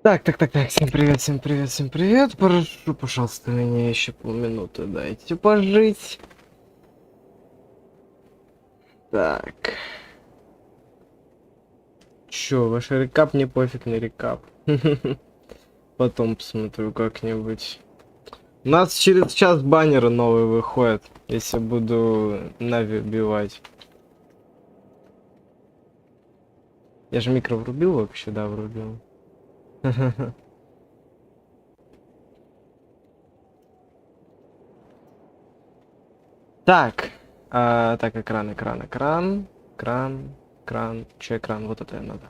Так, всем привет. Прошу, пожалуйста, меня еще полминуты дайте пожить. Так. Чё, ваш рекап не пофиг на рекап. Потом посмотрю как-нибудь. У нас через час баннеры новые выходят, если буду Нави убивать. Я же микро врубил вообще, да, врубил. Так, так, экран. Че экран? Вот это надо.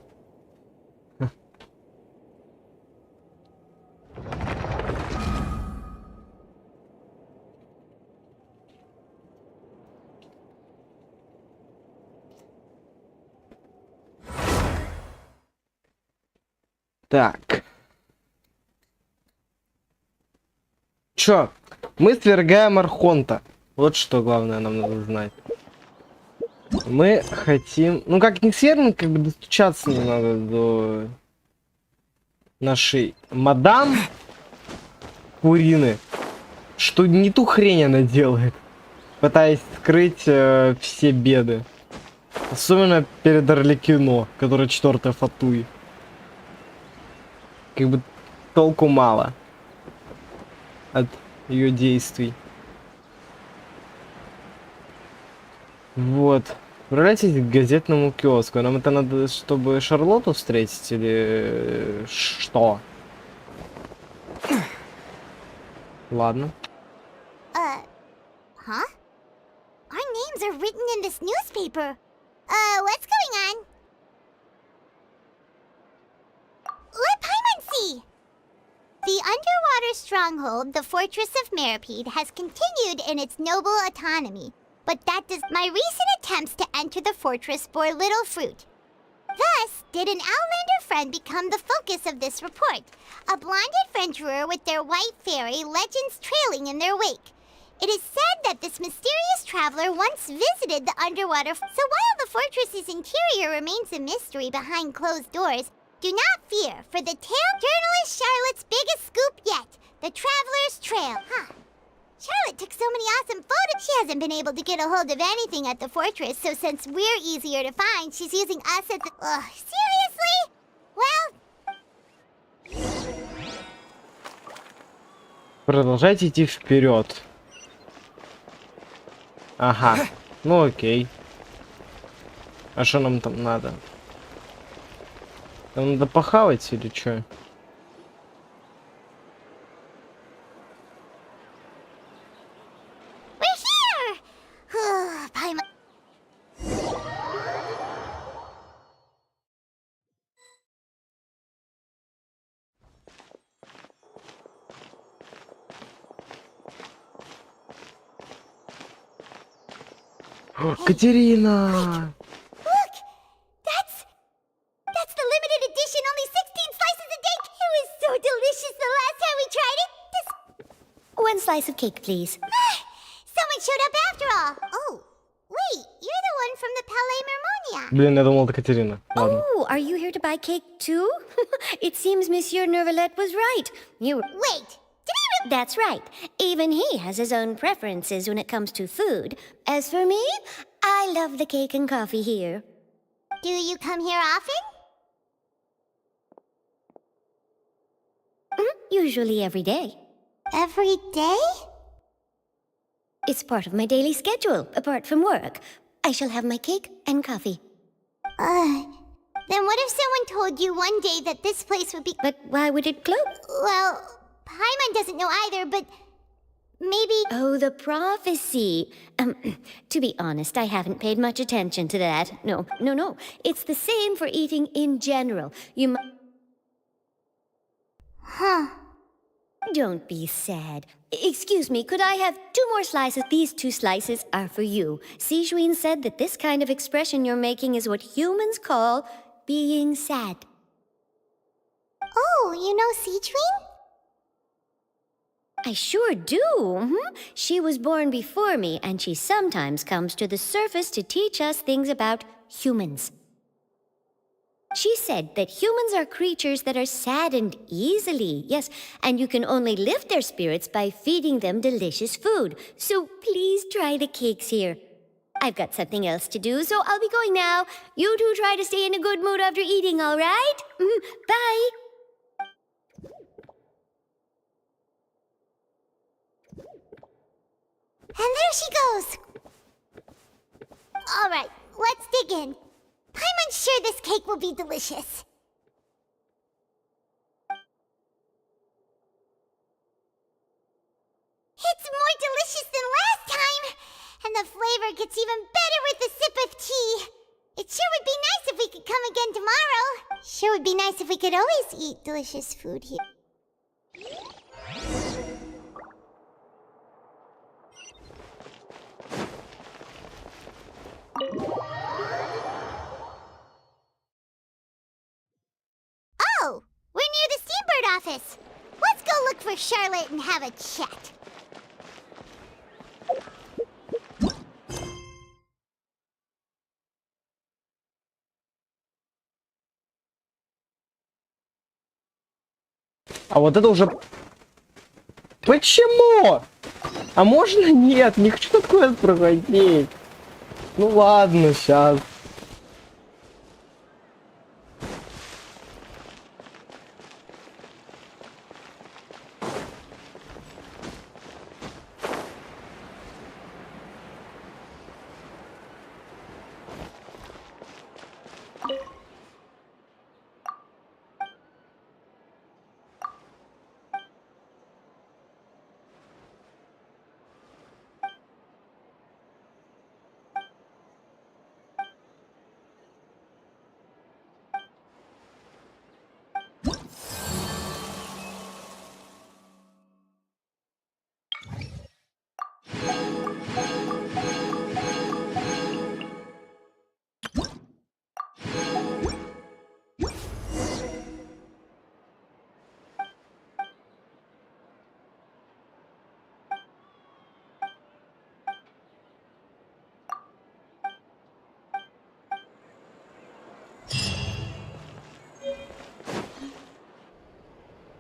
Так. Чё? Мы свергаем Архонта. Вот что главное нам надо знать. Мы хотим... Ну как не свергнуть, как бы достучаться не надо до нашей мадам Пурины. Что не ту хрень она делает. Пытаясь скрыть все беды. Особенно перед Орликино, которая 4-я фатуи. Как бы толку мало от ее действий. Вот. Отправляйтесь к газетному киоску. Нам это надо, чтобы Шарлотту встретить или что? Ладно. Huh? Our names are written in this newspaper. What's going on? Let Paimon see! The underwater stronghold, the Fortress of Meripede, has continued in its noble autonomy, but that does my recent attempts to enter the fortress bore little fruit. Thus, did an Outlander friend become the focus of this report, a blonde adventurer with their white fairy legends trailing in their wake. It is said that this mysterious traveler once visited the underwater, so while the fortress's interior remains a mystery behind closed doors, do not fear, for the tale journalist Charlotte's biggest scoop yet, the Traveler's Trail. Huh. Charlotte took so many awesome photos, she hasn't been able to get a hold of anything at the fortress, so since we're easier to find, she's using us as the... Ugh, seriously? Well... Продолжайте идти вперед. Ага, ну окей. А что нам там надо? Нам надо похавать или что? Катерина! Look! That's the limited edition, only 16 slices a day! It was so delicious the last time we tried it! One slice of cake, please. Someone showed up after all! Oh, wait, you're the one from the Palais Mermonia! Блин, я думал, это Катерина. Ладно. Oh, are you here to buy cake too? It seems Monsieur Nervalette was right. Wait! That's right. Even he has his own preferences when it comes to food. As for me, I love the cake and coffee here. Do you come here often? Usually every day. Every day? It's part of my daily schedule, apart from work. I shall have my cake and coffee. Then what if someone told you one day that this place would be... But why would it close? Well, Paimon doesn't know either, but maybe... Oh, the prophecy. To be honest, I haven't paid much attention to that. No. It's the same for eating in general. Huh. Don't be sad. Excuse me, could I have 2 more slices? These 2 slices are for you. Sijuin said that this kind of expression you're making is what humans call being sad. Oh, you know Sijuin? I sure do. She was born before me, and she sometimes comes to the surface to teach us things about humans. She said that humans are creatures that are saddened easily, yes, and you can only lift their spirits by feeding them delicious food. So please try the cakes here. I've got something else to do, so I'll be going now. You two try to stay in a good mood after eating, all right? Bye. And there she goes. All right, let's dig in. I'm sure this cake will be delicious. It's more delicious than last time, and the flavor gets even better with a sip of tea. It sure would be nice if we could come again tomorrow. Sure would be nice if we could always eat delicious food here. Oh, we're near the Steambird office. Let's go look for Charlotte and have a chat. А вот это уже... Почему? А можно нет? Не хочу такое проходить. Ну ладно, сейчас.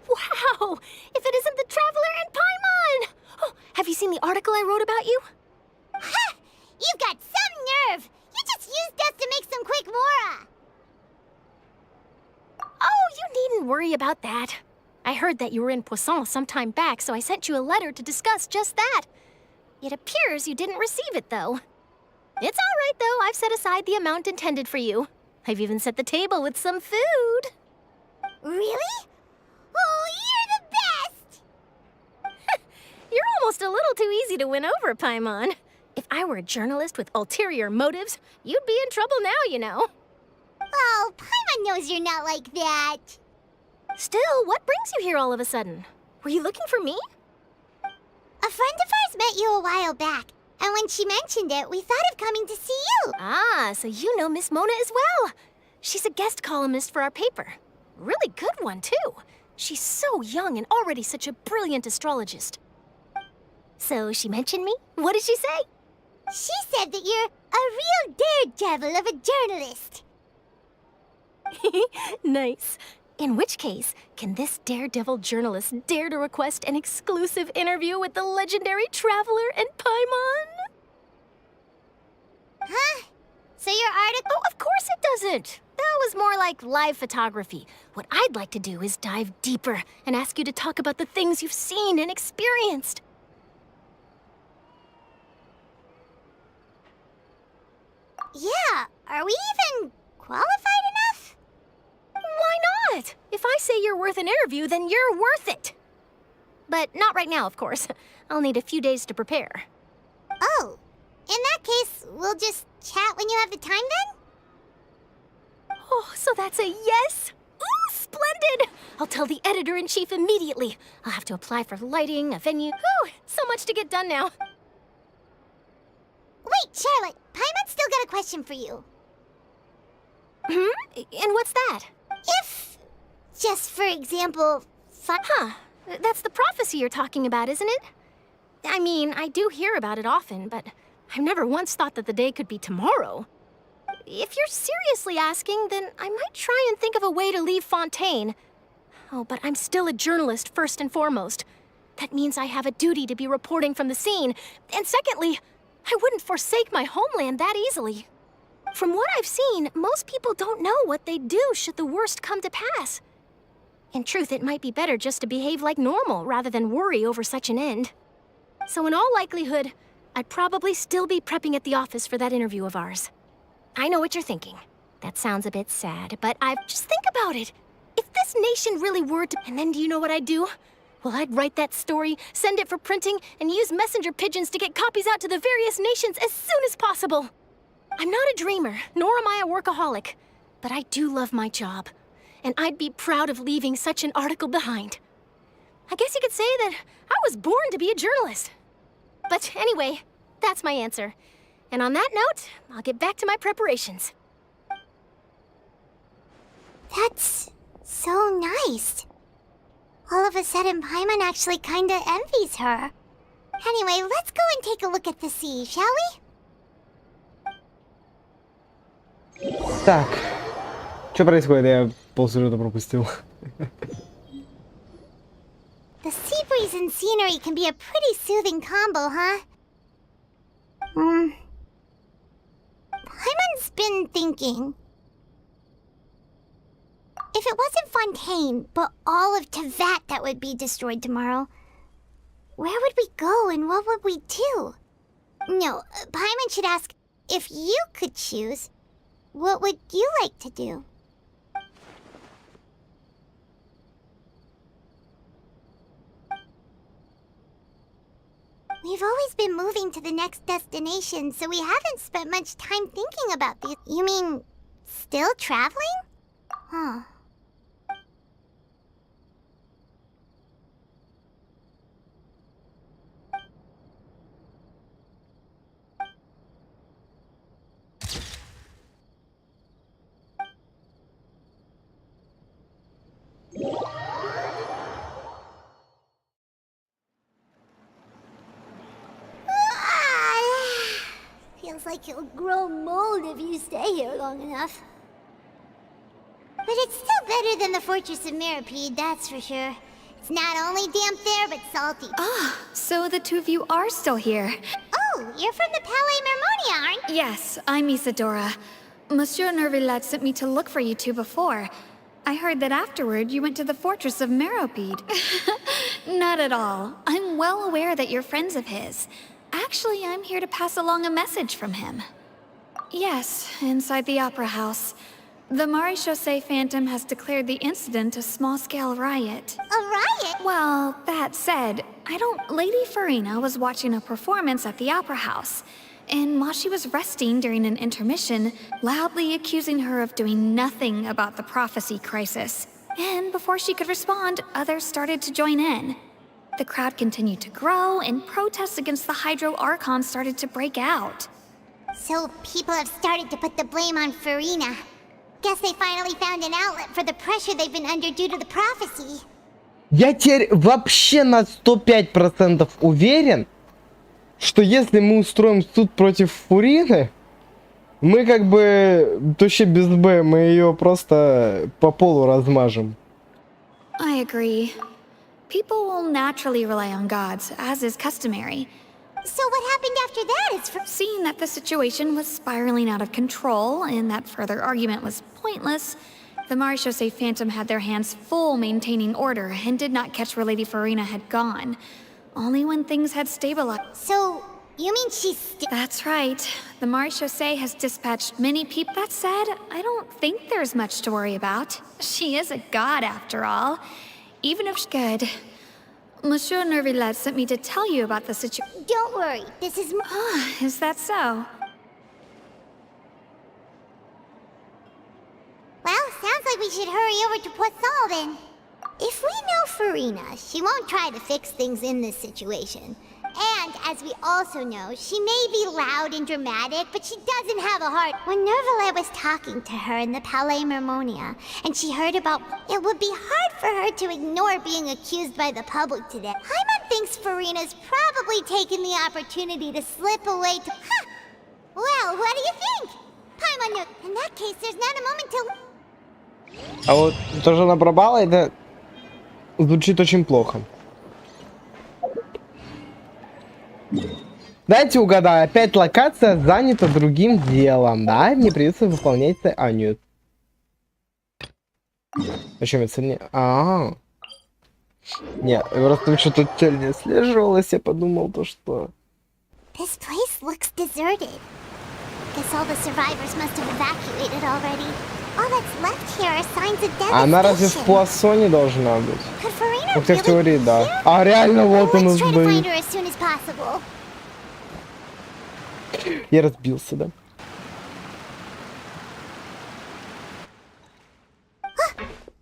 Wow! If it isn't the Traveler and Paimon! Oh, have you seen the article I wrote about you? Ha! You've got some nerve! You just used us to make some quick mora! Oh, you needn't worry about that. I heard that you were in Poisson some time back, so I sent you a letter to discuss just that. It appears you didn't receive it, though. It's all right, though. I've set aside the amount intended for you. I've even set the table with some food. Really? Oh, you're the best! You're almost a little too easy to win over, Paimon. If I were a journalist with ulterior motives, you'd be in trouble now, you know. Oh, Paimon knows you're not like that. Still, what brings you here all of a sudden? Were you looking for me? A friend of ours met you a while back, and when she mentioned it, we thought of coming to see you. Ah, so you know Miss Mona as well. She's a guest columnist for our paper. Really good one, too. She's so young and already such a brilliant astrologist. So she mentioned me? What did she say? She said that you're a real daredevil of a journalist. Nice. In which case, can this daredevil journalist dare to request an exclusive interview with the legendary Traveler and Paimon? Huh? So your article... Oh, of course it doesn't. That was more like live photography. What I'd like to do is dive deeper and ask you to talk about the things you've seen and experienced. Yeah, are we even qualified enough? Why not? If I say you're worth an interview, then you're worth it. But not right now, of course. I'll need a few days to prepare. Oh, in that case, we'll just chat when you have the time then? Oh, so that's a yes? Ooh, splendid! I'll tell the editor-in-chief immediately. I'll have to apply for lighting, a venue. Whew, so much to get done now. Wait, Charlotte, Paimon's still got a question for you. And what's that? If, just for example, Huh, that's the prophecy you're talking about, isn't it? I mean, I do hear about it often, but I've never once thought that the day could be tomorrow. If you're seriously asking, then I might try and think of a way to leave Fontaine. Oh, but I'm still a journalist first and foremost. That means I have a duty to be reporting from the scene. And secondly, I wouldn't forsake my homeland that easily. From what I've seen, most people don't know what they'd do should the worst come to pass. In truth, it might be better just to behave like normal rather than worry over such an end. So in all likelihood, I'd probably still be prepping at the office for that interview of ours. I know what you're thinking. That sounds a bit sad, but just think about it. If this nation really were to... And then do you know what I'd do? Well, I'd write that story, send it for printing, and use messenger pigeons to get copies out to the various nations as soon as possible. I'm not a dreamer, nor am I a workaholic, but I do love my job, and I'd be proud of leaving such an article behind. I guess you could say that I was born to be a journalist. But anyway, that's my answer. And on that note, I'll get back to my preparations. That's so nice. All of a sudden, Paimon actually kinda envies her. Anyway, let's go and take a look at the sea, shall we? Так, что происходит? Я полсюжета пропустил. The sea breeze and scenery can be a pretty soothing combo, huh? Paimon's been thinking. If it wasn't Fontaine, but all of Tevat that would be destroyed tomorrow, where would we go and what would we do? No, Paimon should ask, if you could choose, what would you like to do? We've always been moving to the next destination, so we haven't spent much time thinking about these. You mean, still traveling? Huh. Feels like you'll grow mold if you stay here long enough. But it's still better than the Fortress of Mirapede, that's for sure. It's not only damp there, but salty. Ah, so the two of you are still here. Oh, you're from the Palais Mermonia, aren't you? Yes, I'm Isadora. Monsieur Nervillat sent me to look for you two before. I heard that afterward you went to the Fortress of Mirapede. Not at all. I'm well aware that you're friends of his. Actually, I'm here to pass along a message from him. Yes, inside the Opera House. The Maréchaussée Phantom has declared the incident a small-scale riot. A riot? Well, that said, Lady Farina was watching a performance at the Opera House, and while she was resting during an intermission, loudly accusing her of doing nothing about the prophecy crisis. And before she could respond, others started to join in. The crowd continued to grow, and protests against the Hydro Archon started to break out. So people have started to put the blame on Farina. Guess they finally found an outlet for the pressure they've been under due to the prophecy. Я теперь вообще на 105% уверен, что если мы устроим суд против Фурины, мы как бы вообще без Б, мы ее просто по полу размажем. I agree. People will naturally rely on gods, as is customary. So what happened after that is for... Seeing that the situation was spiraling out of control and that further argument was pointless, the Maréchaussée Phantom had their hands full maintaining order and did not catch where Lady Farina had gone. Only when things had stabilized. So, you mean she's That's right. The Maréchaussée has dispatched many people. That said, I don't think there's much to worry about. She is a god after all. Even if she's good. Monsieur Nervilet sent me to tell you about the situation. Don't worry, this is Is that so? Well, sounds like we should hurry over to Poisson then. If we know Farina, she won't try to fix things in this situation. And, as we also know, she may be loud and dramatic, but she doesn't have a heart. When Nervalet was talking to her in the Palais Mermonia, and she heard about... It would be hard for her to ignore being accused by the public today. Paimon thinks Farina's probably taken the opportunity to slip away to... Huh! Well, what do you think? Paimon, in that case, there's not a moment to... А вот то, что она пропала, это звучит очень плохо. Дайте угадаю, опять локация занята другим делом, да? Мне придется выполнять... А, нет. О чем это не... Нет, просто что-то цель не слеживалась, я подумал то, что... This place looks deserted. Guess all the survivors must have evacuated already. All that's left here are signs of devastation. Она разве в Пуассоне должна быть? Could Farina Хотя в теории, really be да. here? А реально, вот он Let's try to find стоит. her as soon as possible. Я разбился, да?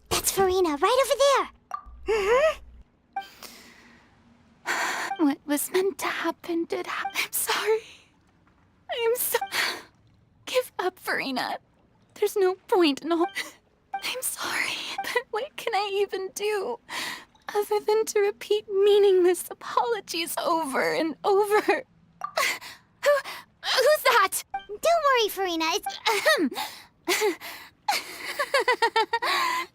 That's Farina, right over there. What was meant to happen did happen. I'm sorry. I am so... Give up, Farina. There's no point in all... I'm sorry, but what can I even do? Other than to repeat meaningless apologies over and over. Who's that? Don't worry, Farina. It's...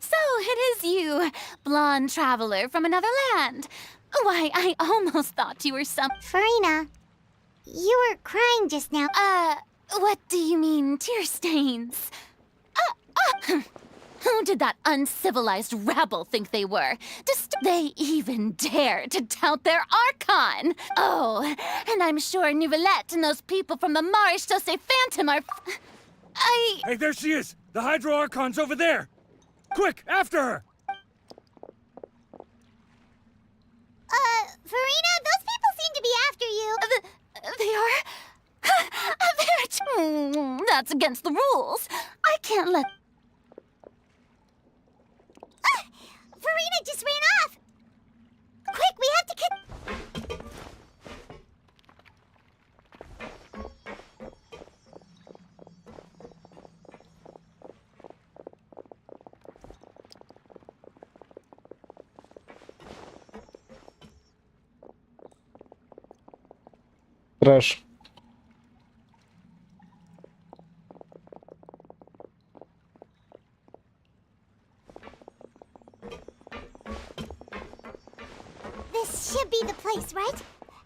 So it is you, blonde traveler from another land. Why, I almost thought you were some... Farina, you were crying just now. What do you mean, tear stains? Who did that uncivilized rabble think they were? They even dare to tout their Archon! Oh, and I'm sure Nouvellette and those people from the Marish Chaussee Phantom are... Hey, there she is! The Hydro Archon's over there! Quick, after her! Farina, those people seem to be after you. They are... That's against the rules. I can't let... Farina just ran off. Quick, we have to get... Трэш. This should be the place, right?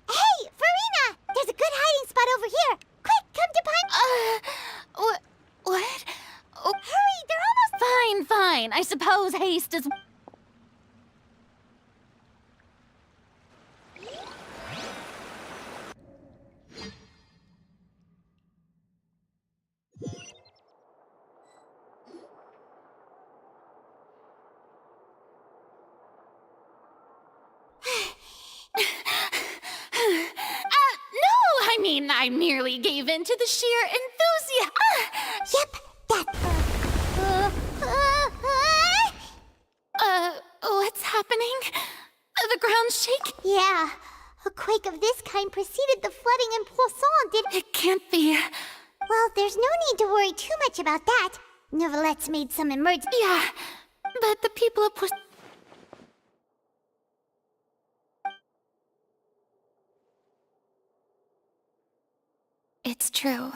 Hey, Farina! There's a good hiding spot over here. Quick, come to Pine... What? Oh, Hurry, they're almost... fine. I suppose haste is... I merely gave in to the sheer enthusiasm. Yep, that... What's happening? The ground's shaking? Yeah, a quake of this kind preceded the flooding in Poisson, did... It can't be. Well, there's no need to worry too much about that. Nouvellette's made some emergency... Yeah, but the people of Poisson... It's true.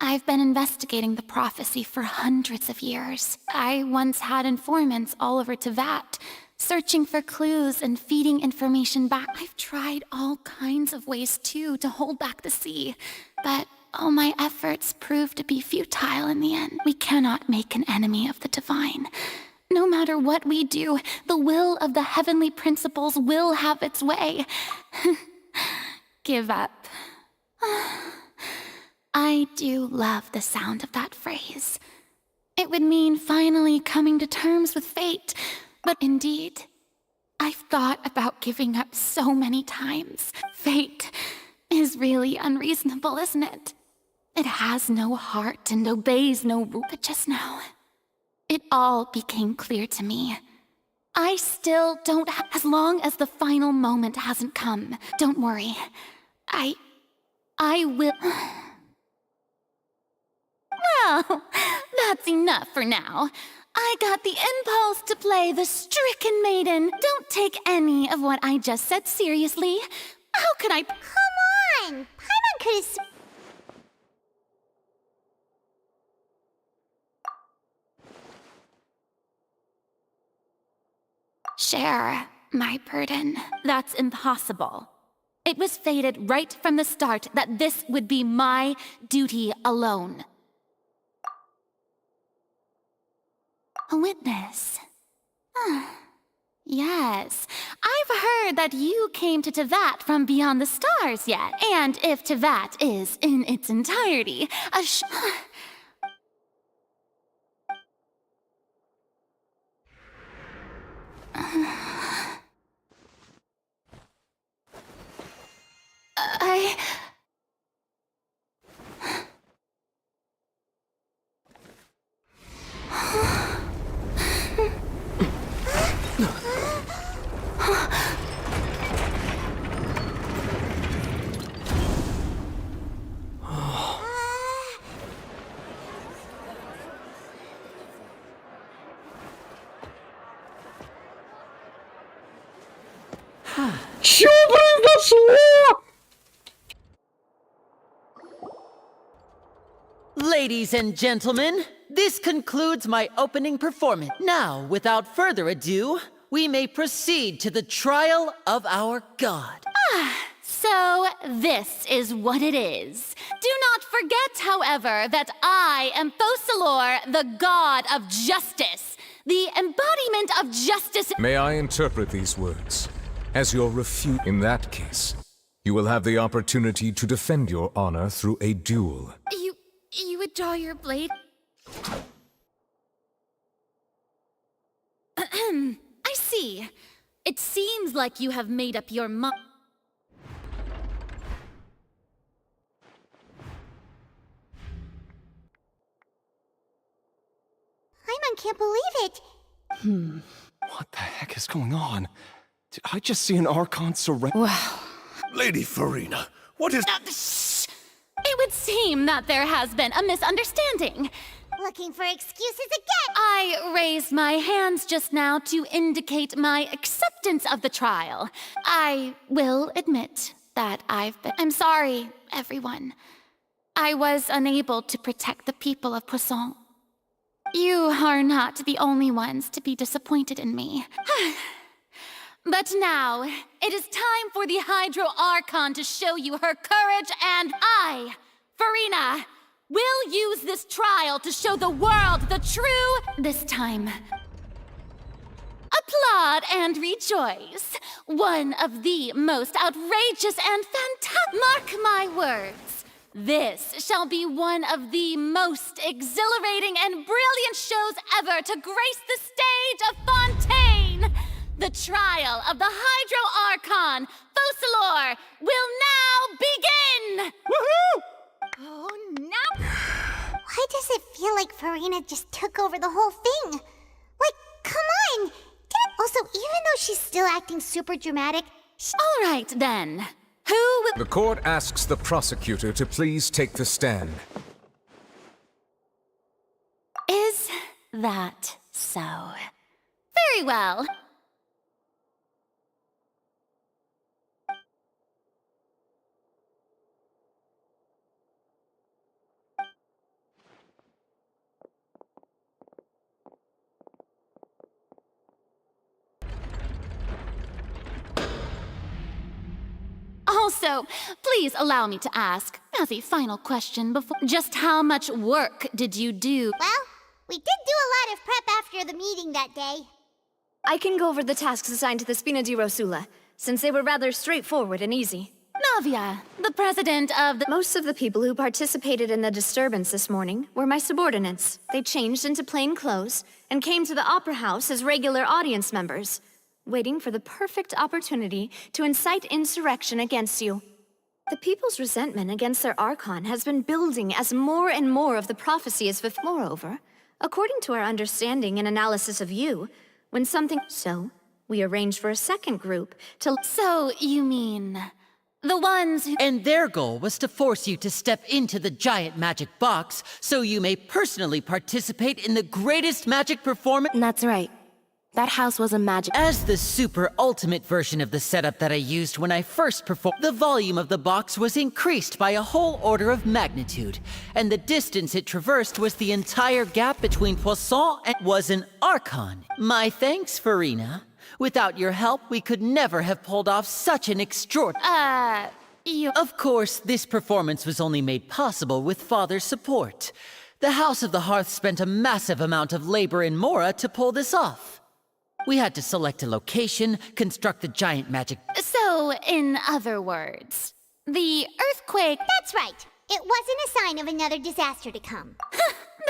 I've been investigating the prophecy for hundreds of years. I once had informants all over Teyvat, searching for clues and feeding information back. I've tried all kinds of ways, too, to hold back the sea. But all my efforts proved to be futile in the end. We cannot make an enemy of the divine. No matter what we do, the will of the heavenly principles will have its way. Give up. I do love the sound of that phrase. It would mean finally coming to terms with fate. But indeed, I've thought about giving up so many times. Fate is really unreasonable, isn't it? It has no heart and obeys no rule. But just now, it all became clear to me. I still don't as long as the final moment hasn't come. Don't worry. I will. Well, that's enough for now. I got the impulse to play the stricken maiden. Don't take any of what I just said seriously. How could I? Come on! Paimon could have... Share my burden. That's impossible. It was fated right from the start that this would be my duty alone. A witness. Yes, I've heard that you came to Tevat from beyond the stars yet. And if Tevat is in its entirety a Чё произошло? Ladies and gentlemen, this concludes my opening performance. Now, without further ado, we may proceed to the trial of our god. So, this is what it is. Do not forget, however, that I am Fosalor, the god of justice. The embodiment of justice. May I interpret these words as your refute? In that case, you will have the opportunity to defend your honor through a duel. You would draw your blade? I see. It seems like you have made up your mind. Paimon can't believe it. What the heck is going on? Did I just see an Archon surrender? Wow. Lady Farina, what is... Shh! It would seem that there has been a misunderstanding. Looking for excuses again. I raised my hands just now to indicate my acceptance of the trial. I will admit that I'm sorry, everyone. I was unable to protect the people of Poisson. You are not the only ones to be disappointed in me. But now, it is time for the Hydro Archon to show you her courage, and I, Farina, will use this trial to show the world the true... This time, applaud and rejoice. One of the most outrageous and fantastic... Mark my words. This shall be one of the most exhilarating and brilliant shows ever to grace the stage of Fontaine. The trial of the Hydro Archon, Fosalor, will now begin! Woohoo! Oh, no! Why does it feel like Farina just took over the whole thing? Like, come on! Also, even though she's still acting super dramatic... All right, then. Who will... The court asks the prosecutor to please take the stand. Is that so? Very well. Also, please allow me to ask, as a final question before... Just how much work did you do? Well, we did do a lot of prep after the meeting that day. I can go over the tasks assigned to the Spina di Rosula, since they were rather straightforward and easy. Navia, the president of the... Most of the people who participated in the disturbance this morning were my subordinates. They changed into plain clothes and came to the Opera House as regular audience members. waiting for the perfect opportunity to incite insurrection against you. The people's resentment against their Archon has been building as more and more of the prophecy is fulfilled. Moreover, according to our understanding and analysis of you, when something... So, we arranged for a second group to... So, you mean... the ones who... And their goal was to force you to step into the giant magic box so you may personally participate in the greatest magic performance... That's right. That house was a magic... As the super ultimate version of the setup that I used when I first performed, the volume of the box was increased by a whole order of magnitude, and the distance it traversed was the entire gap between Poisson and was an Archon. My thanks, Farina. Without your help, we could never have pulled off such an extraordinary... Of course, this performance was only made possible with Father's support. The House of the Hearth spent a massive amount of labor in Mora to pull this off. We had to select a location, construct the giant magic... So, in other words, the earthquake... That's right. It wasn't a sign of another disaster to come.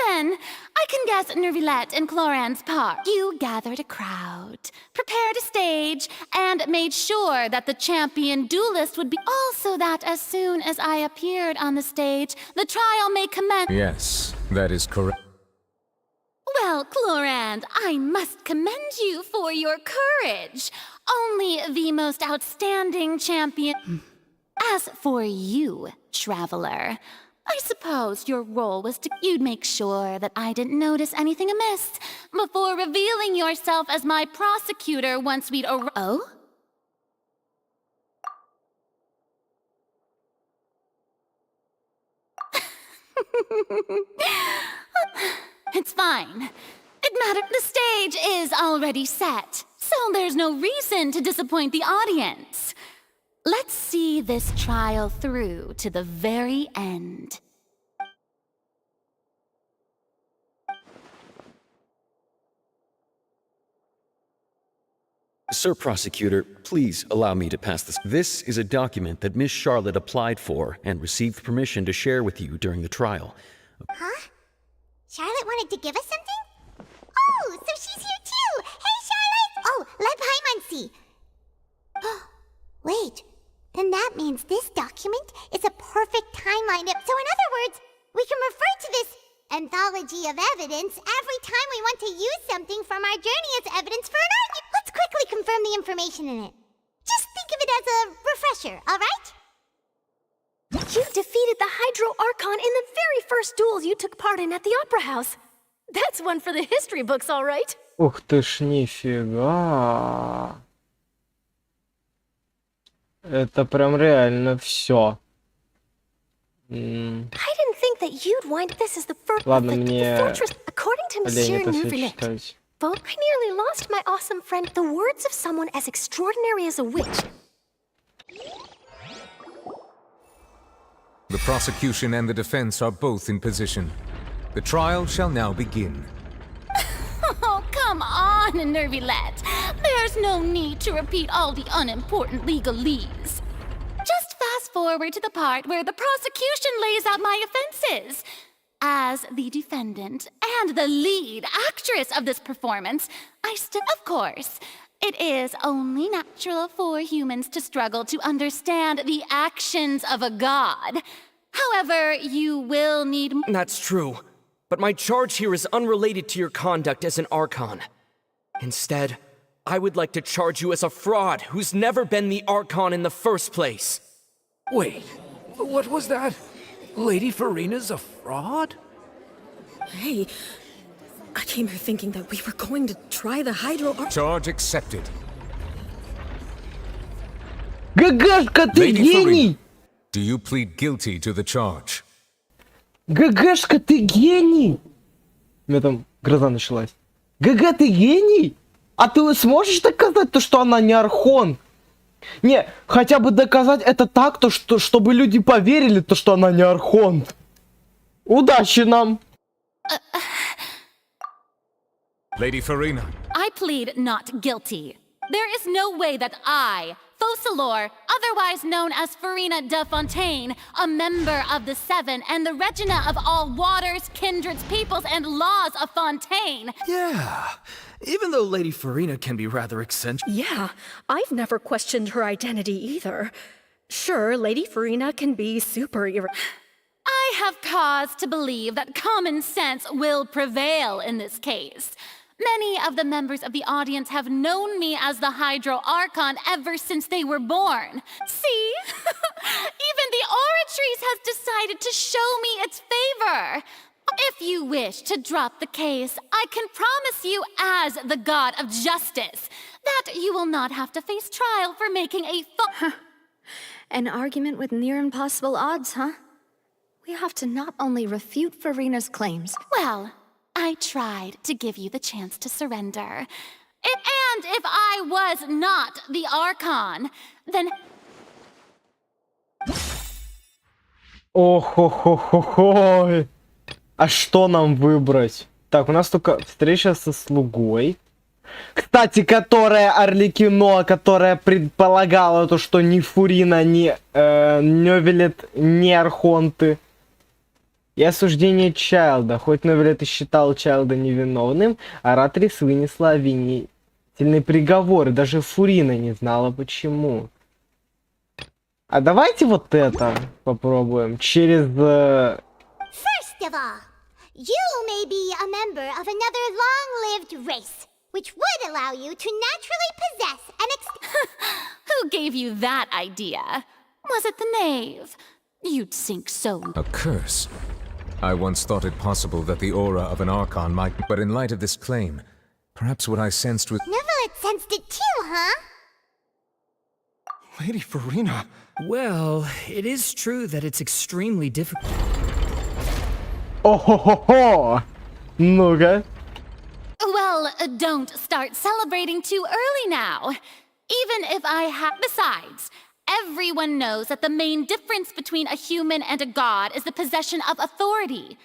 Then, I can guess Nervilette and Cloran's part. You gathered a crowd, prepared a stage, and made sure that the champion duelist would be... Also that as soon as I appeared on the stage, the trial may commence... Yes, that is correct. Well, Clorand, I must commend you for your courage. Only the most outstanding champion... As for you, Traveler, I suppose your role was to... You'd make sure that I didn't notice anything amiss before revealing yourself as my prosecutor once we'd Oh? It's fine. It mattered. The stage is already set, so there's no reason to disappoint the audience. Let's see this trial through to the very end. Sir Prosecutor, please allow me to pass this. This is a document that Miss Charlotte applied for and received permission to share with you during the trial. Huh? Charlotte wanted to give us something? Oh, so she's here too! Hey, Charlotte! Oh, let Paimon see. Oh, wait. Then that means this document is a perfect timeline. So in other words, we can refer to this anthology of evidence every time we want to use something from our journey as evidence for an argument. Let's quickly confirm the information in it. Just think of it as a refresher, alright? You defeated the Hydro Archon in the very first duel you took part in at the Opera House. That's one for the history books, all right? Ух ты ж, нифига. Это прям реально все. I didn't think that you'd wind this as the first Ладно, the мне fortress. According to Monsieur лень это все Nervilette, читать. I nearly lost my awesome friend. The words of someone as extraordinary as a witch. The prosecution and the defense are both in position. The trial shall now begin. Oh, come on, Nervilette. There's no need to repeat all the unimportant legalese. Just fast forward to the part where the prosecution lays out my offenses. As the defendant and the lead actress of this performance, of course, it is only natural for humans to struggle to understand the actions of a god. However, you will need... That's true. But my charge here is unrelated to your conduct as an Archon. Instead, I would like to charge you as a fraud who's never been the Archon in the first place. Wait, what was that? Lady Farina's a fraud? Hey, I came here thinking that we were going to try the Hydro... Charge accepted. ГГшка, ты Lady гений! Farina, do you plead guilty to the charge? ГГшка, ты гений! У меня там гроза началась. ГГ, ты гений? А ты сможешь доказать то, что она не Архон? Не, хотя бы доказать это так, то, что, чтобы люди поверили, то, что она не Архон. Удачи нам! Lady Farina. I plead not guilty. There is no way that I, Focalor, otherwise known as Farina de Fontaine, a member of the Seven and the Regina of all waters, kindreds, peoples, and laws of Fontaine. Yeah, even though Lady Farina can be rather eccentric. Yeah, I've never questioned her identity either. Sure, Lady Farina can be super I have cause to believe that common sense will prevail in this case. Many of the members of the audience have known me as the Hydro Archon ever since they were born. See? Even the Oratrice has decided to show me its favor. If you wish to drop the case, I can promise you as the God of Justice that you will not have to face trial for making a An argument with near impossible odds, huh? We have to not only refute Farina's claims. Well, I tried to give you the chance to surrender. And if I was not the Archon, then... Ох-хо-хо-хо-хо. А что нам выбрать? Так, у нас только встреча со слугой. Кстати, которая Арлекино, которая предполагала то, что ни Фурина, ни Невелет, ни Архонты. И осуждение Чайлда. Хоть Невелет и считал Чайлда невиновным, Оратрис вынесла обвинительный приговор. И даже Фурина не знала почему. А давайте вот это попробуем. Через... First of all, you may be a member of another long-lived race, which would allow you to naturally possess an Who gave you that idea? Was it the knave? You'd think so. A curse? I once thought it possible that the aura of an Archon might... But in light of this claim, perhaps what I sensed was... Neverlet sensed it too, huh? Lady Farina. Well, it is true that it's extremely difficult. О-хо-хо-хо! Ну-ка. Well, don't start celebrating too early now. Even if I have... Besides, everyone knows that the main difference between a human and a god is the possession of authority.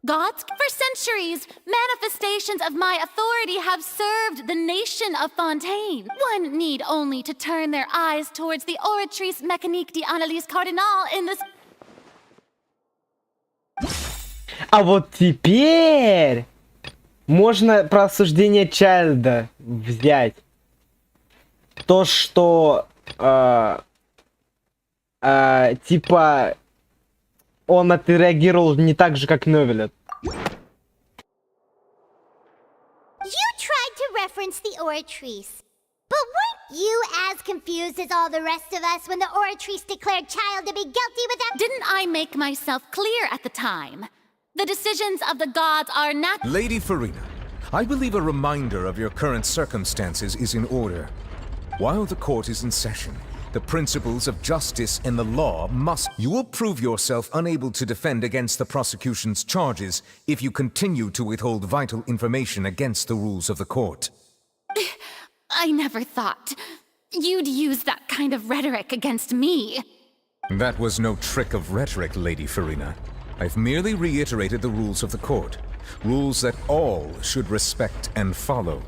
Gods, for centuries, manifestations of my authority have served the nation of Fontaine. One need only to turn their eyes towards the Oratrice Mécanique d'Analyse Cardinal in this... А вот теперь можно про осуждение Чайлда взять. То, что типа он отреагировал не так же, как Невелет. You tried to reference the Oratrice. But weren't you as confused as all the rest of us when the Oratrice declared Child to be guilty without... Didn't I make myself clear at the time? The decisions of the gods are not... Lady Farina, I believe a reminder of your current circumstances is in order. While the court is in session, the principles of justice and the law must... You will prove yourself unable to defend against the prosecution's charges if you continue to withhold vital information against the rules of the court. I never thought you'd use that kind of rhetoric against me. That was no trick of rhetoric, Lady Farina. I've merely reiterated the rules of the court. Rules that all should respect and follow.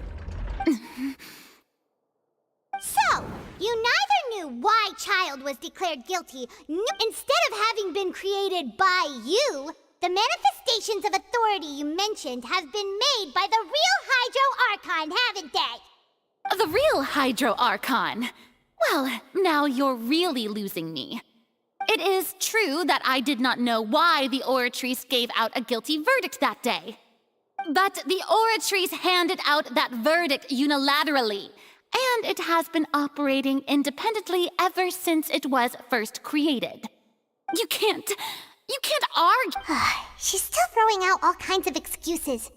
So, you neither knew why Child was declared guilty, instead of having been created by you, the manifestations of authority you mentioned have been made by the real Hydro Archon, haven't they? The real Hydro Archon? Well, now you're really losing me. It is true that I did not know why the Oratrice gave out a guilty verdict that day. But the Oratrice handed out that verdict unilaterally, and it has been operating independently ever since it was first created. You can't argue. She's still throwing out all kinds of excuses.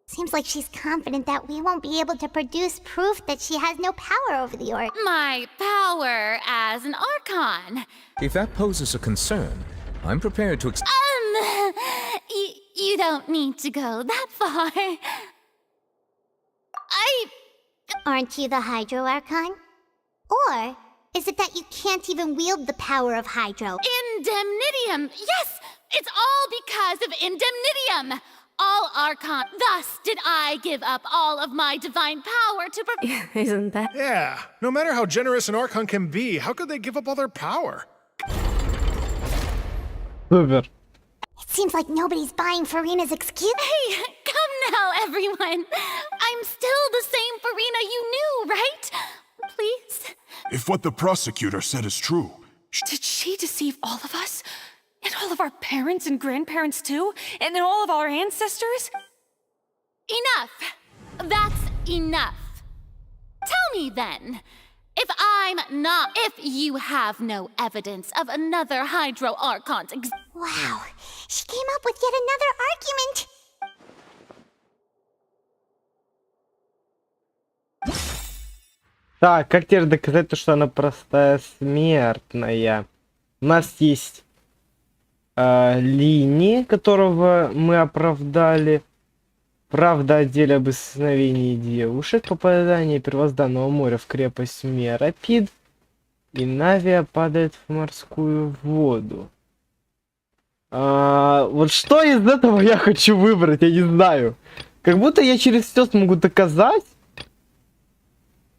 Seems like she's confident that we won't be able to produce proof that she has no power over the Orc. My power as an Archon. If that poses a concern, I'm prepared to You don't need to go that far. Aren't you the Hydro Archon? Or is it that you can't even wield the power of Hydro? Indemnitium! Yes! It's all because of Indemnitium! all Archon. Thus did I give up all of my divine power to Isn't that? Yeah, no matter how generous an Archon can be, how could they give up all their power? Супер. It seems like nobody's buying Farina's excuse. Hey, come now, everyone. I'm still the same Farina you knew, right? Please? If what the prosecutor said is true... Did she deceive all of us? And all of our parents and grandparents too? And then all of our ancestors? Enough. That's enough. Tell me then, if you have no evidence of another Hydro Archon's Wow, she came up with yet another argument. Так, как теперь доказать то, что она простая смертная? У нас есть линии, которого мы оправдали. Правда о деле об исчезновении девушек, попадание первозданного моря в крепость Меропид, и Навия падает в морскую воду. Вот что из этого я хочу выбрать, я не знаю. Как будто я через все смогу доказать,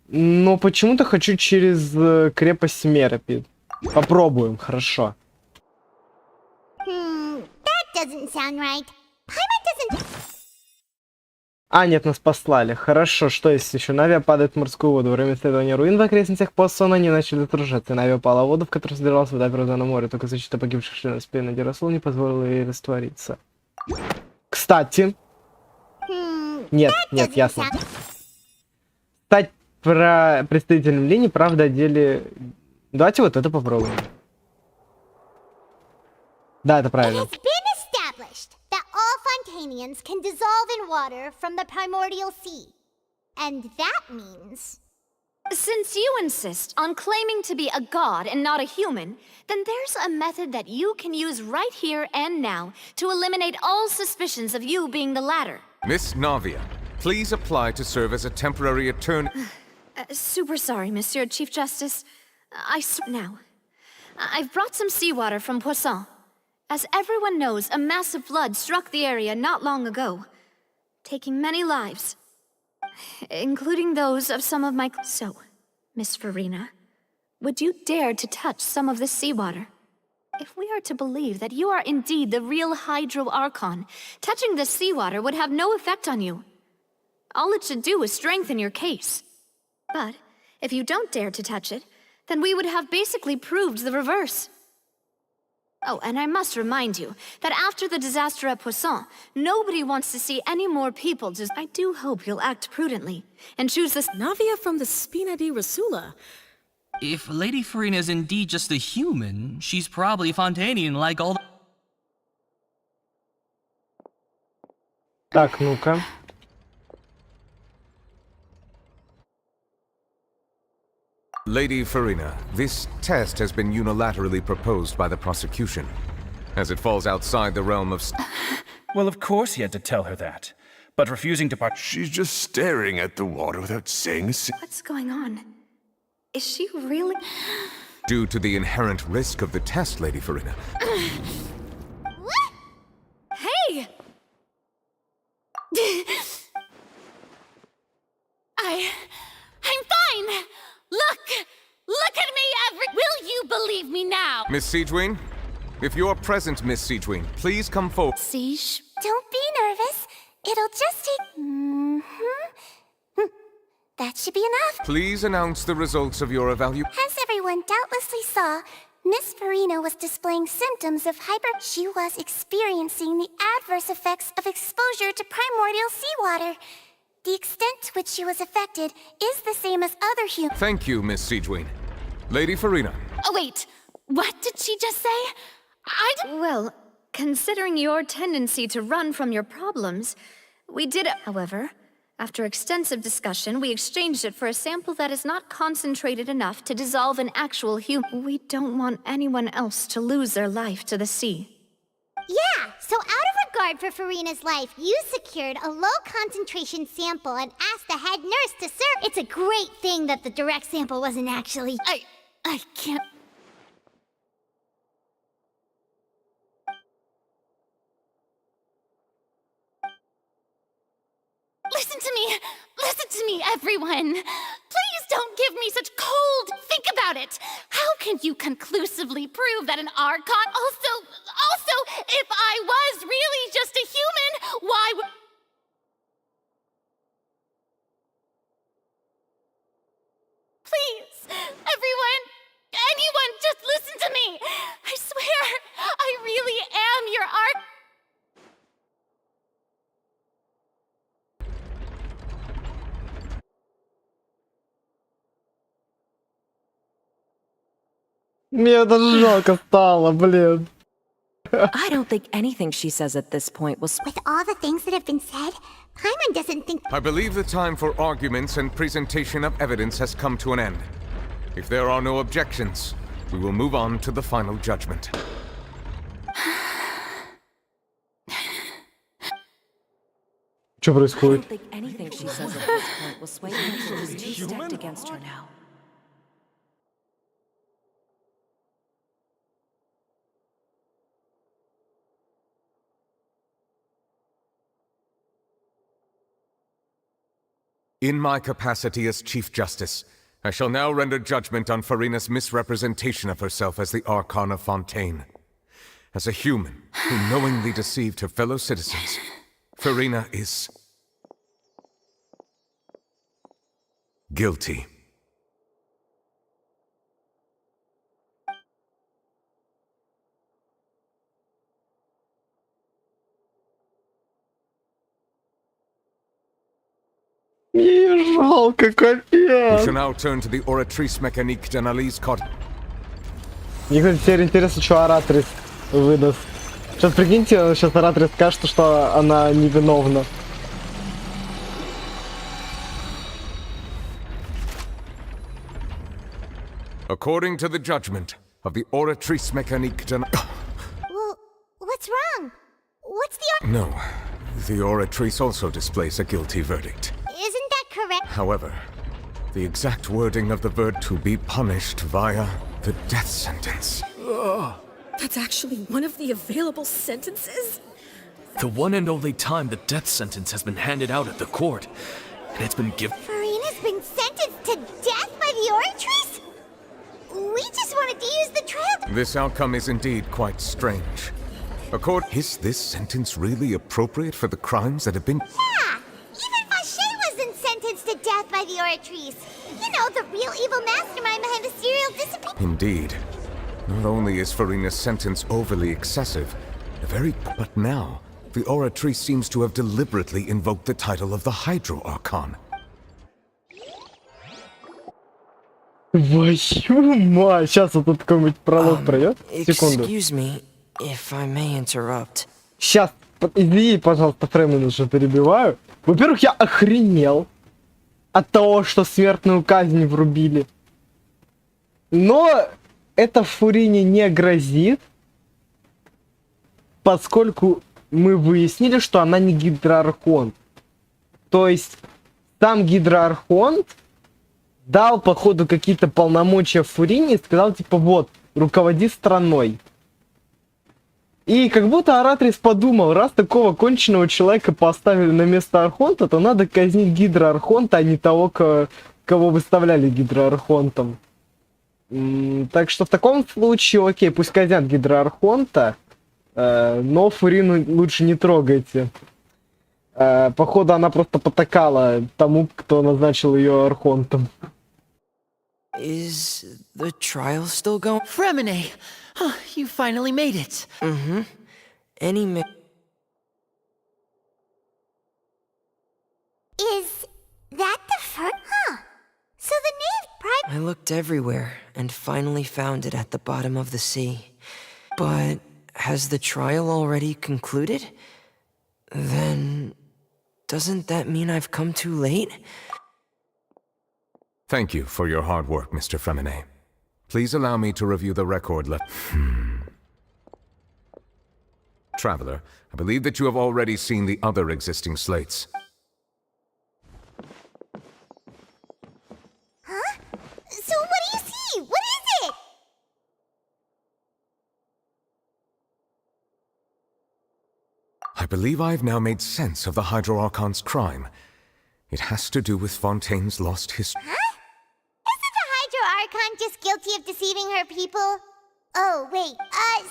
но почему-то хочу через крепость Меропид. Попробуем, хорошо. That doesn't sound right. Paimon doesn't... А, нет, нас послали. Хорошо, что есть еще? Навия падает в морскую воду. Во время исследования руин в окрестностях Посона они начали разрушаться. Навия упала в воду, в которой содержалась вода Первозданного моря. Только защита погибших членов Спейна Дирасул не позволила ей раствориться. Кстати... Нет, ясно. Стать представителем линии, правда о деле... Давайте вот это попробуем. Да, это правильно. Fontanians can dissolve in water from the primordial sea. And that means... Since you insist on claiming to be a god and not a human, then there's a method that you can use right here and now to eliminate all suspicions of you being the latter. Miss Navia, please apply to serve as a temporary attorney. Super sorry, Monsieur Chief Justice. Now. I've brought some seawater from Poisson. As everyone knows, a massive flood struck the area not long ago, taking many lives, including those of some of my... So, Miss Farina, would you dare to touch some of this seawater? If we are to believe that you are indeed the real Hydro Archon, touching this seawater would have no effect on you. All it should do is strengthen your case. But, if you don't dare to touch it, then we would have basically proved the reverse. Oh, and I must remind you that after the disaster at Poisson, nobody wants to see any more people just... I do hope you'll act prudently and choose this... Navia from the Spina di Rasula. If Lady Farina is indeed just a human, she's probably Fontanian like all... Так, ну-ка. Lady Farina, this test has been unilaterally proposed by the prosecution, as it falls outside the realm of... Well, of course he had to tell her that, but refusing to part... She's just staring at the water without saying a thing. What's going on? Is she really... Due to the inherent risk of the test, Lady Farina. Hey! I'm fine! Look at me, Will you believe me now? Miss Siegewin? If you're present, Miss Siegewin, please come forward. Siege, don't be nervous. It'll just take... That should be enough. Please announce the results of your evaluation. As everyone doubtlessly saw, Miss Farina was displaying symptoms of She was experiencing the adverse effects of exposure to primordial seawater. The extent to which she was affected is the same as other humans. Thank you, Miss Siegewin. Lady Farina. Oh, wait. What did she just say? Well, considering your tendency to run from your problems, we did... However, after extensive discussion, we exchanged it for a sample that is not concentrated enough to dissolve an actual human. We don't want anyone else to lose their life to the sea. Yeah, so out of regard for Farina's life, you secured a low-concentration sample and asked the head nurse to serve. It's a great thing that the direct sample wasn't actually... I can't... listen to me, everyone. Please don't give me such cold. Think about it. How can you conclusively prove that an Archon? Also, if I was really just a human, why would? Please, everyone, anyone, just listen to me. I swear, I really am your Archon. Мне даже жалко стало, блин. I don't think anything she says at this point will. With all the things that have been said, Paimon doesn't think. I believe the time for arguments and presentation of evidence has come to an end. If there are no objections, we will move on to the final judgment. Что I происходит? don't think anything she says at this point will sway him to step against her now. In my capacity as Chief Justice, I shall now render judgment on Farina's misrepresentation of herself as the Archon of Fontaine. As a human who knowingly deceived her fellow citizens, Farina is guilty. Мне жалко, We капец. shall now turn to the oratrice mécanique d'analyse card. Мне, кстати, теперь интересно, что Оратрис выдаст. Сейчас прикиньте, сейчас Оратрис скажет, что она невиновна. According to the judgment of the oratrice mécanique d'analyse... Well, what's wrong? What's the? No, the oratrice also displays a guilty verdict. Isn't that correct? However, the exact wording of the verdict to be punished via the death sentence. That's actually one of the available sentences? The one and only time the death sentence has been handed out at the court, and it's been given. Farina's been sentenced to death by the Oratrice? We just wanted to use the trail. This outcome is indeed quite strange. Is this sentence really appropriate for the crimes that have been... Yeah! Even Vache wasn't sentenced to death by the Oratrice. You know, the real evil mastermind behind the serial disappearance. Indeed. Not only is Farina's sentence overly excessive, but now, the oratrice seems to have deliberately invoked the title of the Hydro Archon. Твою мать! Сейчас вот тут какой-нибудь пролог пройдет. Секунду. Excuse me, if I may interrupt. Сейчас, извини, пожалуйста, Фреймена уже перебиваю. Во-первых, я охренел от того, что смертную казнь врубили. Но это Фурине не грозит, поскольку мы выяснили, что она не гидроархонт. То есть сам гидроархонт дал, походу, какие-то полномочия Фурине и сказал, типа, вот, руководи страной. И как будто Оратрис подумал, раз такого конченого человека поставили на место Архонта, то надо казнить гидроархонта, а не того, кого выставляли гидроархонтом. Так что в таком случае, окей, пусть казнят гидроархонта, но Фурину лучше не трогайте. Походу, она просто потакала тому, кто назначил ее архонтом. Is the trial still going? Fremine! Oh, you finally made it. Mm-hmm. Any ma- Is that the first? Huh. So the native pride. I looked everywhere and finally found it at the bottom of the sea. But has the trial already concluded? Then doesn't that mean I've come too late? Thank you for your hard work, Mr. Fremine. Please allow me to review the record left. Traveler, I believe that you have already seen the other existing slates. Huh? So what do you see? What is it? I believe I have now made sense of the Hydro Archon's crime. It has to do with Fontaine's lost history. Huh? Isn't the Hydro Archon just guilty of deceiving her people? Oh, wait,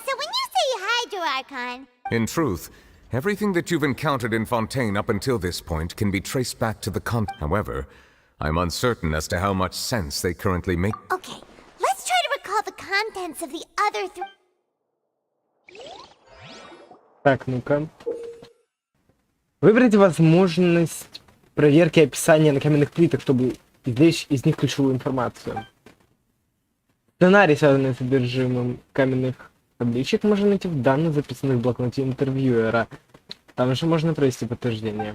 so when you say Hydro Archon... In truth, everything that you've encountered in Fontaine up until this point can be traced back to the However, I'm uncertain as to how much sense they currently make. Okay, let's try to recall the contents of the other Так, ну-ка. Выбрать возможность проверки описания на каменных плитах, чтобы извлечь из них ключевую информацию. Сценарий, связанный с содержимым каменных табличек, можно найти в данных, записанных в блокноте интервьюера. Там же можно провести подтверждение.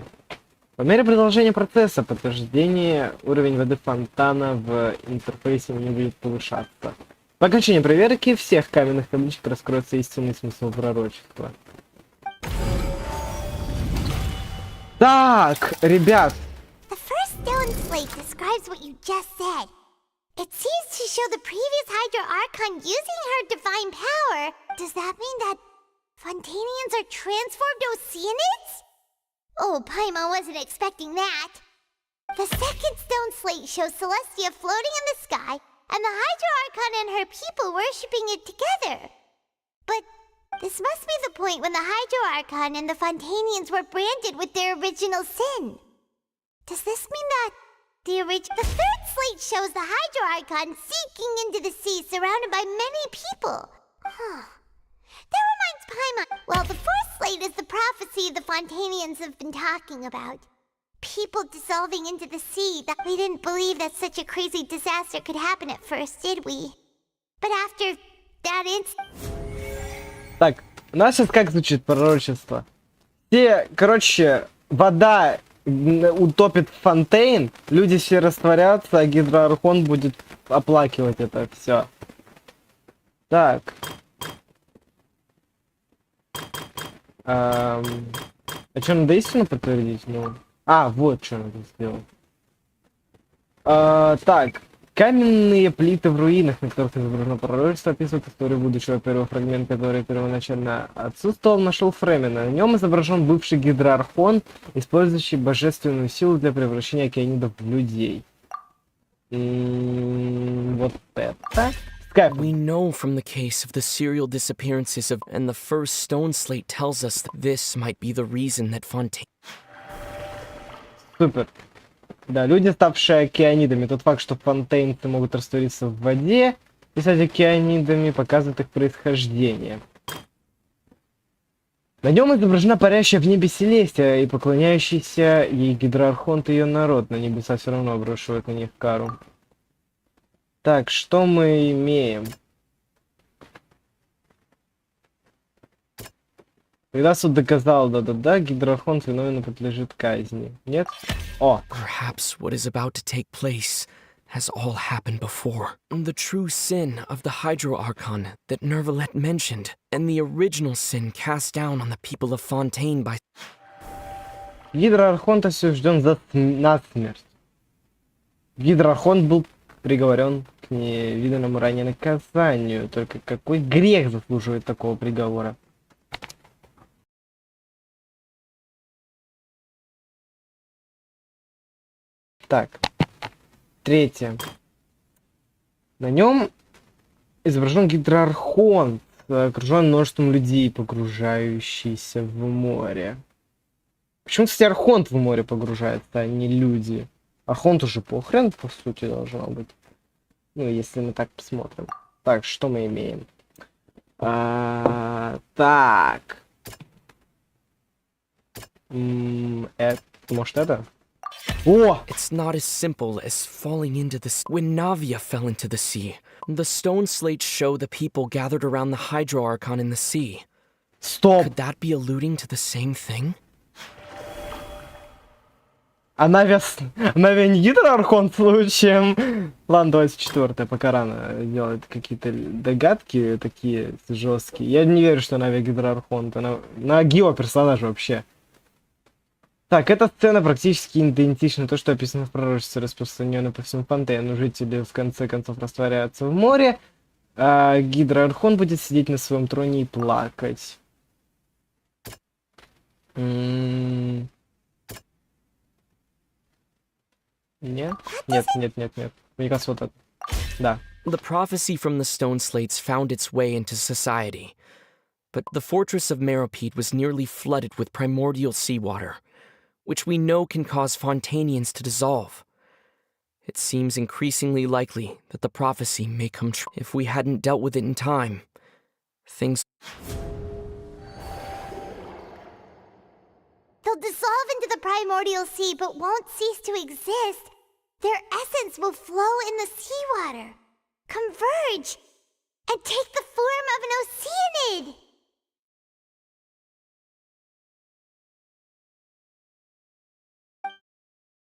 По мере продолжения процесса подтверждения уровень воды фонтана в интерфейсе не будет повышаться. По окончании проверки всех каменных табличек раскроется истинный смысл пророчества. Так, ребят. The first stone slate describes what you just said. It seems to show the previous Hydro Archon using her divine power. Does that mean that Fontanians are transformed Oceanids? Oh, Paimon wasn't expecting that. The second stone slate shows Celestia floating in the sky, and the Hydro Archon and her people worshipping it together. But this must be the point when the Hydro Archon and the Fontanians were branded with their original sin. Does this mean that the third slate shows the Hydro Archon sinking into the sea surrounded by many people? Huh. That reminds Paimon. Well, the fourth slate is the prophecy the Fontanians have been talking about. People dissolving into the sea. That we didn't believe that such a crazy disaster could happen at first, did we? But after that Так, у нас сейчас как звучит пророчество? Короче, вода утопит Фонтейн, люди все растворятся, а Гидроархон будет оплакивать это все. Так. А что, надо истину подтвердить? Ну. Вот что надо сделать. Так. Каменные плиты в руинах, на которых изображено пророчество, описывают историю будущего. Первый фрагмент, который первоначально отсутствовал, нашел Фремена. На нем изображен бывший Гидроархон, использующий божественную силу для превращения океанидов в людей. Вот это. We know from the case of the serial disappearances of, and the first stone slate tells us that this might be the reason that Fontaine. Супер. Да, люди, ставшие океанидами. Тот факт, что фонтейнцы могут раствориться в воде и стать океанидами, показывает их происхождение. На нем изображена парящая в небе Селестия и поклоняющийся ей Гидроархонт и ее народ. На небеса все равно обрушивают на них кару. Так, что мы имеем? Когда суд доказал, да-да-да, Гидроархонт виновен и подлежит казни. Нет? О! Perhaps what is about to take place has all happened before. The true sin of the Hydro Archon that Nervalet mentioned, and the original sin cast down on the people of Fontaine by... Гидроархонт осужден на смерть. Гидроархонт был приговорен к невиданному ранее наказанию. Только какой грех заслуживает такого приговора? Так, третье. На нем изображен Гидроархонт, окружен множеством людей, погружающийся в море. Почему, кстати, Архонт в море погружается, а не люди? Архонт уже похрен, по сути, должно быть. Ну, если мы так посмотрим. Так, что мы имеем? Так. Может, это? О! It's not as simple as falling into the sea. When Navia fell into the sea, the stone slates show the people gathered around the Hydro Archon in the sea. Стоп! Could that be alluding to the same thing? А Навия не Гидроархонт случаем? Ладно, давайте четвертое, пока рано делать какие-то догадки такие жесткие. Я не верю, что Навия Гидроархонт. Она гео персонаж вообще. Так, эта сцена практически идентична то, что описано в пророчестве, распространенное по всему Фонтейну. Жители в конце концов растворяются в море, а Гидроархон будет сидеть на своем троне и плакать. Нет? Нет. Мне кажется, вот это. Да. The prophecy from the stone slates found its way into society. But the fortress of Meropide was nearly flooded with primordial seawater, which we know can cause Fontanians to dissolve. It seems increasingly likely that the prophecy may come true. If we hadn't dealt with it in time, things... They'll dissolve into the primordial sea but won't cease to exist. Their essence will flow in the seawater, converge, and take the form of an oceanid.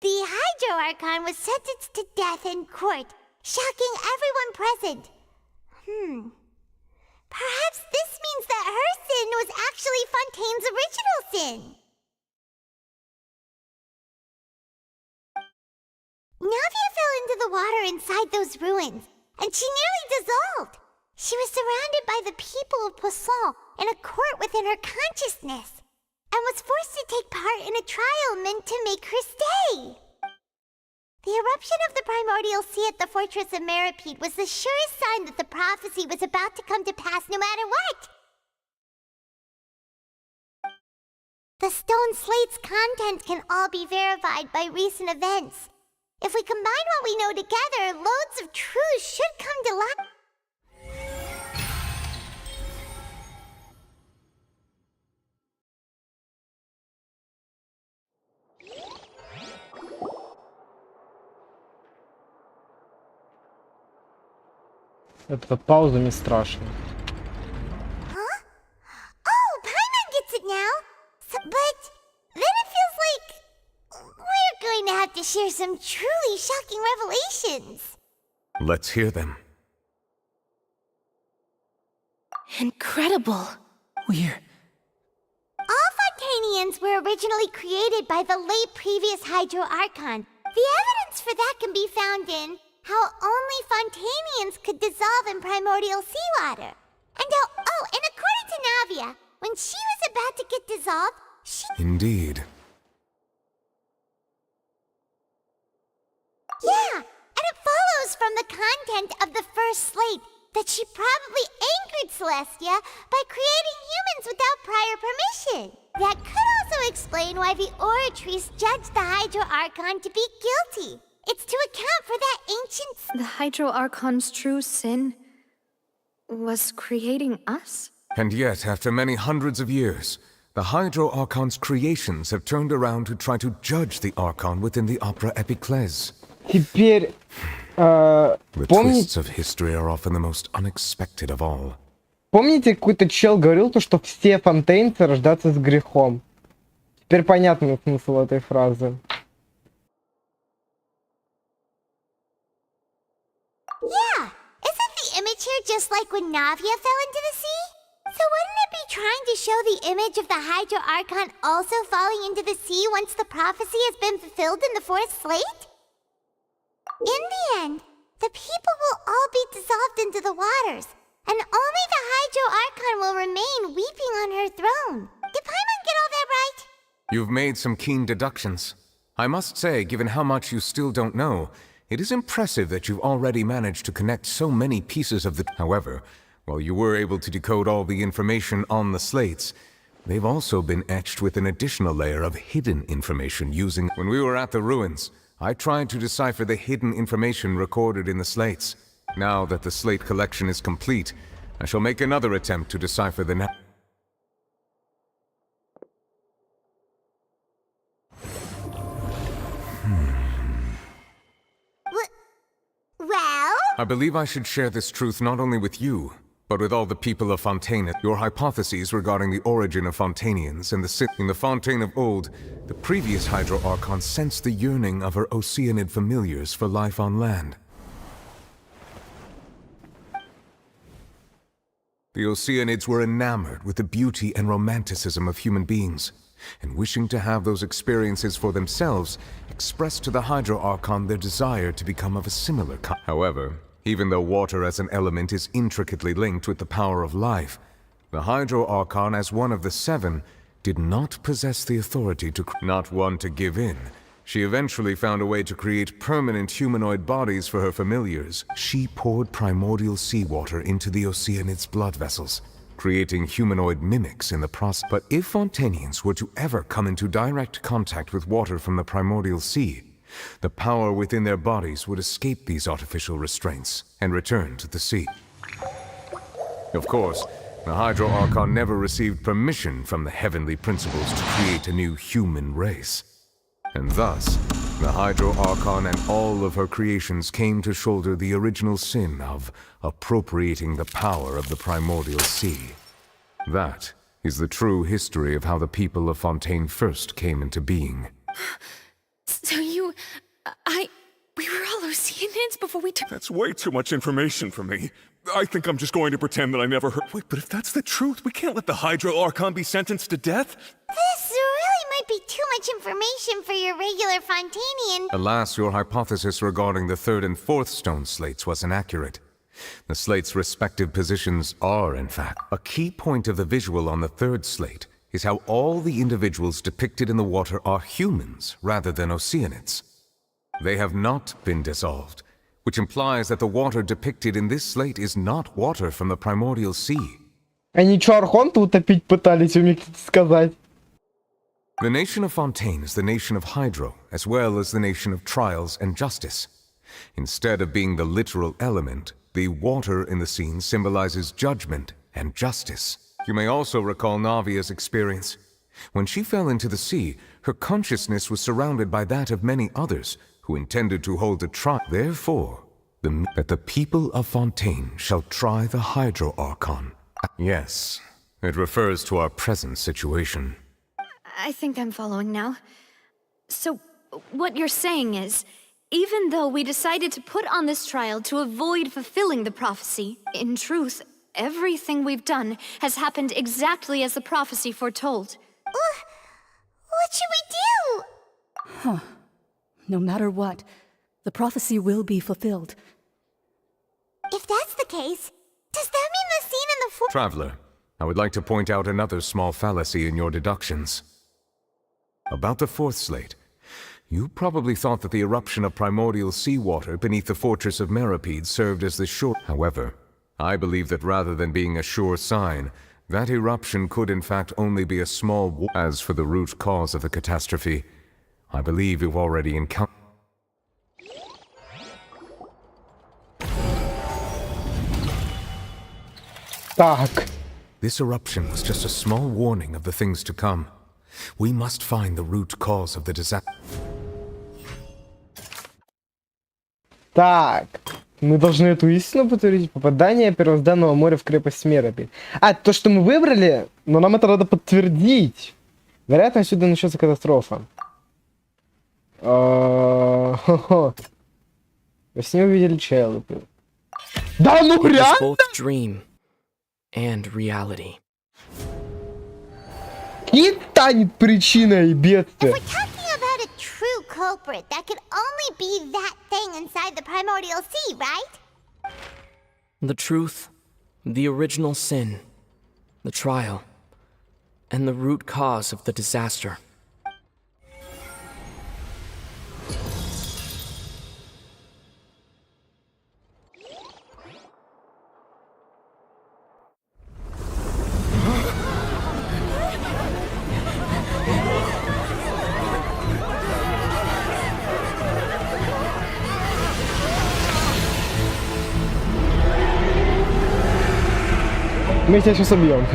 The Hydro Archon was sentenced to death in court, shocking everyone present. Perhaps this means that her sin was actually Fontaine's original sin. Navia fell into the water inside those ruins, and she nearly dissolved. She was surrounded by the people of Poisson in a court within her consciousness, and was forced to take part in a trial meant to make her stay. The eruption of the primordial sea at the fortress of Meropide was the surest sign that the prophecy was about to come to pass no matter what. The stone slate's content can all be verified by recent events. If we combine what we know together, loads of truths should come to light. Это пауза не страшно. Huh? Oh, Paimon gets it now. But then it feels like we're going to have to share some truly shocking revelations. Let's hear them. Incredible. All Fontanians were originally created by the late previous Hydro Archon. The evidence for that can be found in how only Fontanians could dissolve in primordial seawater. And and according to Navia, when she was about to get dissolved, she... Indeed. Yeah, and it follows from the content of the first slate that she probably angered Celestia by creating humans without prior permission. That could also explain why the Oratrice judged the Hydro Archon to be guilty. It's to account for that ancient... The Hydro Archon's true sin was creating us? And yet, after many hundreds of years, the Hydro Archon's creations have turned around to try to judge the Archon within the Opera Epiclese. Теперь... The twists of history are often the most unexpected of all. Помните, какой-то чел говорил, что все фонтейнцы рождаются с грехом? Теперь понятный смысл этой фразы. Yeah, isn't the image here just like when Navia fell into the sea? So wouldn't it be trying to show the image of the Hydro Archon also falling into the sea once the prophecy has been fulfilled in the fourth slate? In the end, the people will all be dissolved into the waters, and only the Hydro Archon will remain weeping on her throne. Did Paimon get all that right? You've made some keen deductions. I must say, given how much you still don't know, it is impressive that you've already managed to connect so many pieces of the... However, while you were able to decode all the information on the slates, they've also been etched with an additional layer of hidden information using... When we were at the ruins, I tried to decipher the hidden information recorded in the slates. Now that the slate collection is complete, I shall make another attempt to decipher the... Well? I believe I should share this truth not only with you, but with all the people of Fontaine. Your hypotheses regarding the origin of Fontanians and the sin in the Fontaine of old, the previous Hydro Archon sensed the yearning of her Oceanid familiars for life on land. The Oceanids were enamored with the beauty and romanticism of human beings, and wishing to have those experiences for themselves, expressed to the Hydro Archon their desire to become of a similar kind. However, even though water as an element is intricately linked with the power of life, the Hydro Archon as one of the seven did not possess the authority to... Not one to give in, She eventually found a way to create permanent humanoid bodies for her familiars. She poured primordial seawater into the Oceanid's blood vessels, creating humanoid mimics in the process. But if Fontanians were to ever come into direct contact with water from the primordial sea, the power within their bodies would escape these artificial restraints and return to the sea. Of course, the Hydro Archon never received permission from the heavenly principles to create a new human race. And thus, the Hydro Archon and all of her creations came to shoulder the original sin of appropriating the power of the primordial sea. That is the true history of how the people of Fontaine first came into being. So we were all Oceanids before we took— That's way too much information for me. I think I'm just going to pretend that I never heard— Wait, but if that's the truth, we can't let the Hydro Archon be sentenced to death. This really might be too much information for your regular Fontanian. Alas, your hypothesis regarding the third and fourth stone slates was inaccurate. The slates' respective positions are, in fact, a key point of the visual on the third slate is how all the individuals depicted in the water are humans rather than Oceanids. They have not been dissolved, which implies that the water depicted in this slate is not water from the primordial sea. Они чё, Архонта утопить пытались, вы мне хотите сказать? The nation of Fontaine is the nation of Hydro, as well as the nation of trials and justice. Instead of being the literal element, the water in the scene symbolizes judgment and justice. You may also recall Navia's experience. When she fell into the sea, her consciousness was surrounded by that of many others who intended to hold a trial. Therefore, that the people of Fontaine shall try the Hydro Archon. Yes, it refers to our present situation. I think I'm following now. So, what you're saying is, even though we decided to put on this trial to avoid fulfilling the prophecy, in truth, everything we've done has happened exactly as the prophecy foretold. What should we do? Huh. No matter what, the prophecy will be fulfilled. If that's the case, does that mean the scene in the Traveler, I would like to point out another small fallacy in your deductions. About the fourth slate, you probably thought that the eruption of primordial seawater beneath the fortress of Meripede served as the shore. However, I believe that rather than being a sure sign, that eruption could in fact only be a small. As for the root cause of the catastrophe, I believe you've already encountered. Так. This eruption was just a small warning of the things to come. We must find the root cause of the disaster. Так. Мы должны эту истину подтвердить. Попадание первозданного моря в крепость Меропид. А, то, что мы выбрали, но нам это надо подтвердить. Вероятно, отсюда начнется катастрофа. Во сне увидели челопы. Да ну It was реально? both dream and reality. И станет причиной бедствия. Talking about a true culprit, that could only be that thing inside the primordial sea, right? The truth, the original sin, the trial, and the root cause of the disaster. Мы тебя сейчас убьем.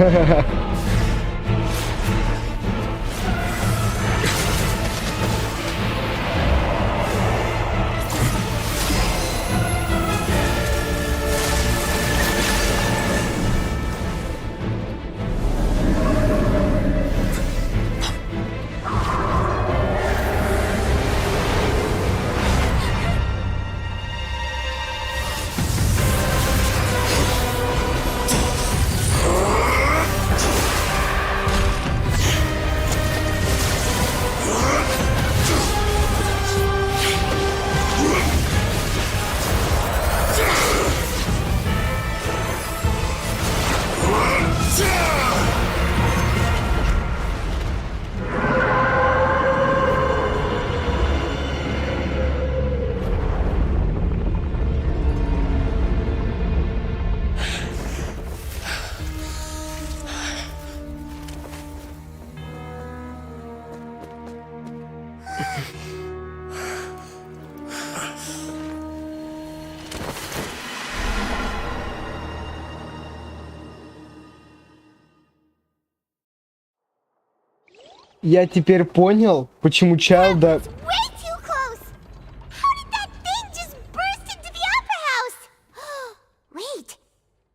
Я теперь понял, почему Чайлда... Way too close! How did that thing just burst into the opera house? Wait,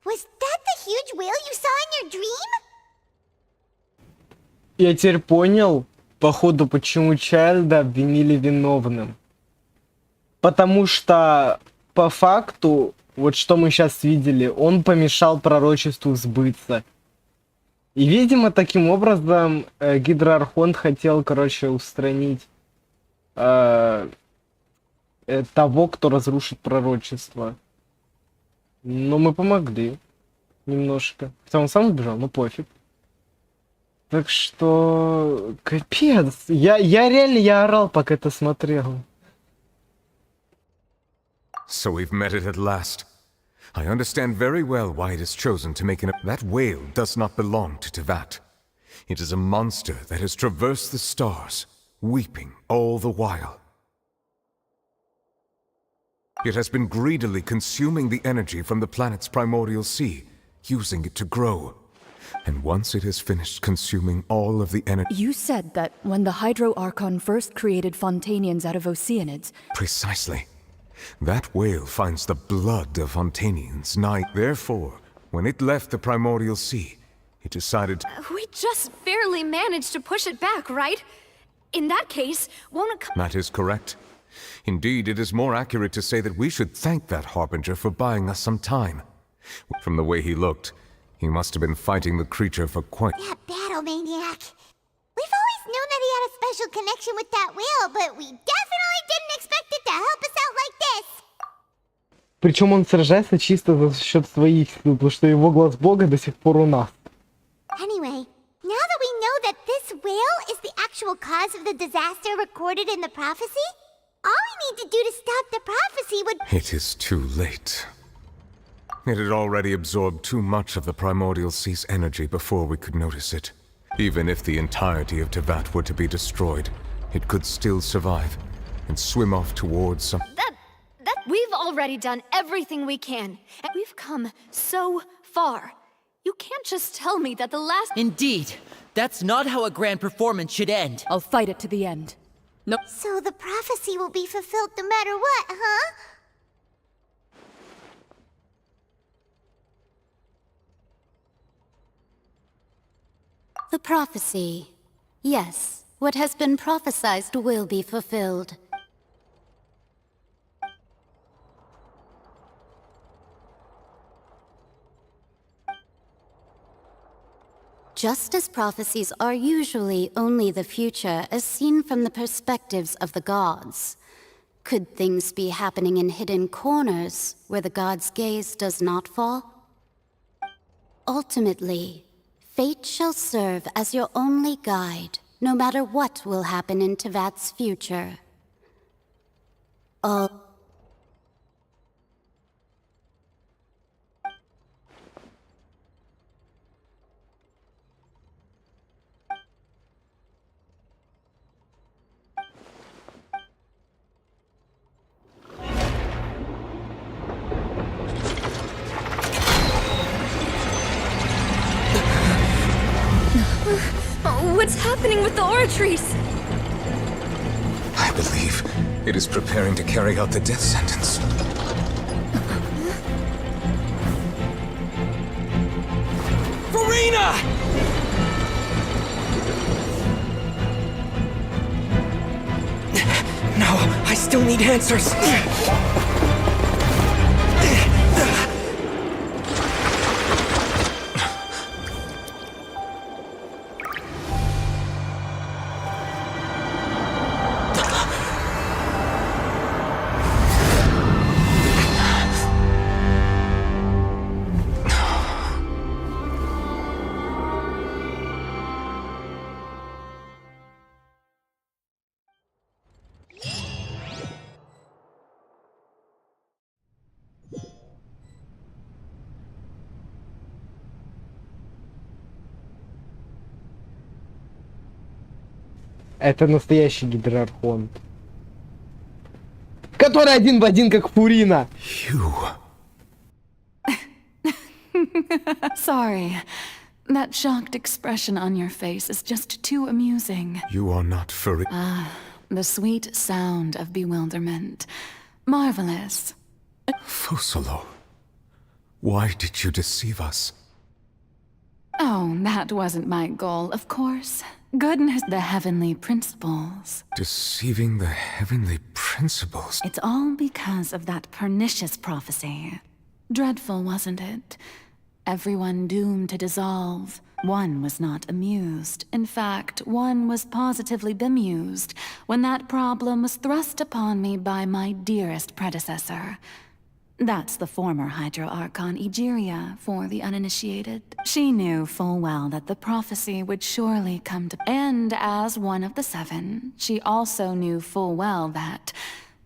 was that the huge whale you saw in your dream? Я теперь понял, походу, почему Чайлда обвинили виновным. Потому что, по факту, вот что мы сейчас видели, он помешал пророчеству сбыться. И, видимо, таким образом Гидроархонт хотел, короче, устранить того, кто разрушит пророчество. Но мы помогли немножко. Хотя он сам убежал, но пофиг. Так что... Капец. Я реально орал, пока это смотрел. So we've met it at last. I understand very well why it is chosen to make an... That whale does not belong to Tevat. It is a monster that has traversed the stars, weeping all the while. It has been greedily consuming the energy from the planet's primordial sea, using it to grow. And once it has finished consuming all of the energy... You said that when the Hydro Archon first created Fontanians out of Oceanids... Precisely. That whale finds the blood of Fontanians nigh. Therefore, when it left the primordial sea, it decided... We just barely managed to push it back, right? In that case, won't it... That is correct. Indeed, it is more accurate to say that we should thank that Harbinger for buying us some time. From the way he looked, he must have been fighting the creature for quite... That battle maniac. We've always known that he had a special connection with that whale, but we definitely didn't expect it to help us out like this. Причем он сражается чисто за счет своих сил, потому что его глаз бога до сих пор у нас. Anyway, now that we know that this whale is the actual cause of the disaster recorded in the prophecy, all we need to do to stop the prophecy would... It is too late. It had already absorbed too much of the primordial sea's energy before we could notice it. Even if the entirety of Tevat were to be destroyed, it could still survive and swim off towards some... We've already done everything we can, and we've come so far. You can't just tell me that the last... Indeed. That's not how a grand performance should end. I'll fight it to the end. No. So the prophecy will be fulfilled no matter what, huh? The prophecy. Yes, what has been prophesied will be fulfilled. Just as prophecies are usually only the future as seen from the perspectives of the gods, could things be happening in hidden corners where the gods' gaze does not fall? Ultimately, fate shall serve as your only guide, no matter what will happen in Tevat's future. What's happening with the aura trees? I believe it is preparing to carry out the death sentence. Farina! No, I still need answers. Это настоящий гидроархон. Который один в один, как Фурина. Sorry. That shocked expression on your face is just too amusing. You are not furry. Ah, the sweet sound of bewilderment. Marvelous. Fusolo, why did you deceive us? Oh, that wasn't my goal, of course. Goodness, the heavenly principles. Deceiving the heavenly principles? It's all because of that pernicious prophecy. Dreadful, wasn't it? Everyone doomed to dissolve. One was not amused. In fact, one was positively bemused when that problem was thrust upon me by my dearest predecessor. That's the former Hydro Archon Egeria, for the uninitiated. She knew full well that the prophecy would surely come to... And as one of the seven, she also knew full well that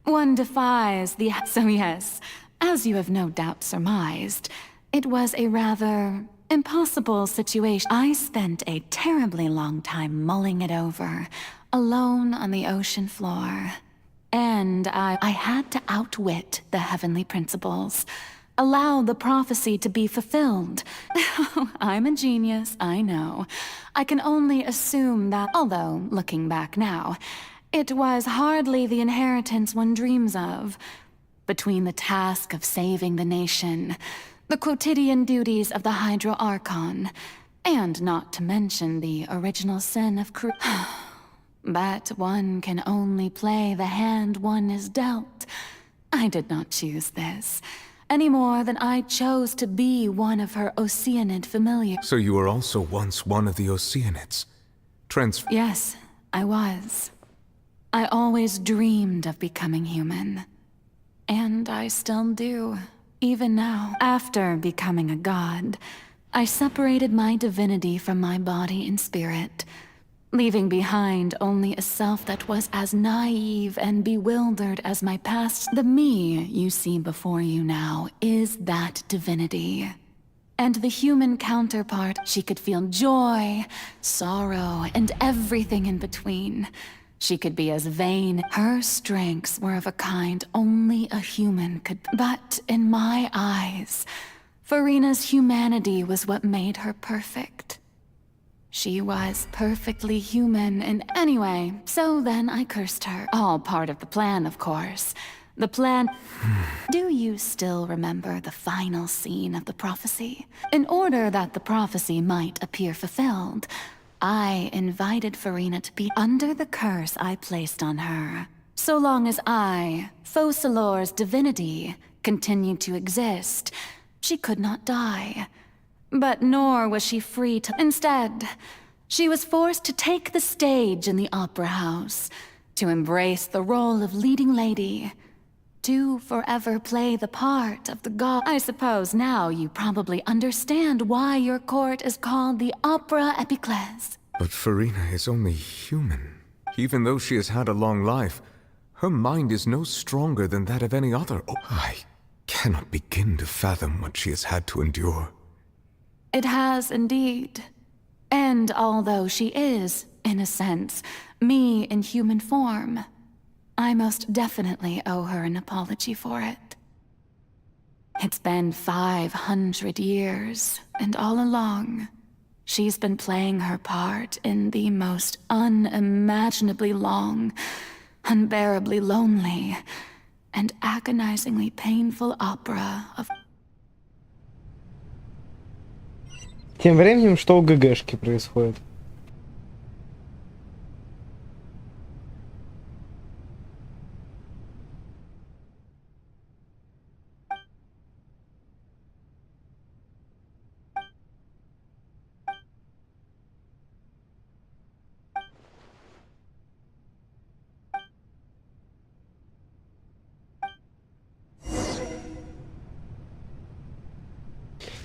one defies the... So yes, as you have no doubt surmised, it was a rather impossible situation. I spent a terribly long time mulling it over, alone on the ocean floor. And I had to outwit the heavenly principles, allow the prophecy to be fulfilled. I'm a genius, I know. I can only assume that, although, looking back now, it was hardly the inheritance one dreams of. Between the task of saving the nation, the quotidian duties of the Hydro Archon, and not to mention the original sin of But one can only play the hand one is dealt. I did not choose this, any more than I chose to be one of her Oceanid familiars. So you were also once one of the Oceanids? Yes, I was. I always dreamed of becoming human. And I still do, even now. After becoming a god, I separated my divinity from my body and spirit, leaving behind only a self that was as naive and bewildered as my past. The me you see before you now is that divinity. And the human counterpart, she could feel joy, sorrow, and everything in between. She could be as vain. Her strengths were of a kind only a human could. But in my eyes, Farina's humanity was what made her perfect. She was perfectly human in any way, so then I cursed her. All part of the plan, of course. The plan... Do you still remember the final scene of the prophecy? In order that the prophecy might appear fulfilled, I invited Farina to be under the curse I placed on her. So long as I, Focalor's divinity, continued to exist, she could not die. But nor was she free to... Instead, she was forced to take the stage in the opera house, to embrace the role of leading lady, to forever play the part of the god. I suppose now you probably understand why your court is called the Opera Epiclese. But Farina is only human. Even though she has had a long life, her mind is no stronger than that of any other. Oh, I cannot begin to fathom what she has had to endure. It has indeed. And although she is, in a sense, me in human form, I most definitely owe her an apology for it. It's been 500 years, and all along, she's been playing her part in the most unimaginably long, unbearably lonely, and agonizingly painful opera of... Тем временем, что у ГГшки происходит?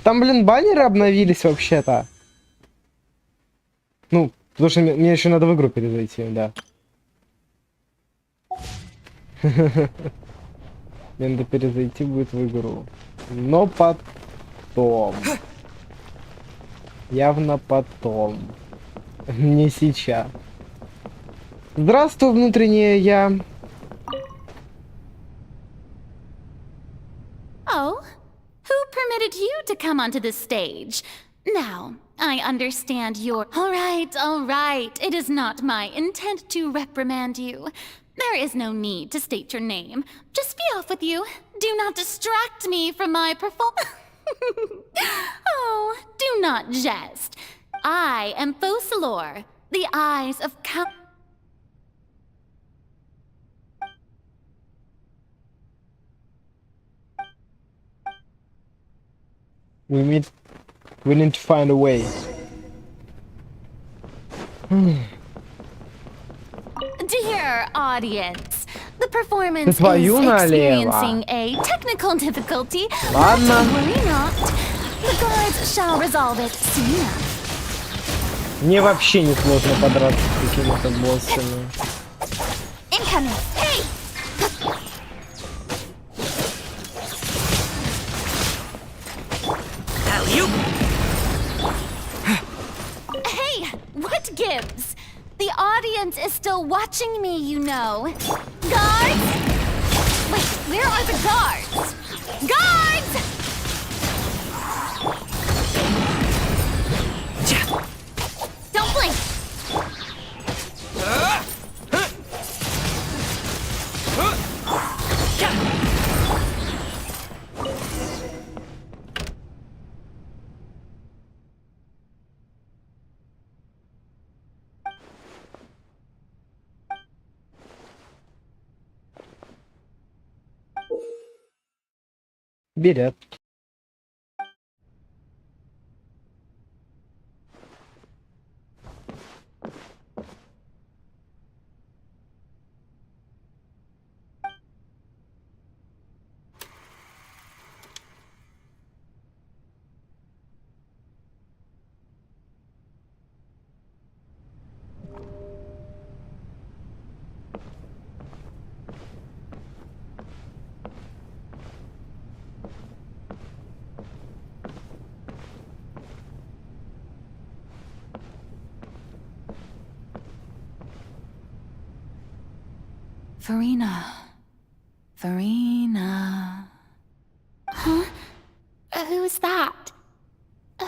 Там, блин, баннеры обновились вообще-то. Ну, потому что мне еще надо в игру перезайти, да. Мне надо перезайти будет в игру. Но потом. Явно потом. Не сейчас. Здравствуй, внутреннее я. Oh, who permitted you to come onto this stage? Now, I understand your... All right. It is not my intent to reprimand you. There is no need to state your name. Just be off with you. Do not distract me from my Oh, do not jest. I am Focalor, the eyes of We need to find a way. Dear audience, the performance is Твою experiencing налево. a technical difficulty. Ладно. But worry not. The guards shall resolve it soon enough. Мне вообще не сложно подраться с какими-то боссами. Incoming. Hey! Hey, what gives? The audience is still watching me, you know. Guards! Wait, where are the guards? Guards! Don't blink! Берет. Farina. Huh? Who's that?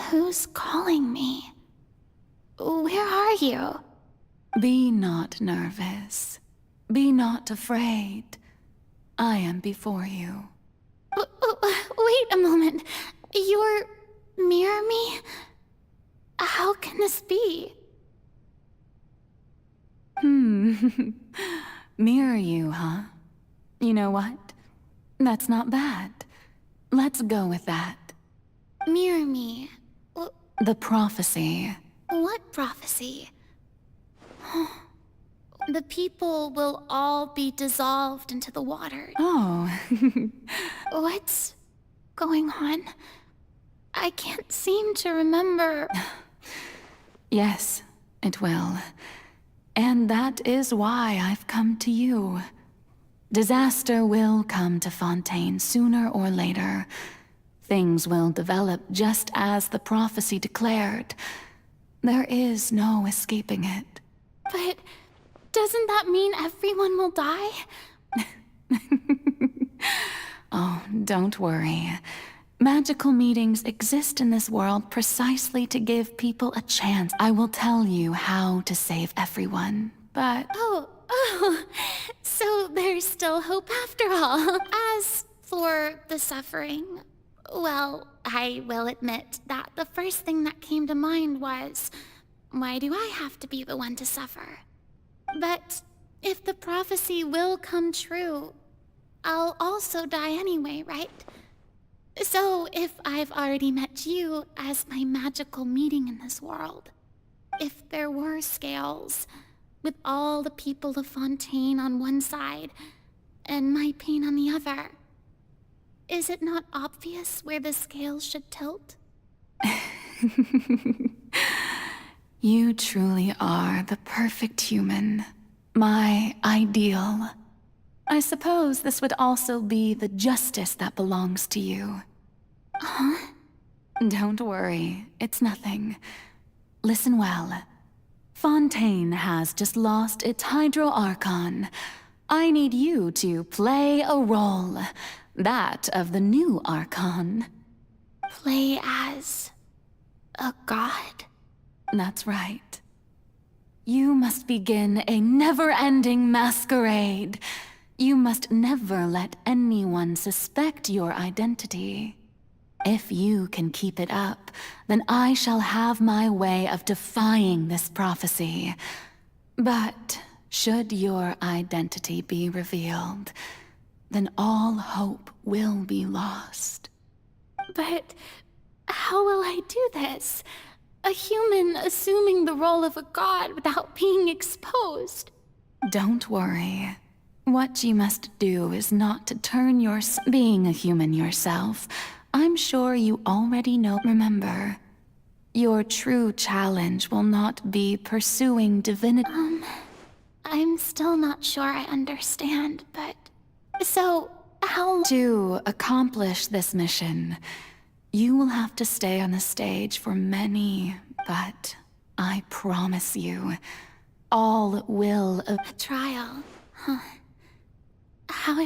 Who's calling me? Where are you? Be not nervous. Be not afraid. I am before you. Wait a moment. You're near me? How can this be? Mirror you, huh? You know what? That's not bad. Let's go with that. Mirror me? The prophecy. What prophecy? The people will all be dissolved into the water. Oh. What's going on? I can't seem to remember. Yes, it will. And that is why I've come to you. Disaster will come to Fontaine sooner or later. Things will develop just as the prophecy declared. There is no escaping it. But doesn't that mean everyone will die? Oh, don't worry. Magical meetings exist in this world precisely to give people a chance. I will tell you how to save everyone, but... Oh, so there's still hope after all. As for the suffering, well, I will admit that the first thing that came to mind was, why do I have to be the one to suffer? But if the prophecy will come true, I'll also die anyway, right? So if I've already met you as my magical meeting in this world, if there were scales, with all the people of Fontaine on one side, and my pain on the other, is it not obvious where the scales should tilt? You truly are the perfect human, my ideal. I suppose this would also be the justice that belongs to you. Huh? Don't worry, it's nothing. Listen well. Fontaine has just lost its Hydro Archon. I need you to play a role. That of the new Archon. Play as a god? That's right. You must begin a never-ending masquerade. You must never let anyone suspect your identity. If you can keep it up, then I shall have my way of defying this prophecy. But should your identity be revealed, then all hope will be lost. But how will I do this? A human assuming the role of a god without being exposed. Don't worry. What you must do is not to turn your being a human yourself. I'm sure you already know. Remember, your true challenge will not be pursuing divinity. I'm still not sure I understand, but... So, how... To accomplish this mission, you will have to stay on the stage for many, but I promise you, all will... A trial, huh? How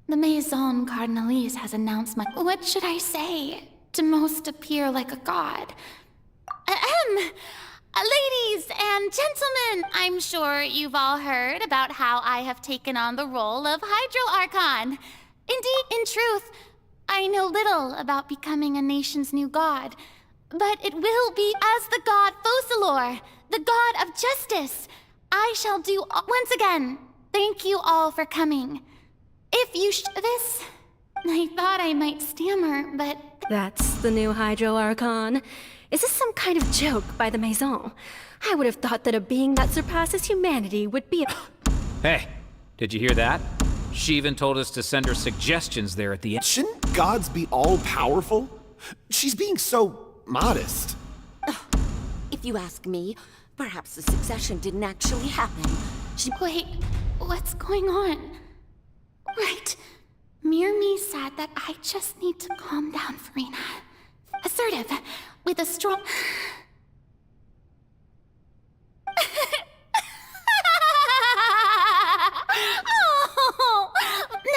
The Maison Cardinalise has announced my... What should I say to most appear like a god? Ladies and gentlemen, I'm sure you've all heard about how I have taken on the role of Hydro Archon. Indeed, in truth, I know little about becoming a nation's new god, but it will be as the god Focalor, the god of justice. I shall do... Once again, thank you all for coming. If you this... I thought I might stammer, but... That's the new Hydro Archon. Is this some kind of joke by the Maison? I would have thought that a being that surpasses humanity would be a... Hey, did you hear that? She even told us to send her suggestions there at the end. Shouldn't gods be all-powerful? She's being so modest. If you ask me, perhaps the succession didn't actually happen. Wait, what's going on? Right. Mirmi said that I just need to calm down, Farina. Assertive, with a strong... Oh,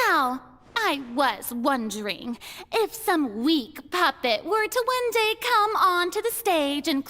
now, I was wondering if some weak puppet were to one day come onto the stage and...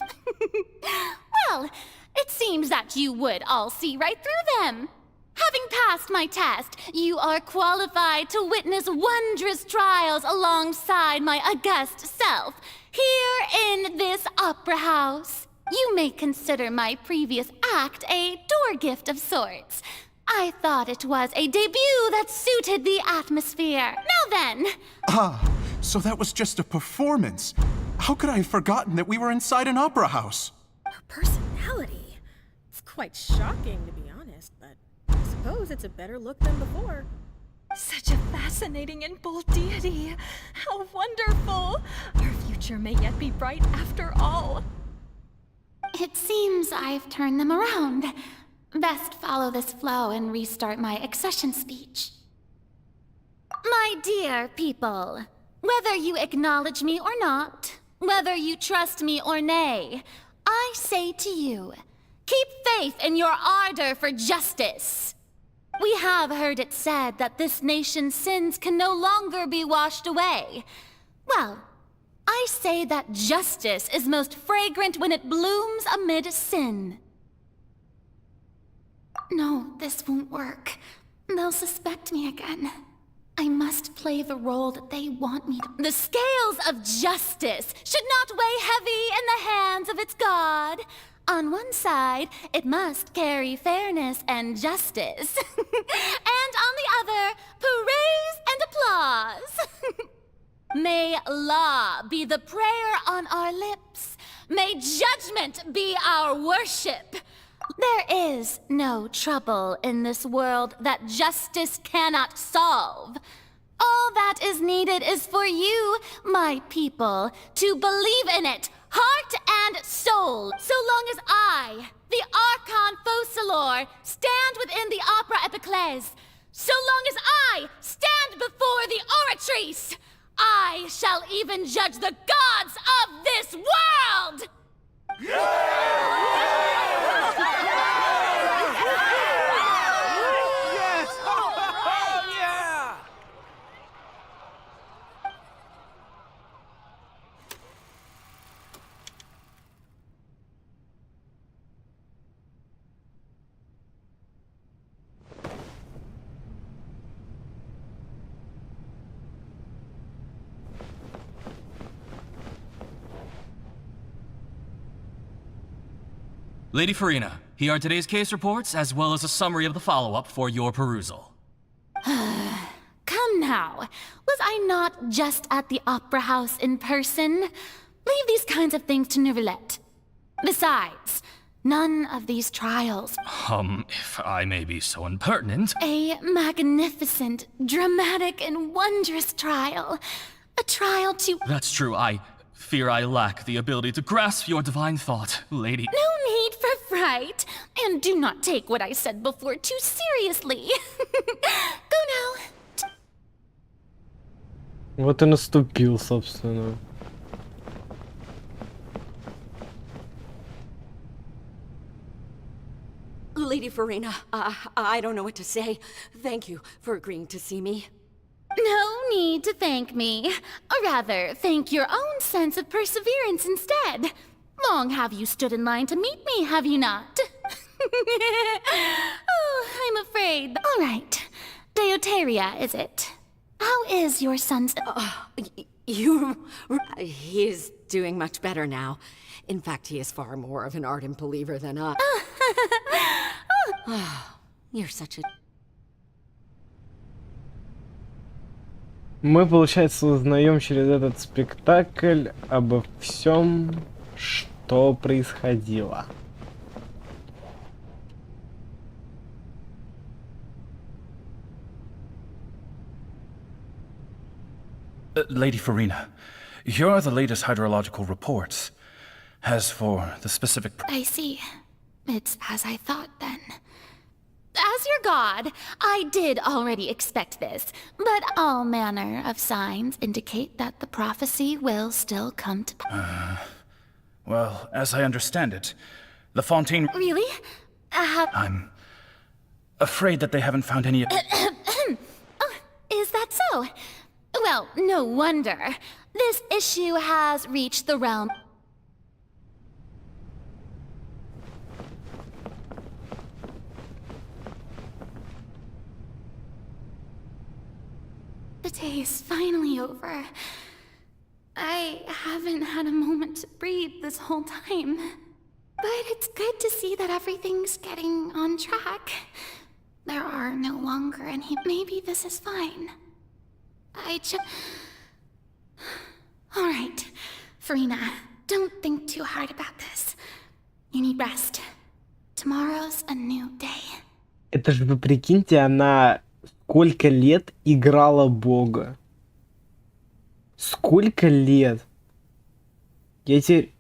Well, it seems that you would all see right through them. Having passed my test, you are qualified to witness wondrous trials alongside my august self, here in this opera house. You may consider my previous act a door gift of sorts. I thought it was a debut that suited the atmosphere. Now then... Ah, so that was just a performance. How could I have forgotten that we were inside an opera house? Her personality. It's quite shocking, to be honest, but I suppose it's a better look than before. Such a fascinating and bold deity. How wonderful! Our future may yet be bright after all. It seems I've turned them around. Best follow this flow and restart my accession speech. My dear people, whether you acknowledge me or not, whether you trust me or nay, I say to you, keep faith in your ardor for justice. We have heard it said that this nation's sins can no longer be washed away. Well, I say that justice is most fragrant when it blooms amid sin. No, this won't work. They'll suspect me again. I must play the role that they want me to. The scales of justice should not weigh heavy in the hands of its god. On one side, it must carry fairness and justice. And on the other, praise and applause. May law be the prayer on our lips. May judgment be our worship. There is no trouble in this world that justice cannot solve. All that is needed is for you, my people, to believe in it, heart and soul. So long as I, the Archon Focalor, stand within the Opera Epiclese, so long as I stand before the Oratrice, I shall even judge the gods of this world! Lady Farina, here are today's case reports, as well as a summary of the follow-up for your perusal. Come now, was I not just at the Opera House in person? Leave these kinds of things to Neuvillette. Besides, none of these trials... If I may be so impertinent... A magnificent, dramatic, and wondrous trial. A trial to... That's true, I fear I lack the ability to grasp your divine thought, lady. No need for fright, and do not take what I said before too seriously. Go now. Вот и наступил, собственно. Lady Farina, I don't know what to say. Thank you for agreeing to see me. No need to thank me. Or rather, thank your own sense of perseverance instead. Long have you stood in line to meet me, have you not? Oh, I'm afraid. All right. Deoteria, is it? How is your son's... He is doing much better now. In fact, he is far more of an ardent believer than I. You're such a... Мы, получается, узнаем через этот спектакль обо всем, что происходило. Lady Farina, here are the latest hydrological reports. As for the specific... I see. It's as I thought, then. As your god, I did already expect this, but all manner of signs indicate that the prophecy will still come to pass. Well, as I understand it, the Fontaine... Really? I'm afraid that they haven't found any... Oh, is that so? Well, no wonder. This issue has reached the realm... The day is finally over. I haven't had a moment to breathe this whole time. But it's good to see that everything's getting on track. There are no longer any... Maybe this is fine. Alright, Farina, don't think too hard about this. You need rest. Tomorrow's a new day. Это же, вы прикиньте, она... Сколько лет играла Бога? Сколько лет? Я теперь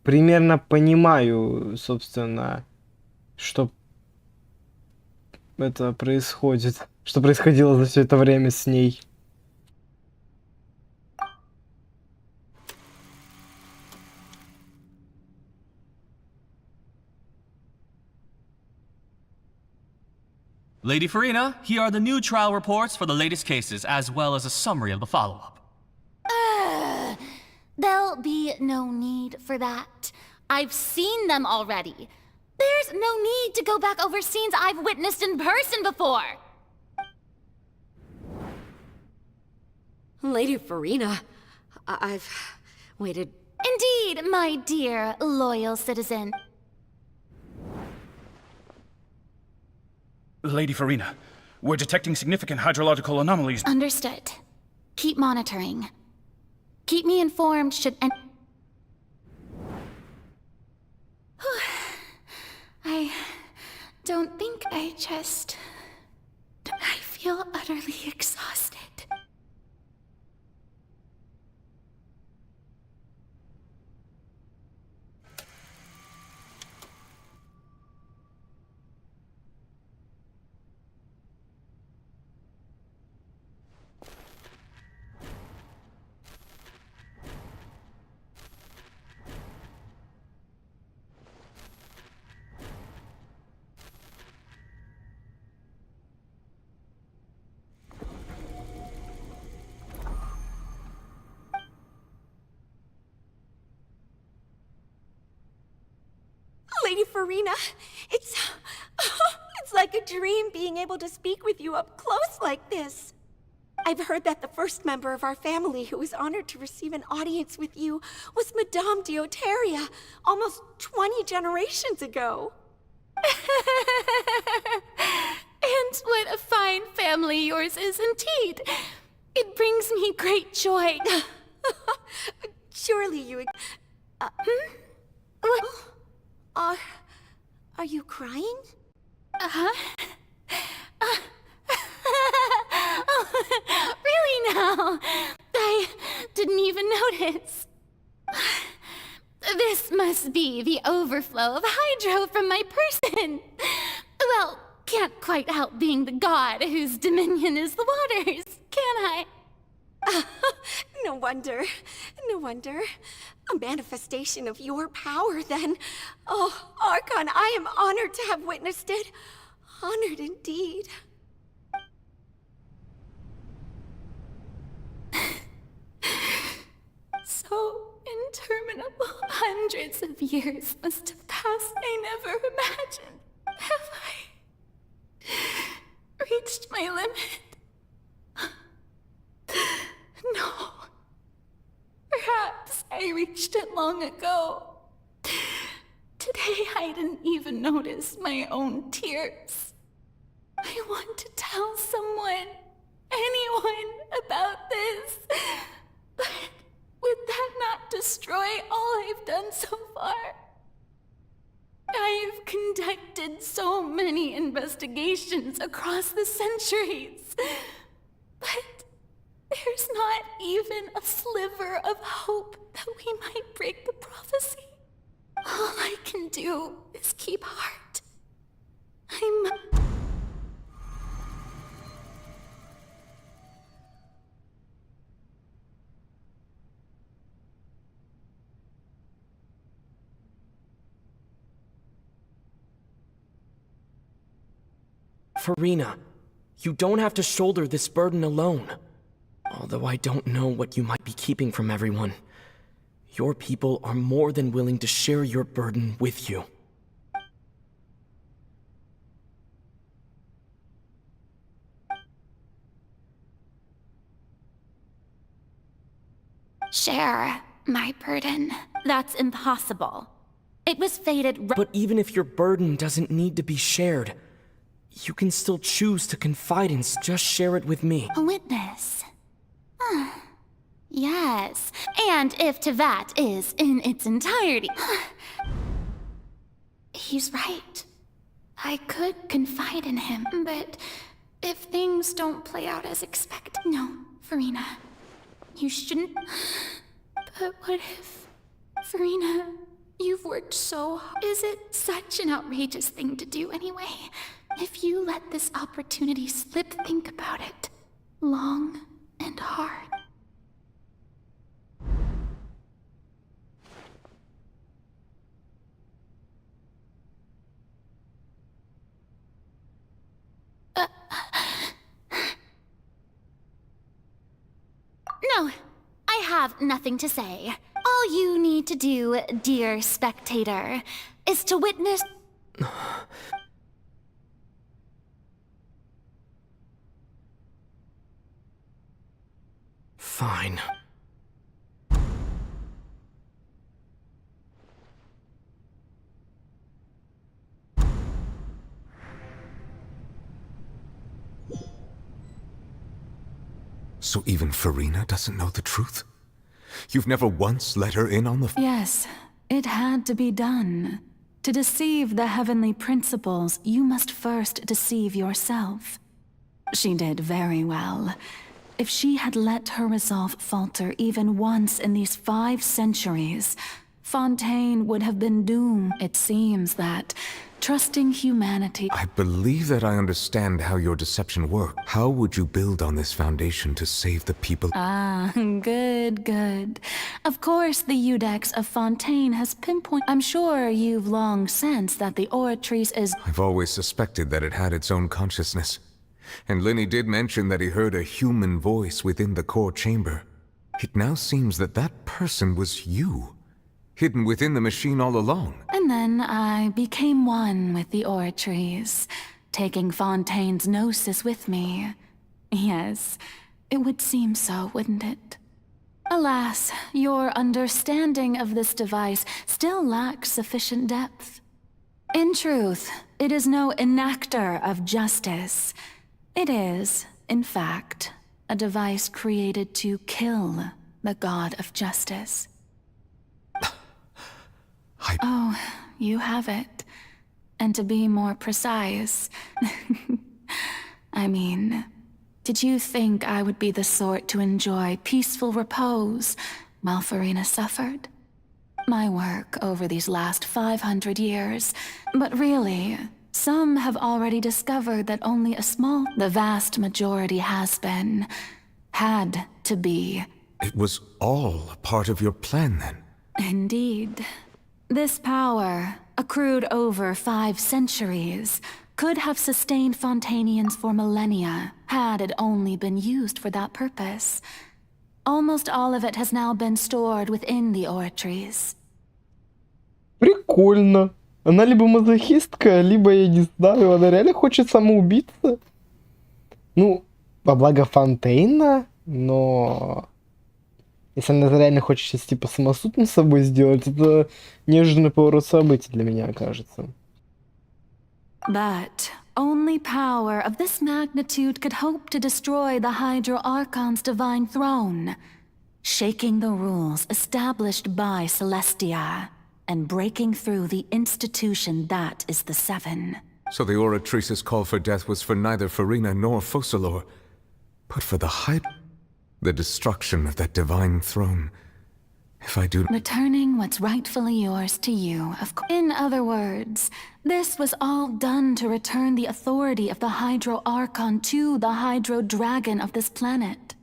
примерно понимаю, собственно, что это происходит. Что происходило за все это время с ней. Lady Farina, here are the new trial reports for the latest cases, as well as a summary of the follow-up. There'll be no need for that. I've seen them already. There's no need to go back over scenes I've witnessed in person before. Lady Farina, I've waited... Indeed, Proceed, my dear, loyal citizen. Lady Farina, we're detecting significant hydrological anomalies. Understood. Keep monitoring. Keep me informed should any— I don't think I feel utterly exhausted. Lady Farina, it's like a dream being able to speak with you up close like this. I've heard that the first member of our family who was honored to receive an audience with you was Madame Dioteria, almost 20 generations ago. And what a fine family yours is indeed. It brings me great joy. Surely you... Are you crying? Really now? I didn't even notice. This must be the overflow of hydro from my person. Well, can't quite help being the god whose dominion is the waters, can I? No wonder. No wonder. A manifestation of your power, then. Oh, Archon, I am honored to have witnessed it. Honored indeed. So interminable. Hundreds of years must have passed. I never imagined. Have I reached my limit? No. Perhaps I reached it long ago. Today I didn't even notice my own tears. I want to tell someone, anyone, about this. But would that not destroy all I've done so far? I've conducted so many investigations across the centuries. But there's not even a sliver of hope that we might break the prophecy. All I can do is keep heart. Farina, you don't have to shoulder this burden alone. Although I don't know what you might be keeping from everyone, your people are more than willing to share your burden with you. Share my burden. That's impossible. It was fated. But even if your burden doesn't need to be shared, you can still choose to confide in. Just share it with me. A witness. Yes. And if Tevat is in its entirety. He's right. I could confide in him, but if things don't play out as expected. No, Farina. You shouldn't. But what if. Farina, you've worked so hard. Is it such an outrageous thing to do anyway? If you let this opportunity slip, think about it. Long and hard. No, I have nothing to say. All you need to do, dear spectator, is to witness... Fine. So even Farina doesn't know the truth? You've never once let her in on the... Yes, it had to be done. To deceive the heavenly principles, you must first deceive yourself. She did very well. If she had let her resolve falter even once in these 5 centuries, Fontaine would have been doomed. It seems that trusting humanity... I believe that I understand how your deception works. How would you build on this foundation to save the people? Ah, good, good. Of course, the Iudex of Fontaine has pinpointed... I'm sure you've long sensed that the Oratrice is... I've always suspected that it had its own consciousness. And Lenny did mention that he heard a human voice within the core chamber. It now seems that that person was you, hidden within the machine all along. And then I became one with the Oratrice, taking Fontaine's gnosis with me. Yes, it would seem so, wouldn't it? Alas, your understanding of this device still lacks sufficient depth. In truth, it is no enactor of justice. It is, in fact, a device created to kill the god of justice. Oh, you have it. And to be more precise, I mean, did you think I would be the sort to enjoy peaceful repose while Farina suffered? My work over these last 500 years, but really, some have already discovered that only a small, the vast majority had to be. It was all a part of your plan then? Indeed. This power, accrued over 5 centuries, could have sustained Fontainians for millennia, had it only been used for that purpose. Almost all of it has now been stored within the Oratrice. Прикольно. Она либо мазохистка, либо, я не знаю, она реально хочет самоубиться. Ну, во благо Фонтейна, но... Если она реально хочет сейчас, типа, самосуд над собой сделать, это неожиданный поворот событий для меня, кажется. But only power of this magnitude could hope to destroy the Hydro Archon's divine throne, shaking the rules established by Celestia, and breaking through the institution that is the Seven. So the Oratrice's call for death was for neither Farina nor Focalor, but for the the destruction of that divine throne. If I do... Returning what's rightfully yours to you, of course. In other words, this was all done to return the authority of the Hydro Archon to the Hydro Dragon of this planet.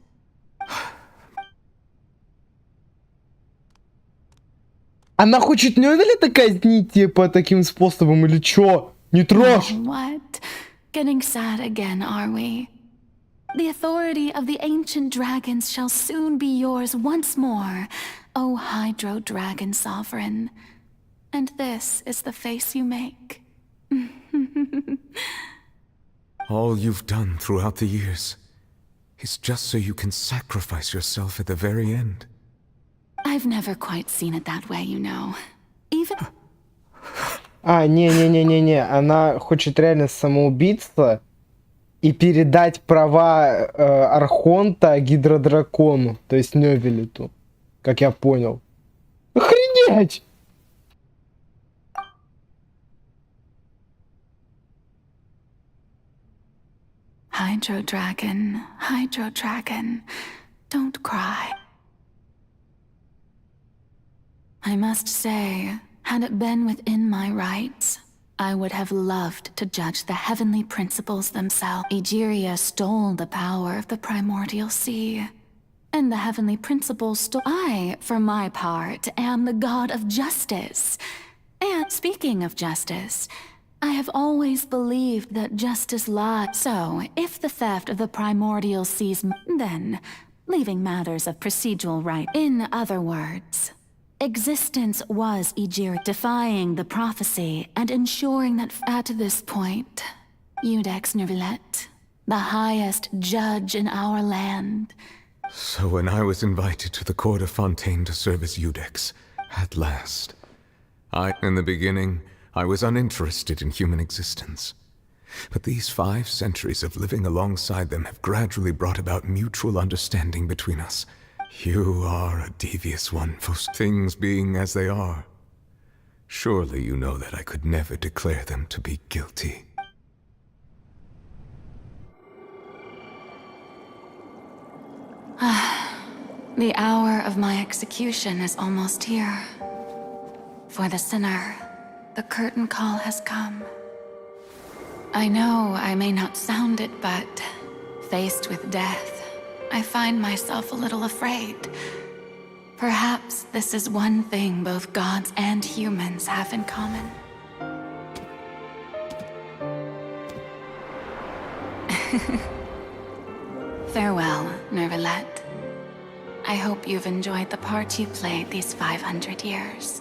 Она хочет Невеля-то казнить, типа, таким способом, или чё? Не трожь! What? Getting sad again, are we? The authority of the ancient dragons shall soon be yours once more, O Hydro Dragon Sovereign. And this is the face you make. All you've done throughout the years is just so you can sacrifice yourself at the very end. I've never quite seen it that way, you know. Even... Не. Она хочет реально самоубиться и передать права Архонта Гидродракону, то есть Невелиту, как я понял. Охренеть! Hydro Dragon, don't cry. I must say, had it been within my rights, I would have loved to judge the heavenly principles themselves. Egeria stole the power of the primordial sea, and the heavenly principles stole... I, for my part, am the god of justice. And speaking of justice, I have always believed that justice lies. So, if the theft of the primordial seas, then leaving matters of procedural right. In other words, existence was Egeria, defying the prophecy and ensuring that at this point, Iudex Nervillet, the highest judge in our land. So when I was invited to the court of Fontaine to serve as Iudex, at last, in the beginning, I was uninterested in human existence. But these 5 centuries of living alongside them have gradually brought about mutual understanding between us. You are a devious one for things being as they are. Surely you know that I could never declare them to be guilty. The hour of my execution is almost here. For the sinner, the curtain call has come. I know I may not sound it, but faced with death, I find myself a little afraid. Perhaps this is one thing both gods and humans have in common. Farewell, Nervalette. I hope you've enjoyed the part you played these 500 years.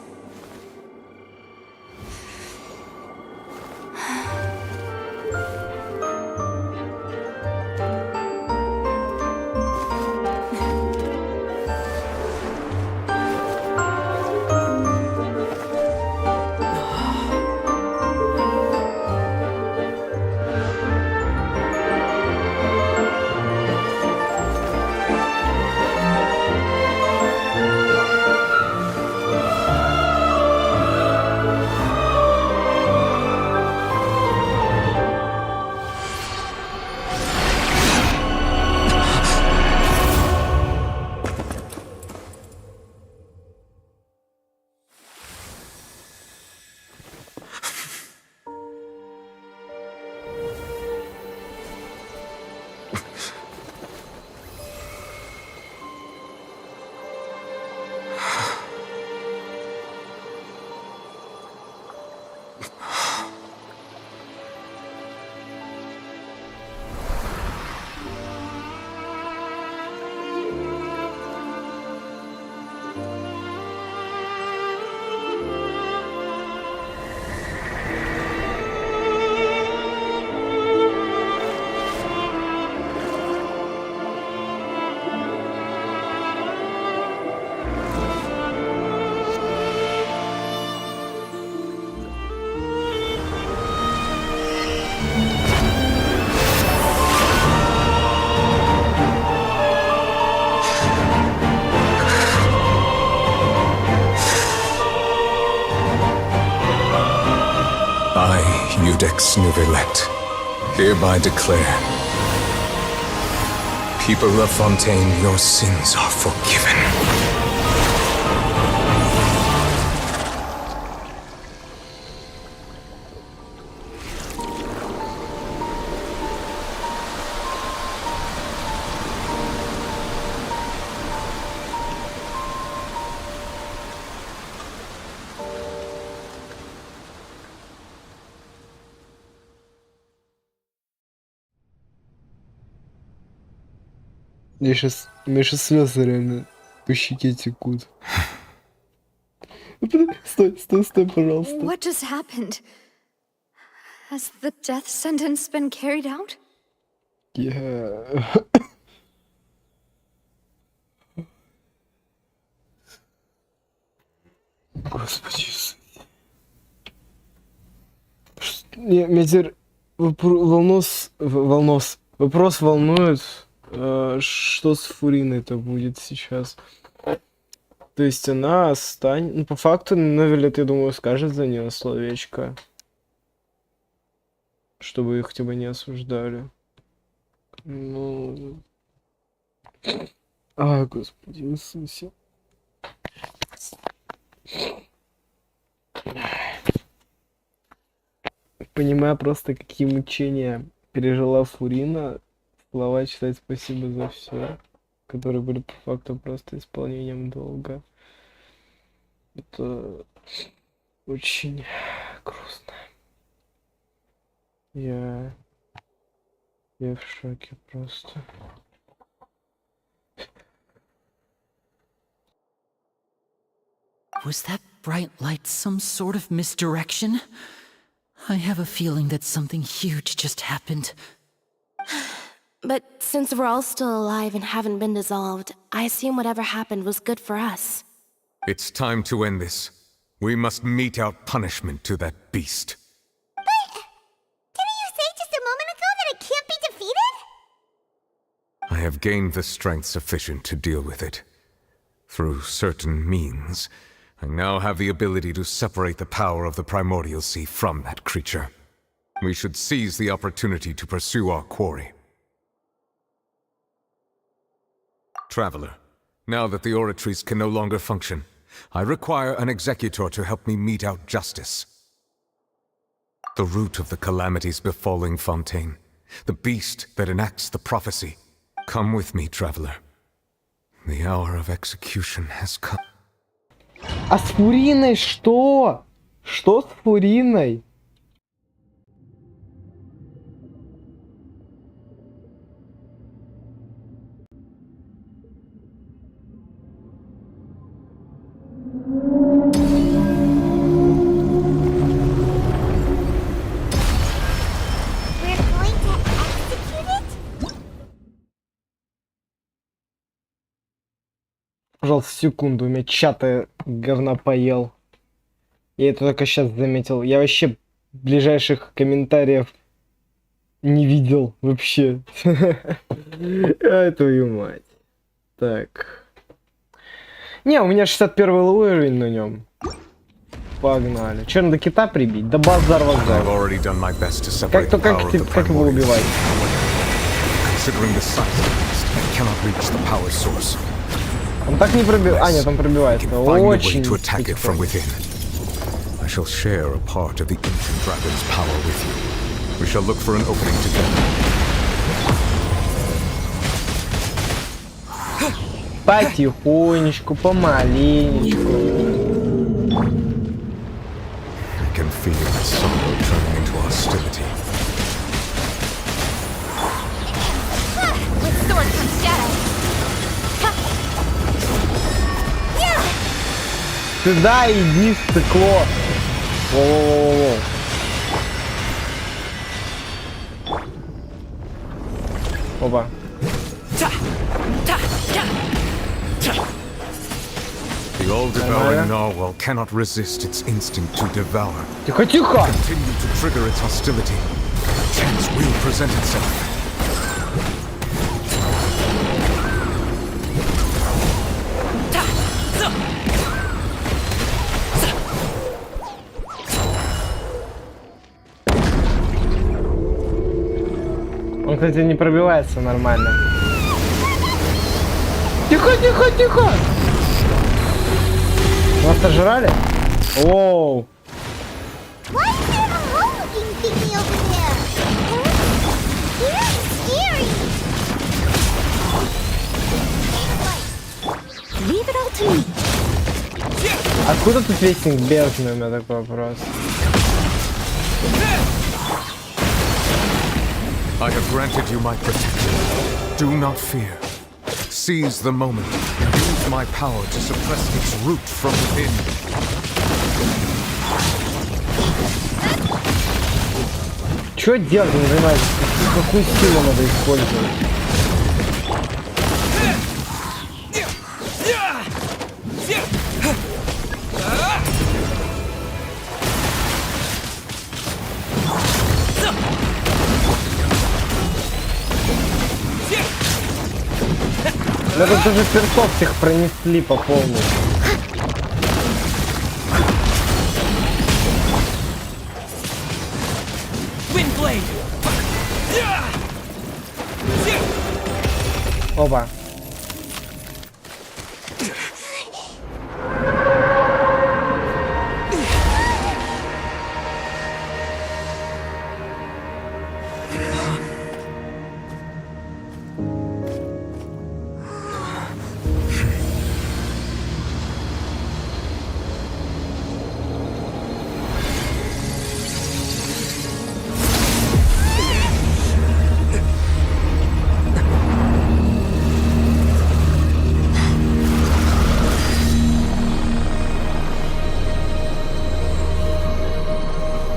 Judex Nouvelet, hereby declare, people of Fontaine, your sins are forgiven. Мне сейчас слезы реально по щеке текут. Стой, пожалуйста. What just happened? Has the death sentence been carried out? Yeah. Господи Иисусе. Меня теперь вопрос волнует, что с Фуриной-то будет сейчас. То есть она останется... Ну, по факту, Новелет, я думаю, скажет за нее словечко. Чтобы их хотя бы не осуждали. Ну... А, Господи Иисусе. Понимаю просто, какие мучения пережила Фурина. Слова читать спасибо за все, которые были по факту просто исполнением долга. Это очень грустно. Я в шоке просто. Was that bright light some sort of misdirection? I have a feeling that something huge just happened. But since we're all still alive and haven't been dissolved, I assume whatever happened was good for us. It's time to end this. We must mete out punishment to that beast. But didn't you say to I have gained the strength sufficient to deal with it. Through certain means, I now have the ability to separate the power of the primordial sea from that creature. We should seize the opportunity to pursue our quarry. Traveler, now that the oratories can no longer function, I require an executor to help me mete out justice. The root of the calamities befalling Fontaine, the beast that enacts the prophecy. Come with me, traveler. The hour of execution has come. А с Фуриной что? Что с Фуриной? Пожалуйста, секунду, у меня чата говна поел. Я это только сейчас заметил. Я вообще ближайших комментариев не видел вообще. Ай, твою мать. Так. Не, у меня 61 уровень на нем. Погнали. Че, надо кита прибить? Да базар вокзал. Как его убивать? Он так не пробивает. А, нет, он пробивается. Очень. I shall share a part of the ancient dragon's power with you. We shall look for an opening together. Потихонечку, помаленечку. I can feel the sorrow turning into hostility. With sword from shadow. Сюда иди, стекло. Воу-воу-воу-воу. Опа. The all-devouring narwhal cannot resist its instinct to devour. Тихо, тихо! Continue to trigger its hostility. Chance will present itself. Он, кстати, не пробивается нормально. Тихо, тихо, тихо! Нас сожрали? Оу! Откуда тут вестник бездны? У меня такой вопрос. I have granted you my protection. Do not fear. Seize the moment. Use my power to suppress its root from within. Что делать, не понимаю, какую силу надо использовать? Мы тут даже персов всех пронесли по полной. Опа.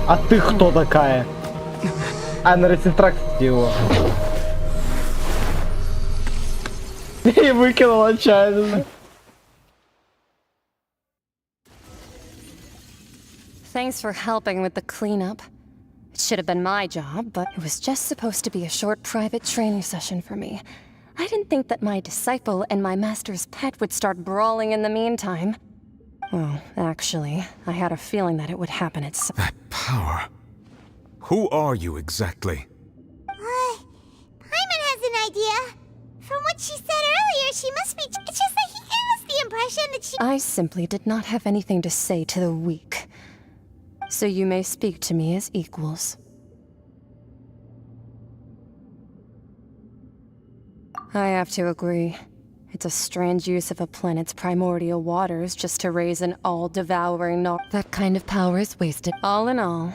А ты кто такая? А, на рецентракте его. И выкинул отчаянно. Thanks for helping with the cleanup. It should have been my job, but it was just supposed to be a short private training session for me. I didn't think that my disciple and my master's pet would start brawling in the meantime. Well, actually, I had a feeling that it would happen at some— That power. Who are you exactly? Paimon has an idea. From what she said earlier, she must be— It's just that he gave us the impression that she— I simply did not have anything to say to the weak. So you may speak to me as equals. I have to agree. It's a strange use of a planet's primordial waters just to raise an all-devouring That kind of power is wasted. All in all,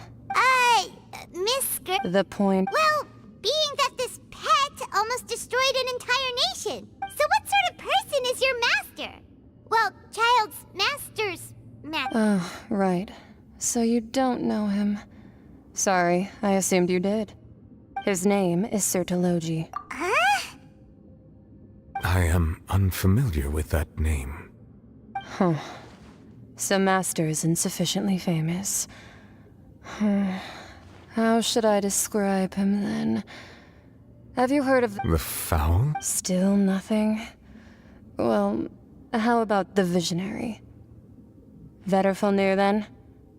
Miss the point— Well, being that this pet almost destroyed an entire nation. So what sort of person is your master? Well, child's master's master. Oh, right. So you don't know him. Sorry, I assumed you did. His name is Sir Tologi. I am unfamiliar with that name. Huh. So Master isn't sufficiently famous. How should I describe him then? Have you heard of The Foul? Still nothing? Well, how about the Visionary? Vetterfulnir then?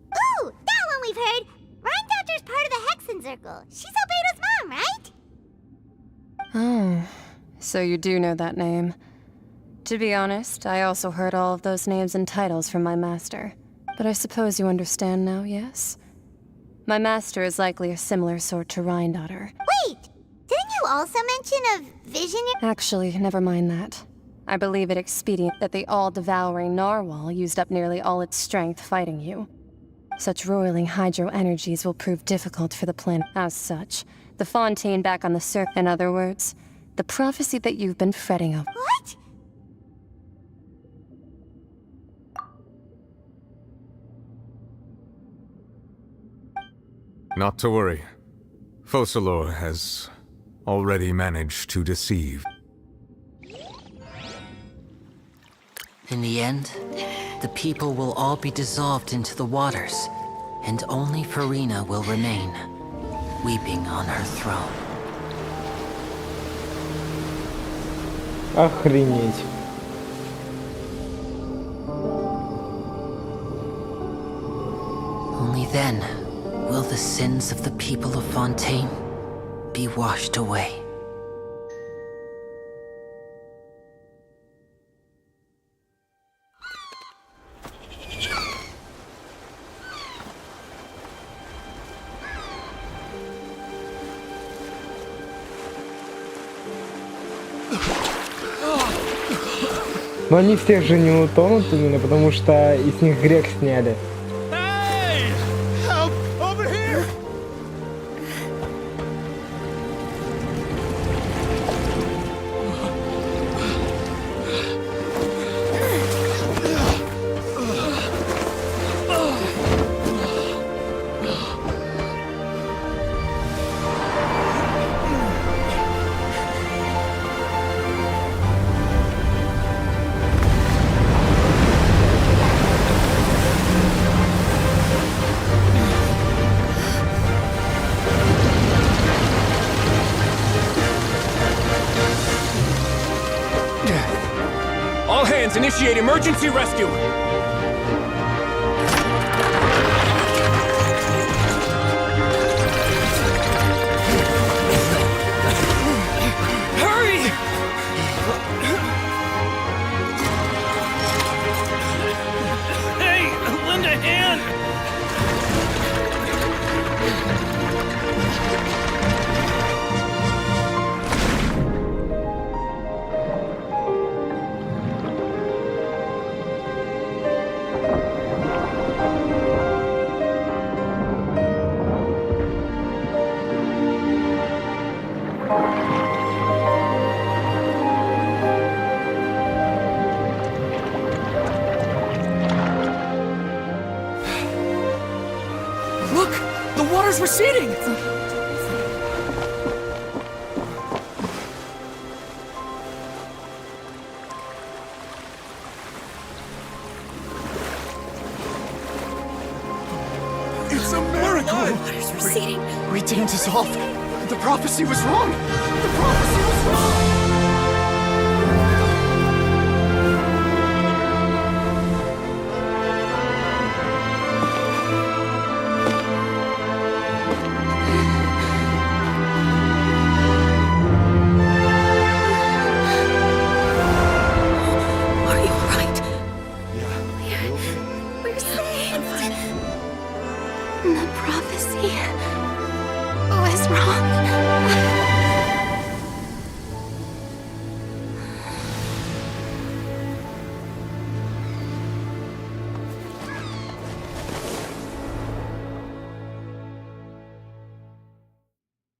Ooh, that one we've heard. Rhindotter's part of the Hexen Circle. She's Albedo's mom, right? Oh, so you do know that name. To be honest, I also heard all of those names and titles from my master. But I suppose you understand now, yes? My master is likely a similar sort to Rhyndotter. Wait! Didn't you also mention a Visionary? Actually, never mind that. I believe it expedient that the all-devouring narwhal used up nearly all its strength fighting you. Such roiling hydro energies will prove difficult for the planet. As such, the Fontaine back on the cirque. In other words, the prophecy that you've been fretting over. What? Not to worry. Focalor has already managed to deceive. In the end, the people will all be dissolved into the waters, and only Farina will remain, weeping on her throne. Охренеть. Only then will the sins of the people of Fontaine be washed away. Но они всех же не утонут именно, потому что из них грех сняли. All hands, initiate emergency rescue! Hurry! Hey, lend a hand! Look! The water's receding! It's a miracle! The water's receding. We didn't dissolve. The prophecy was wrong! The prophecy was wrong!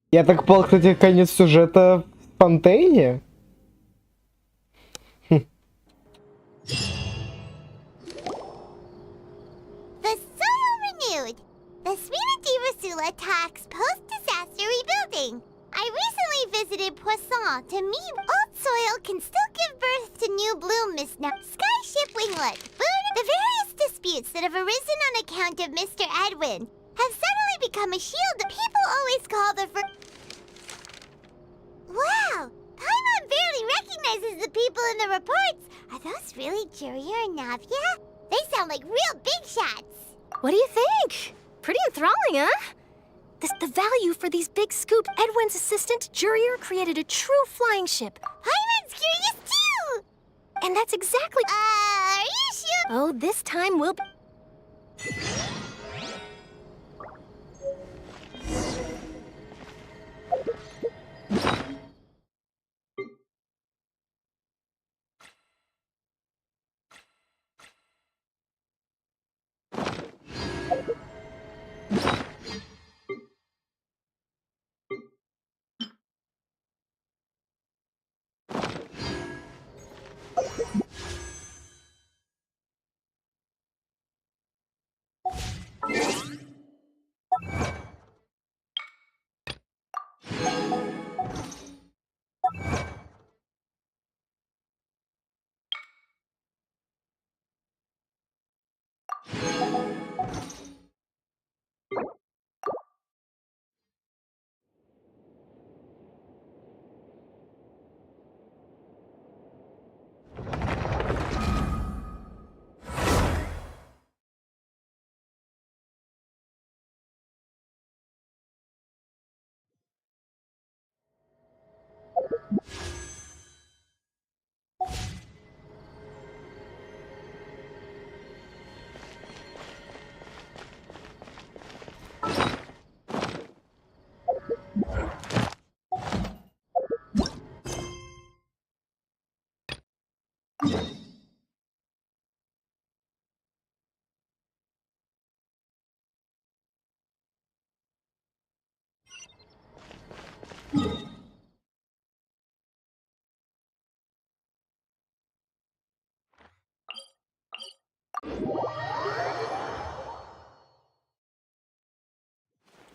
Я так понял, кстати, конец сюжета в Фонтейне? The soil renewed. The Sula attacks post-disaster rebuilding. I recently visited Poisson to meet old soil can still give birth to new bloom, Miss Skyship Winglet. The various disputes that have arisen on account of Mr. Edwin have suddenly become a shield that people always call the Wow! Paimon barely recognizes the people in the reports. Are those really Juria and Navia? They sound like real big shots. What do you think? Pretty enthralling, huh? The value for these big scoops. Edwin's assistant, Jurier, created a true flying ship. Paimon's curious too! And that's exactly... Are you sure? Oh, this time we'll...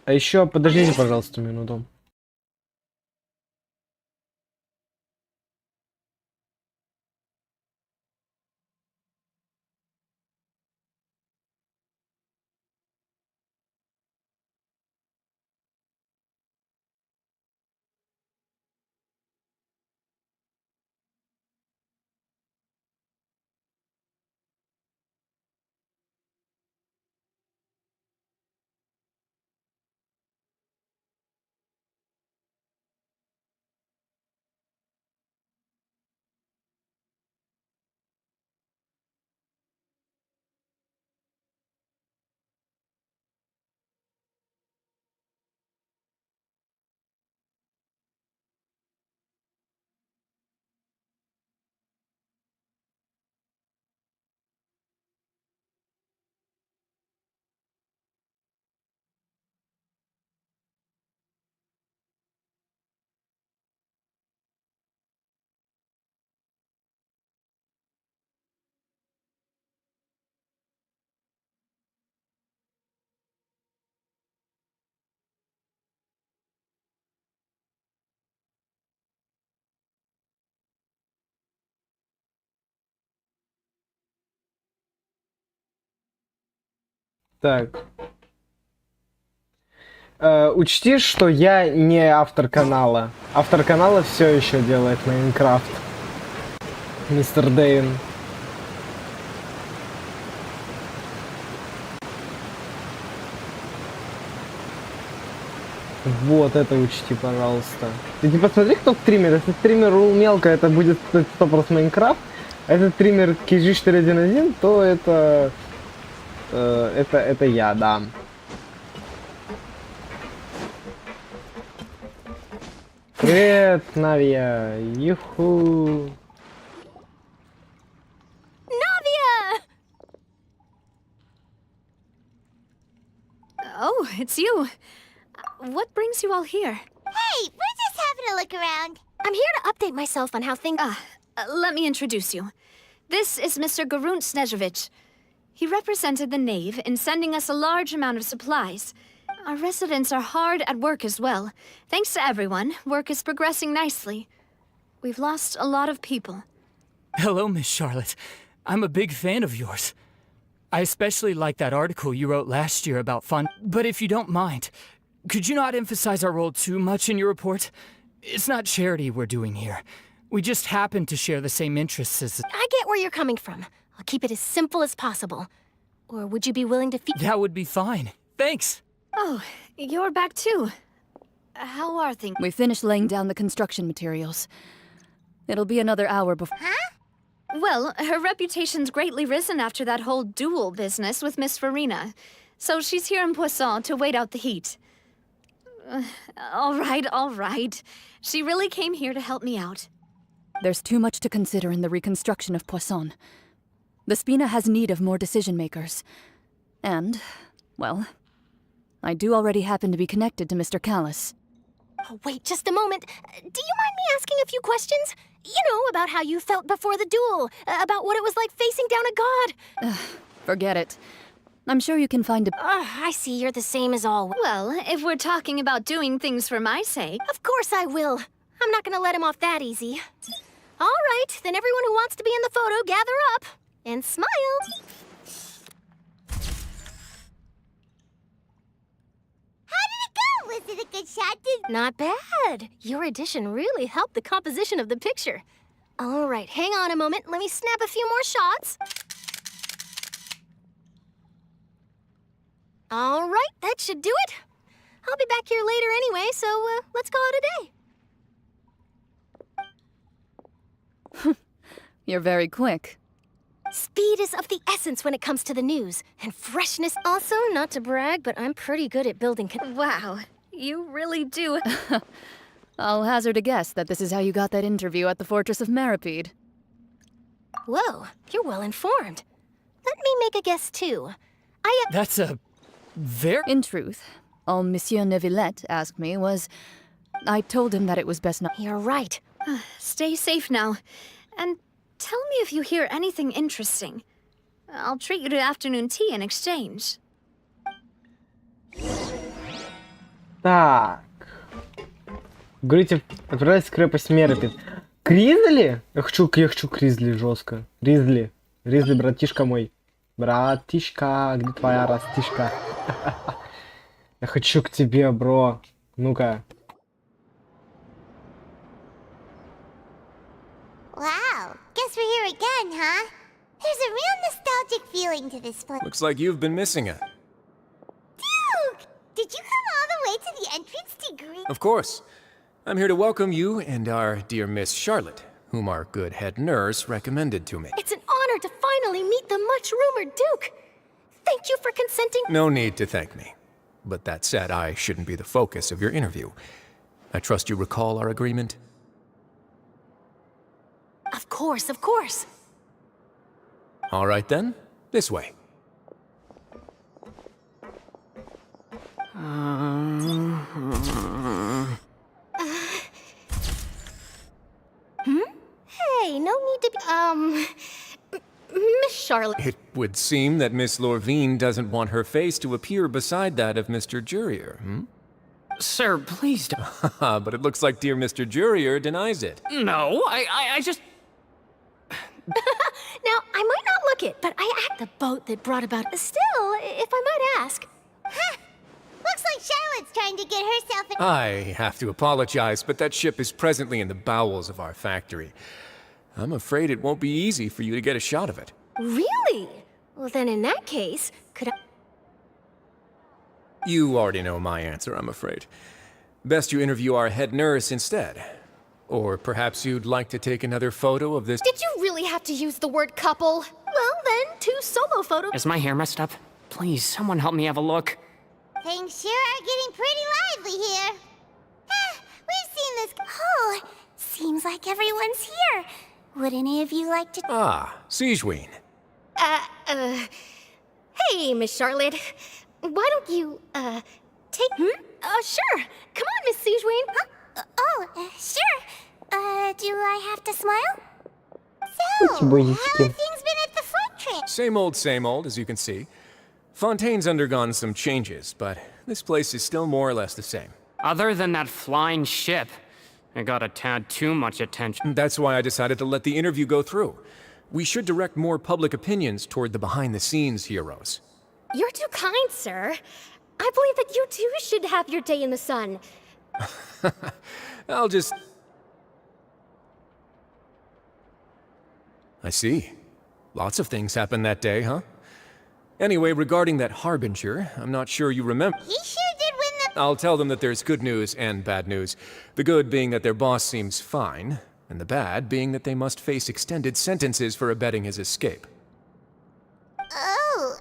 А еще подождите, пожалуйста, минуту. Так. Учти, что я не автор канала. Автор канала все еще делает Майнкрафт. Мистер Дэйн. Вот это учти, пожалуйста. Ты не посмотри, кто стример. Если стример мелко, это будет 100% Майнкрафт. А если стример KG411, то это я, да. Привет, Навия. Юху. Navia! Oh, it's you. What brings you all here? wanna look around. I'm here to update myself on how things... Let me introduce you. This is Mr. Garunt Snezhevich. He represented the Knave in sending us a large amount of supplies. Our residents are hard at work as well. Thanks to everyone, work is progressing nicely. We've lost a lot of people. Hello, Miss Charlotte. I'm a big fan of yours. I especially like that article you wrote last year about fun. But if you don't mind, could you not emphasize our role too much in your report? It's not charity we're doing here. We just happen to share the same interests as... I get where you're coming from. I'll keep it as simple as possible. Or would you be willing to That would be fine. Thanks. Oh, you're back too. How are things? We finished laying down the construction materials. It'll be another hour before... Huh? Well, her reputation's greatly risen after that whole duel business with Miss Farina. So she's here in Poisson to wait out the heat. All right. She really came here to help me out. There's too much to consider in the reconstruction of Poisson. The Spina has need of more decision-makers. And, well, I do already happen to be connected to Mr. Callis. Oh, wait just a moment. Do you mind me asking a few questions? You know, about how you felt before the duel, about what it was like facing down a god. Forget it. I'm sure you can find a... I see you're the same as always. Well, if we're talking about doing things for my sake... Of course I will. I'm not gonna let him off that easy. All right, then everyone who wants to be in the photo, gather up. And smile. How did it go? Was it a good shot? Not bad. Your addition really helped the composition of the picture. All right, hang on a moment. Let me snap a few more shots. All right, that should do it. I'll be back here later anyway, so let's call it a day. You're very quick. Speed is of the essence when it comes to the news, and freshness also, not to brag, but I'm pretty good at building Wow, you really do. I'll hazard a guess that this is how you got that interview at the Fortress of Meripede. Whoa, you're well informed. Let me make a guess too. That's a... very... In truth, all Monsieur Neuvillette asked me was... I told him that it was best not... You're right. Stay safe now. And tell me if you hear anything interesting. I'll treat you to afternoon tea in exchange. Так. Говорите, отправляйтесь в крепость Меропит. Кризли? Я хочу Кризли жестко. Ризли, братишка мой. Братишка, где твоя растишка? Я хочу к тебе, бро. Ну-ка. Wow, guess we're here again, huh? There's a real nostalgic feeling to this place. Looks like you've been missing it. Duke! Did you come all the way to the entrance to greet? Of course. I'm here to welcome you and our dear Miss Charlotte, whom our good head nurse recommended to me. It's an honor to finally meet the much-rumored Duke. Thank you for consenting. No need to thank me. But that said, I shouldn't be the focus of your interview. I trust you recall our agreement? Of course. All right then, this way. Hey, no need to be, Miss Charlotte. It would seem that Miss Lorvine doesn't want her face to appear beside that of Mr. Jurier, Sir, please don't. But it looks like dear Mr. Jurier denies it. No, I just... Now, I might not look it, but I act the boat that brought about... Still, if I might ask... Huh! Looks like Charlotte's trying to get herself in... I have to apologize, but that ship is presently in the bowels of our factory. I'm afraid it won't be easy for you to get a shot of it. Really? Well, then in that case, could I... You already know my answer, I'm afraid. Best you interview our head nurse instead. Or perhaps you'd like to take another photo of this... Did you really have to use the word couple? Well, then, 2 solo photos... Is my hair messed up? Please, someone help me have a look. Things sure are getting pretty lively here. We've seen this... Oh, seems like everyone's here. Would any of you like to... Ah, Sigewine. Hey, Miss Charlotte. Why don't you, take... Sure. Come on, Miss Sigewine. Oh, Sure. Do I have to smile? Эти So, боевички. how have things been at the fortress? Same old, as you can see. Fontaine's undergone some changes, but this place is still more or less the same. Other than that flying ship, it got a tad too much attention. That's why I decided to let the interview go through. We should direct more public opinions toward the behind-the-scenes heroes. You're too kind, sir. I believe that you too should have your day in the sun. I'll just... I see. Lots of things happened that day, huh? Anyway, regarding that Harbinger, I'm not sure you remember... He sure did win the... I'll tell them that there's good news and bad news. The good being that their boss seems fine, and the bad being that they must face extended sentences for abetting his escape. Oh,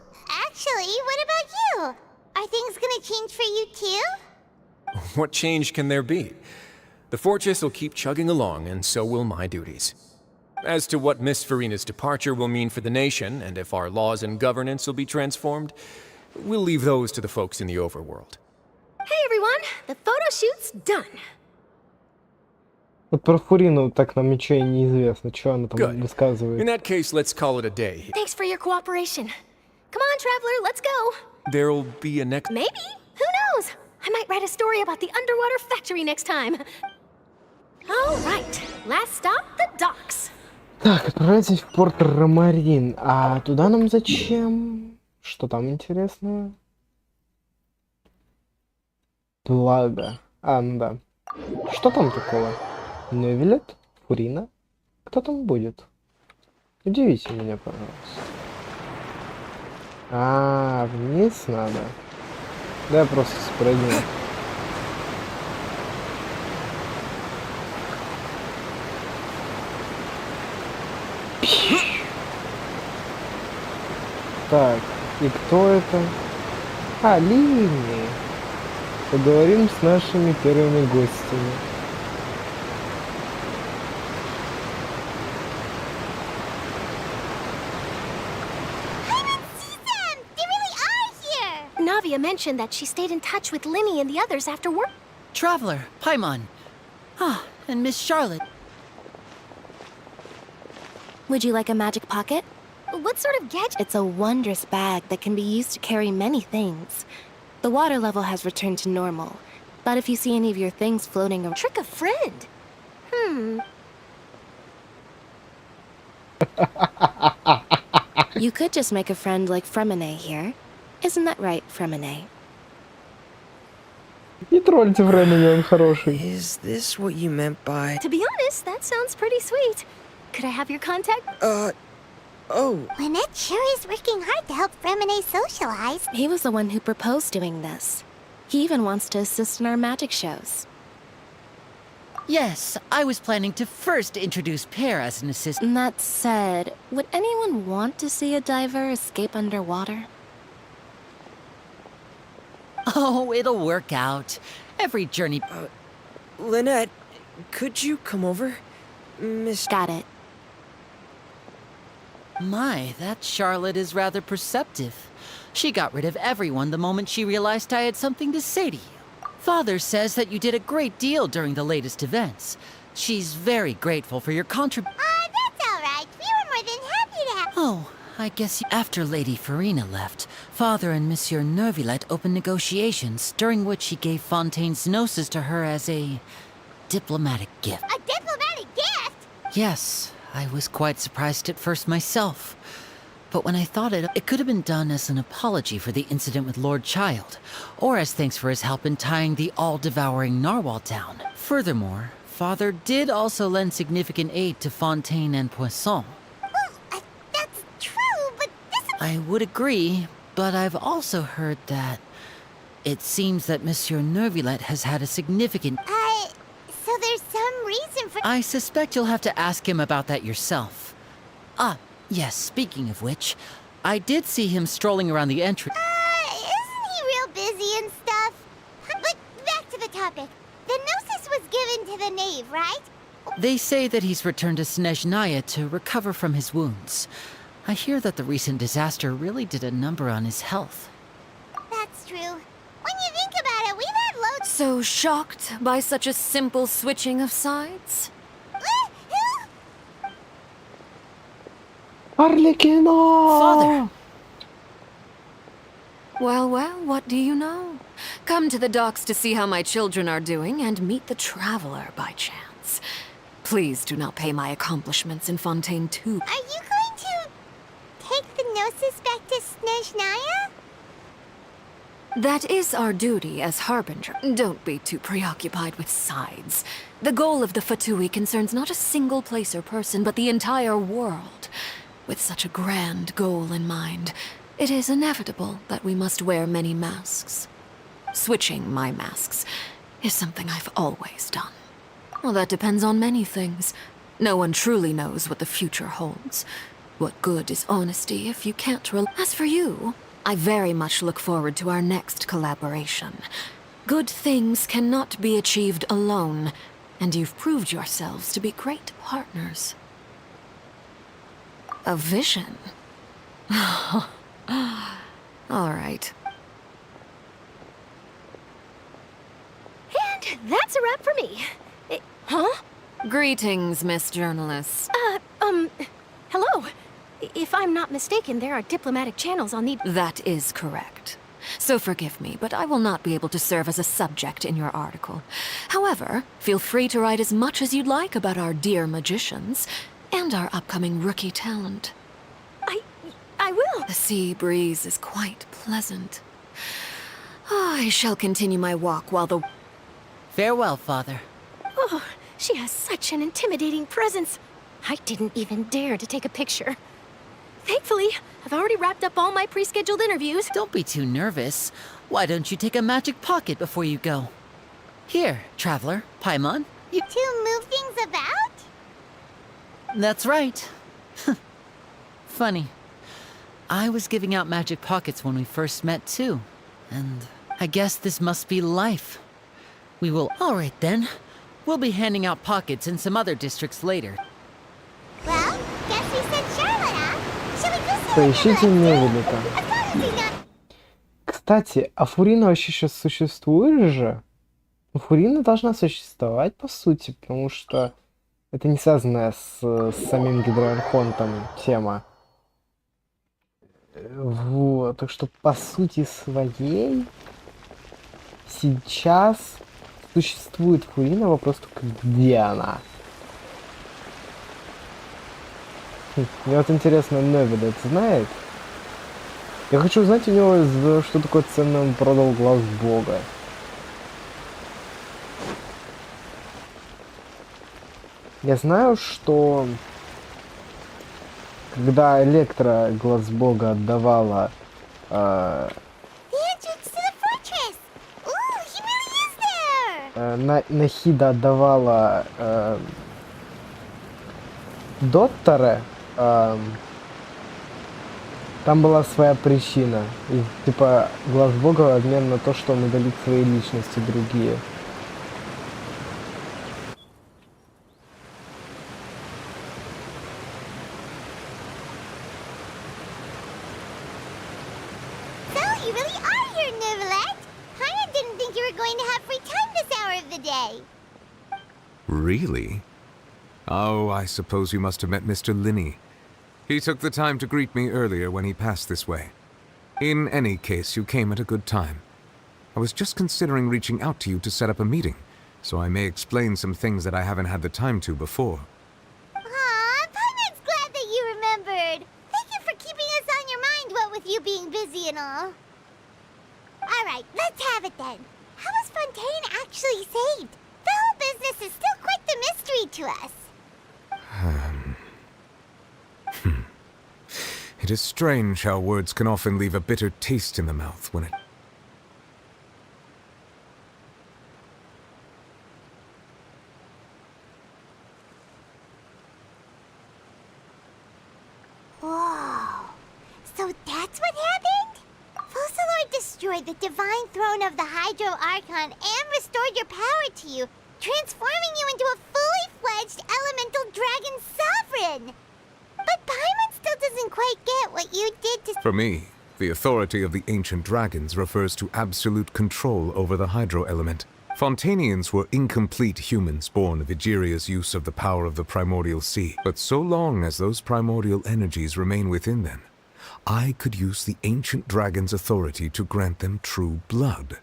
actually, what about you? Are things gonna change for you too? What change can there be? The fortress will keep chugging along, and so will my duties. As to what Miss Farina's departure will mean for the nation, and if our laws and governance will be transformed, we'll leave those to the folks in the overworld. Hey everyone, the photo shoot's done. Вот про Фурину так нам ничего и не известно, что она там Good. In высказывает. that case, let's call it a day. Thanks for your cooperation. Come on, traveler, let's go. There'll be a next... Maybe? Who knows? I might write a story about the underwater factory next time. All right, last stop, the docks. Так, отправляйтесь в порт Ромарин. А туда нам зачем? Что там интересного? Благо. Ну да. Что там такого? Невилет? Фурина? Кто там будет? Удивите меня, пожалуйста. Вниз надо. Да, я просто спрыгну. Так, и кто это? Линии. Поговорим с нашими первыми гостями. Navia mentioned that she stayed in touch with Linny and the others after work. Traveler, Paimon. And Miss Charlotte. Would you like a magic pocket? What sort of gadget? It's a wondrous bag that can be used to carry many things. The water level has returned to normal, but if you see any of your things floating around... Trick a friend. You could just make a friend like Fremine here. Isn't that right, Fremine? Не тролльте Фремени, он хороший. Is this what you meant by... To be honest, that sounds pretty sweet. Could I have your contact? Oh. Lynette sure is working hard to help Fremine socialize. He was the one who proposed doing this. He even wants to assist in our magic shows. Yes, I was planning to first introduce Pear as an assistant. That said, would anyone want to see a diver escape underwater? Oh, it'll work out. Every journey... Lynette, could you come over? Miss... Got it. My, that Charlotte is rather perceptive. She got rid of everyone the moment she realized I had something to say to you. Father says that you did a great deal during the latest events. She's very grateful for your contribution. That's all right. We were more than happy to have... Oh, I guess after Lady Farina left, Father and Monsieur Nervillet opened negotiations, during which he gave Fontaine's gnosis to her as a diplomatic gift. A diplomatic gift? Yes, I was quite surprised at first myself. But when I thought it could have been done as an apology for the incident with Lord Child, or as thanks for his help in tying the all-devouring narwhal down. Furthermore, Father did also lend significant aid to Fontaine and Poisson. Well, that's true, but this is... I would agree, but I've also heard that it seems that Monsieur Nervillet has had a significant... So there's some reason for... I suspect you'll have to ask him about that yourself. Yes, speaking of which, I did see him strolling around the entrance. Isn't he real busy and stuff? But back to the topic. The gnosis was given to the knave, right? They say that he's returned to Snezhnaya to recover from his wounds. I hear that the recent disaster really did a number on his health. That's true. When you think about it, we've had loads... So shocked by such a simple switching of sides? Arlecchino! Father! Well, well, what do you know? Come to the docks to see how my children are doing and meet the traveler by chance. Please do not pay my accomplishments in Fontaine too. Are you going to take the Gnosis back to Snezhnaya? That is our duty as Harbinger. Don't be too preoccupied with sides. The goal of the Fatui concerns not a single place or person, but the entire world. With such a grand goal in mind, it is inevitable that we must wear many masks. Switching my masks is something I've always done. Well, that depends on many things. No one truly knows what the future holds. What good is honesty if you can't As for you, I very much look forward to our next collaboration. Good things cannot be achieved alone, and you've proved yourselves to be great partners. A vision? All right. And that's a wrap for me. Huh? Greetings, Miss Journalist. Hello. If I'm not mistaken, there are diplomatic channels on the... That is correct. So forgive me, but I will not be able to serve as a subject in your article. However, feel free to write as much as you'd like about our dear magicians and our upcoming rookie talent. I will. The sea breeze is quite pleasant. I shall continue my walk while the... Farewell, Father. Oh, she has such an intimidating presence. I didn't even dare to take a picture. Thankfully, I've already wrapped up all my pre-scheduled interviews. Don't be too nervous. Why don't you take a magic pocket before you go? Here, traveler, Paimon. You To move things about? That's right. Funny. I was giving out magic pockets when we first met, too. And I guess this must be life. We will... All right, then. We'll be handing out pockets in some other districts later. Well, guess we said Charlotte, huh? Shall we go see Поищите невелика. Кстати, а Фурина вообще сейчас существует же? Ну, Фурина должна существовать, по сути, потому что это не связанная с самим гидроархонтом тема. Вот, так что по сути своей сейчас существует Фурина, вопрос только где она. Мне вот интересно, Невида это знает? Я хочу узнать у него, что такое ценное он продал глаз бога. Я знаю, что когда Электра глаз бога отдавала Нахида отдавала Доттере, там была своя причина. И, типа, глаз бога в обмен на то, что он удалит свои личности другие. So, you really are here, Neuvillette. I didn't think you were going to have free time this hour of the day. Really? Oh, I suppose you must have met Mr. Linney. He took the time to greet me earlier when he passed this way. In any case, you came at a good time. I was just considering reaching out to you to set up a meeting, so I may explain some things that I haven't had the time to before. Aw, Paimon's glad that you remembered. Thank you for keeping us on your mind, what with you being busy and all. Alright, let's have it then. How was Fontaine actually saved? The whole business is still quite the mystery to us. It is strange how words can often leave a bitter taste in the mouth when it... Whoa. So that's what happened? Fossilord destroyed the divine throne of the Hydro Archon and restored your power to you, transforming you into a fully fledged elemental dragon sovereign. But Paimon still doesn't quite get what you did to... For me, the authority of the ancient dragons refers to absolute control over the hydro element. Fontanians were incomplete humans born of Egeria's use of the power of the primordial sea. But so long as those primordial energies remain within them, I could use the ancient dragon's authority to grant them true blood,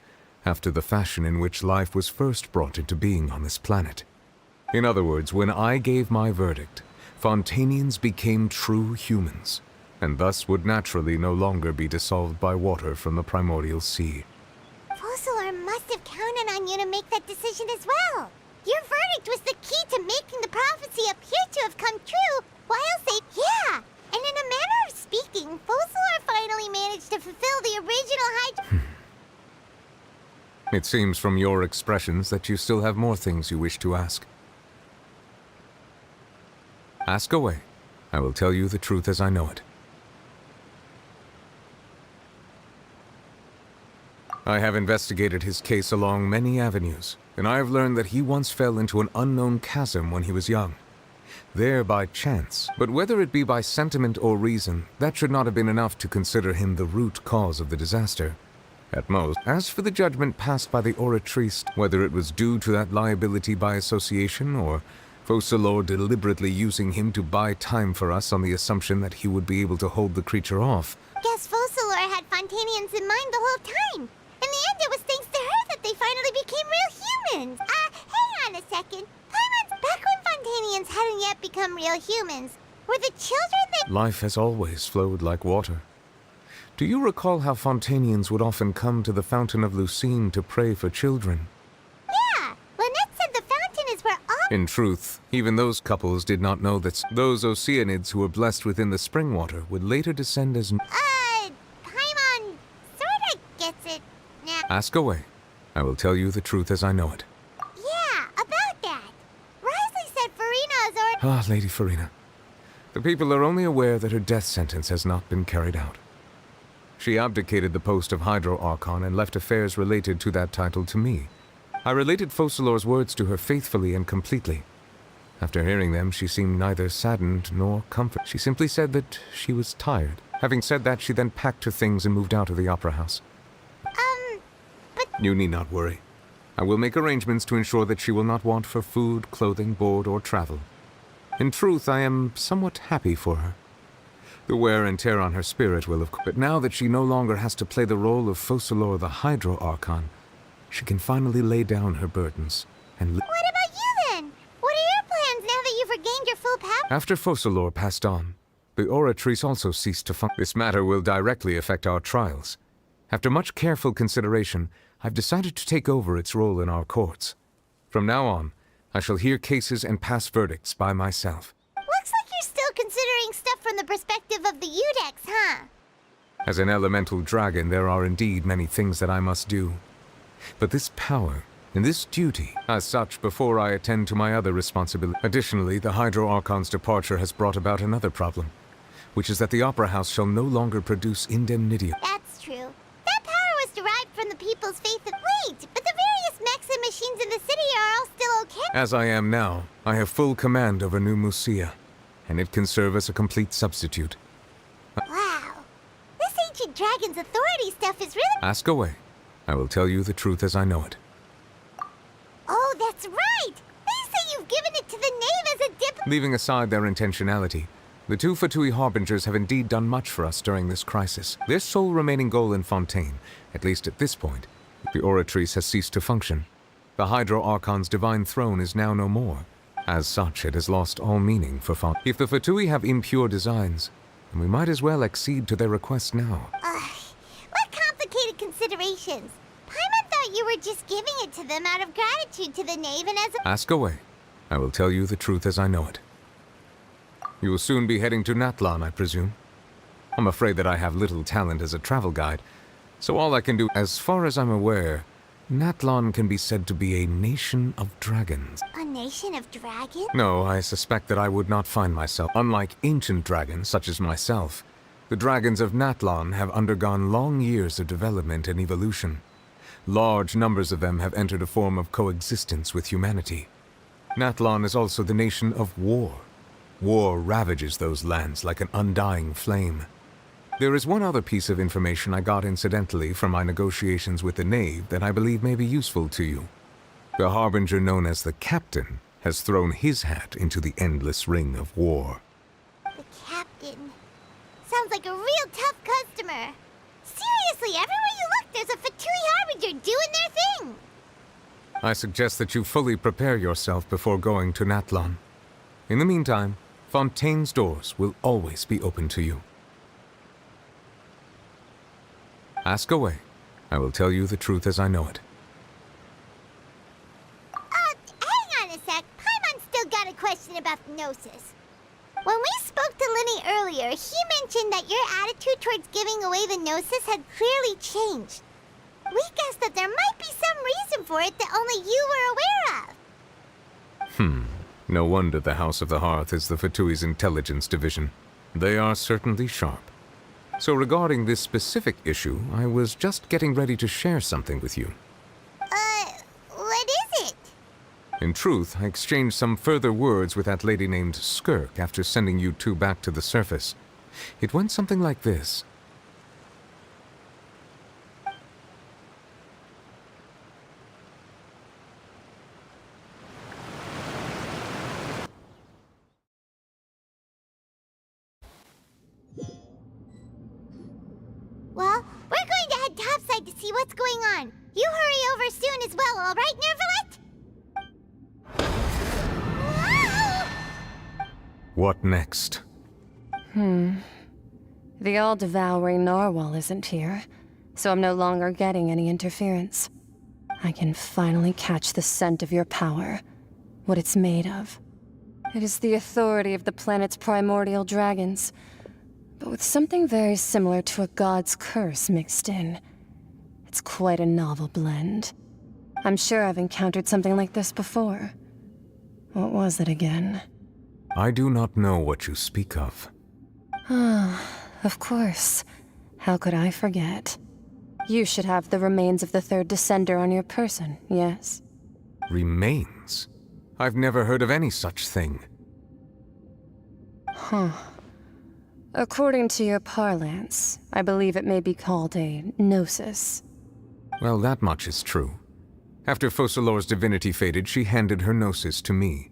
after the fashion in which life was first brought into being on this planet. In other words, when I gave my verdict, Fontanians became true humans, and thus would naturally no longer be dissolved by water from the primordial sea. Fossilor must have counted on you to make that decision as well. Your verdict was the key to making the prophecy appear to have come true, while saying, yeah! And in a manner of speaking, Fossilor finally managed to fulfill the original It seems from your expressions that you still have more things you wish to ask. Ask away. I will tell you the truth as I know it. I have investigated his case along many avenues, and I have learned that he once fell into an unknown chasm when he was young. There by chance, but whether it be by sentiment or reason, that should not have been enough to consider him the root cause of the disaster. At most, as for the judgment passed by the Oratrice, whether it was due to that liability by association, or Fossilor deliberately using him to buy time for us on the assumption that he would be able to hold the creature off. Guess Fossilor had Fontanians in mind the whole time. In the end, it was thanks to her that they finally became real humans. Hang on a second. Paimon, back when Fontanians hadn't yet become real humans, were the children they— Life has always flowed like water. Do you recall how Fontanians would often come to the Fountain of Lucine to pray for children? Yeah, Lynette said the fountain is where all— In truth, even those couples did not know that those Oceanids who were blessed within the spring water would later descend as— Paimon sorta gets it now. Ask away. I will tell you the truth as I know it. Yeah, about that. Risley said Farina is already— Ah, Lady Farina. The people are only aware that her death sentence has not been carried out. She abdicated the post of Hydro-Archon and left affairs related to that title to me. I related Fossilor's words to her faithfully and completely. After hearing them, she seemed neither saddened nor comforted. She simply said that she was tired. Having said that, she then packed her things and moved out of the opera house. but— You need not worry. I will make arrangements to ensure that she will not want for food, clothing, board, or travel. In truth, I am somewhat happy for her. The wear and tear on her spirit will have— But now that she no longer has to play the role of Fossilor the Hydro-Archon, she can finally lay down her burdens and— What about you then? What are your plans now that you've regained your full power? After Fossilor passed on, the Oratrice also ceased to function. This matter will directly affect our trials. After much careful consideration, I've decided to take over its role in our courts. From now on, I shall hear cases and pass verdicts by myself. Looks like you're still considering stuff from the perspective of the Udex, huh? As an elemental dragon, there are indeed many things that I must do. But this power and this duty, as such, before I attend to my other responsibility. Additionally, the Hydro-Archon's departure has brought about another problem, which is that the Opera House shall no longer produce indemnity. That's true. That power was derived from the people's faith of— Wait, but the various mechs and machines in the city are all still okay? As I am now, I have full command over New Musia, and it can serve as a complete substitute. Wow. This ancient dragon's authority stuff is really— Ask away. I will tell you the truth as I know it. Oh, that's right! They say you've given it to the knave as a dip— Leaving aside their intentionality, the two Fatui Harbingers have indeed done much for us during this crisis. Their sole remaining goal in Fontaine, at least at this point, the Oratrice has ceased to function. The Hydro-Archon's divine throne is now no more. As such, it has lost all meaning for Fontaine. If the Fatui have impure designs, then we might as well accede to their request now. What complicated considerations? Paimon thought you were just giving it to them out of gratitude to the knave and as a— Ask away. I will tell you the truth as I know it. You will soon be heading to Natlan, I presume. I'm afraid that I have little talent as a travel guide, so all I can do— As far as I'm aware, Natlan can be said to be a nation of dragons. A nation of dragons? No, I suspect that I would not find myself. Unlike ancient dragons, such as myself, the dragons of Natlan have undergone long years of development and evolution. Large numbers of them have entered a form of coexistence with humanity. Natlan is also the nation of war. War ravages those lands like an undying flame. There is one other piece of information I got incidentally from my negotiations with the knave that I believe may be useful to you. The harbinger known as the Captain has thrown his hat into the endless ring of war. The Captain. Sounds like a real tough customer. Seriously, everywhere you look, there's a Fatui Harbinger doing their thing. I suggest that you fully prepare yourself before going to Natlan. In the meantime, Fontaine's doors will always be open to you. Ask away. I will tell you the truth as I know it. Hang on a sec. Paimon's still got a question about the Gnosis. When we spoke to Linny earlier, he mentioned that your attitude towards giving away the Gnosis had clearly changed. We guessed that there might be some reason for it that only you were aware of. No wonder the House of the Hearth is the Fatui's intelligence division. They are certainly sharp. So regarding this specific issue, I was just getting ready to share something with you. What is it? In truth, I exchanged some further words with that lady named Skirk after sending you two back to the surface. It went something like this. Well, we're going to head topside to see what's going on. You hurry over soon as well, all right, Nervalet? What next? The all-devouring narwhal isn't here, so I'm no longer getting any interference. I can finally catch the scent of your power, what it's made of. It is the authority of the planet's primordial dragons, but with something very similar to a god's curse mixed in. It's quite a novel blend. I'm sure I've encountered something like this before. What was it again? I do not know what you speak of. Of course. How could I forget? You should have the remains of the third descender on your person, yes? Remains? I've never heard of any such thing. According to your parlance, I believe it may be called a gnosis. Well, that much is true. After Focalor's divinity faded, she handed her gnosis to me.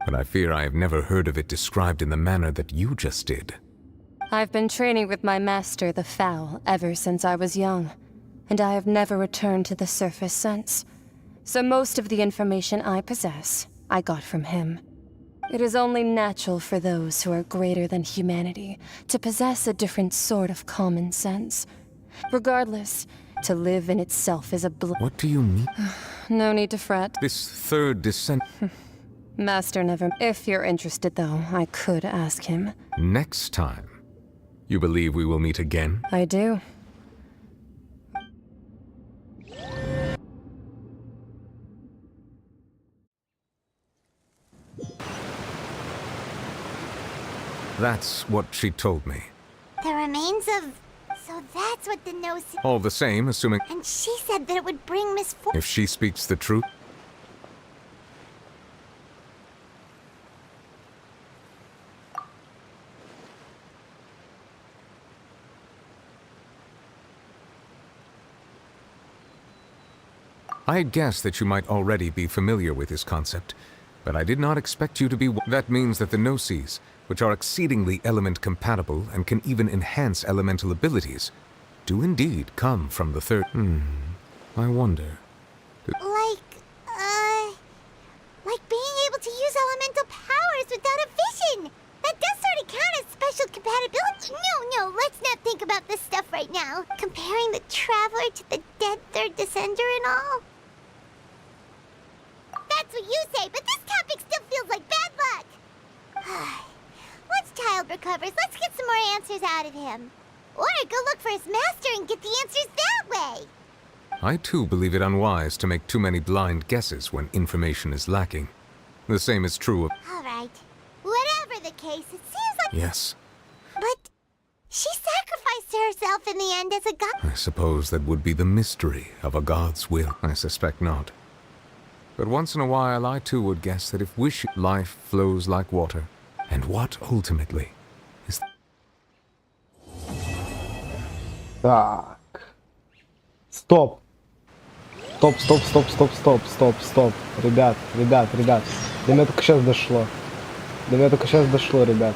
But I fear I have never heard of it described in the manner that you just did. I've been training with my master, the Foul, ever since I was young, and I have never returned to the surface since. So most of the information I possess, I got from him. It is only natural for those who are greater than humanity to possess a different sort of common sense. Regardless, to live in itself is a What do you mean? No need to fret. This third descent... Master never... If you're interested, though, I could ask him. Next time. You believe we will meet again? I do. That's what she told me. The remains of... So that's what the Gnosis... All the same, assuming... And she said that it would bring misfortune... If she speaks the truth... I had guessed that you might already be familiar with this concept, but I did not expect you to be... That means that the Gnosis, which are exceedingly element-compatible and can even enhance elemental abilities, do indeed come from the third... I wonder... Like being able to use elemental powers without a vision! That does sort of count as special compatibility. No, let's not think about this stuff right now. Comparing the Traveler to the dead third descender and all. That's what you say, but this topic still feels like bad luck. Once Child recovers, let's get some more answers out of him. Or go look for his master and get the answers that way. I too believe it unwise to make too many blind guesses when information is lacking. The same is true of... All right. Whatever the case, it seems like... Yes. But she sacrificed herself in the end as a god. I suppose that would be the mystery of a god's will. I suspect not. But once in a while, I too would guess that if life flows like water, and what ultimately is... Так. Стоп. Стоп, стоп, стоп, стоп, стоп, стоп, стоп. Ребят. До меня только сейчас дошло. Ребят.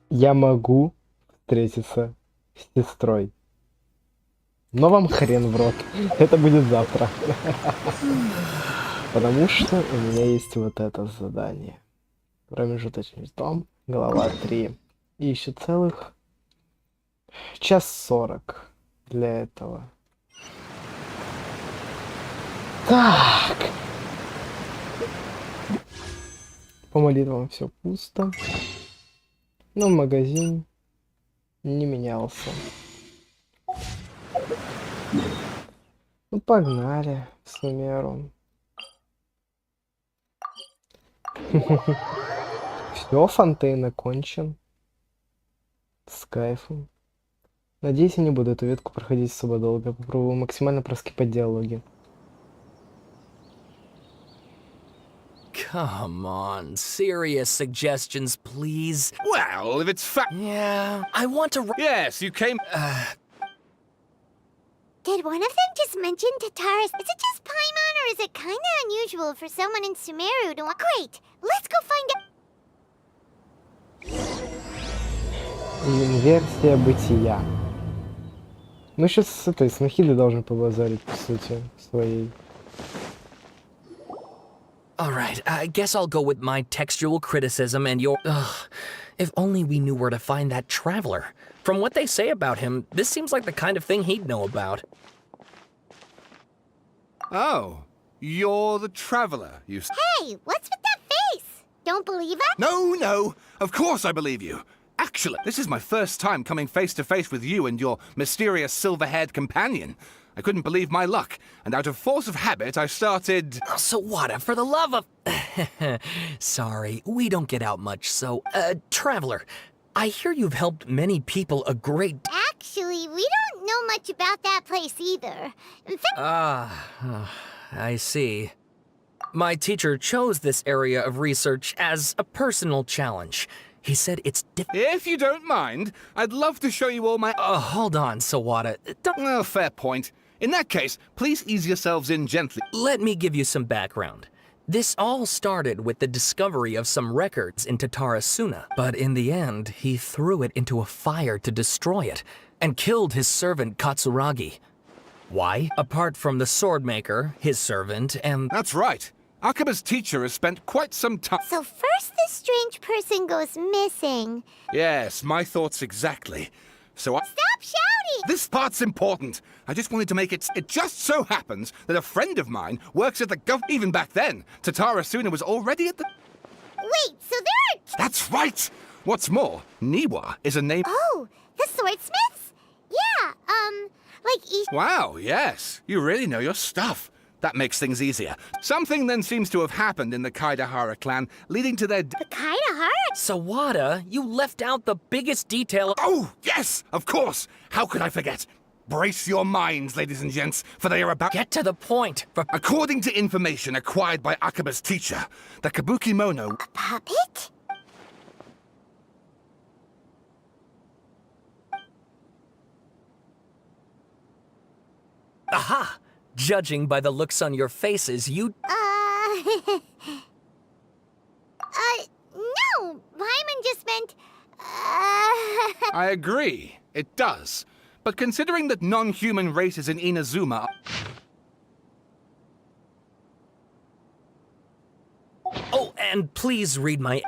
Я могу встретиться с сестрой. Но вам хрен в рот. Это будет завтра. Потому что у меня есть вот это задание. Промежуточный дом, глава 3. И еще целых 1:40 для этого. Так. По молитвам все пусто. Но магазин не менялся. Ну погнали в Сумеру. Все, фонтейн окончен. С кайфом. Надеюсь, я не буду эту ветку проходить особо долго. Попробую максимально проскипать диалоги. Come on, serious suggestions, please. Well, if it's Yeah, I want to. Yes, you came. Did one of them just mention Tataris? Is it just Paimon, or is it kinda unusual for someone in Sumeru to... Great! Let's go find out... Инверсия бытия. Ну, сейчас с этой, с Нахидой должен побазарить, по сути, своей. Alright, I guess I'll go with my textual criticism and your... Ugh, if only we knew where to find that traveler. From what they say about him, this seems like the kind of thing he'd know about. Oh, you're the traveler, you... Hey, what's with that face? Don't believe it? No, of course I believe you. Actually, this is my first time coming face to face with you and your mysterious silver-haired companion. I couldn't believe my luck, and out of force of habit, I started... Oh, Sawada, for the love of... Sorry, we don't get out much, so... Traveler, I hear you've helped many people a great... Actually, we don't know much about that place either. In fact... I see. My teacher chose this area of research as a personal challenge. He said it's If you don't mind, I'd love to show you all my... hold on, Sawada. Well, fair point. In that case, please ease yourselves in gently. Let me give you some background. This all started with the discovery of some records in Tatarasuna, but in the end, he threw it into a fire to destroy it, and killed his servant Katsuragi. Why? Apart from the swordmaker, his servant, and... That's right. Akaba's teacher has spent quite some time... So first this strange person goes missing. Yes, my thoughts exactly. So Stop shouting! This part's important. I just wanted to make it... It just so happens that a friend of mine works at the Even back then, Tatarasuna was already at the... Wait, so there are... That's right! What's more, Niwa is a name... Oh, the swordsmiths? Yeah, like Wow, yes. You really know your stuff. That makes things easier. Something then seems to have happened in the Kaidahara clan, leading to their... The Kaidahara? Sawada, you left out the biggest detail... Oh, yes, of course! How could I forget? Brace your minds, ladies and gents, for they are about... Get to the point! According to information acquired by Akaba's teacher, the Kabukimono... A puppet? Aha! Judging by the looks on your faces, you... No! Paimon just meant... I agree, it does. But considering that non-human races in Inazuma... Oh, and please read my...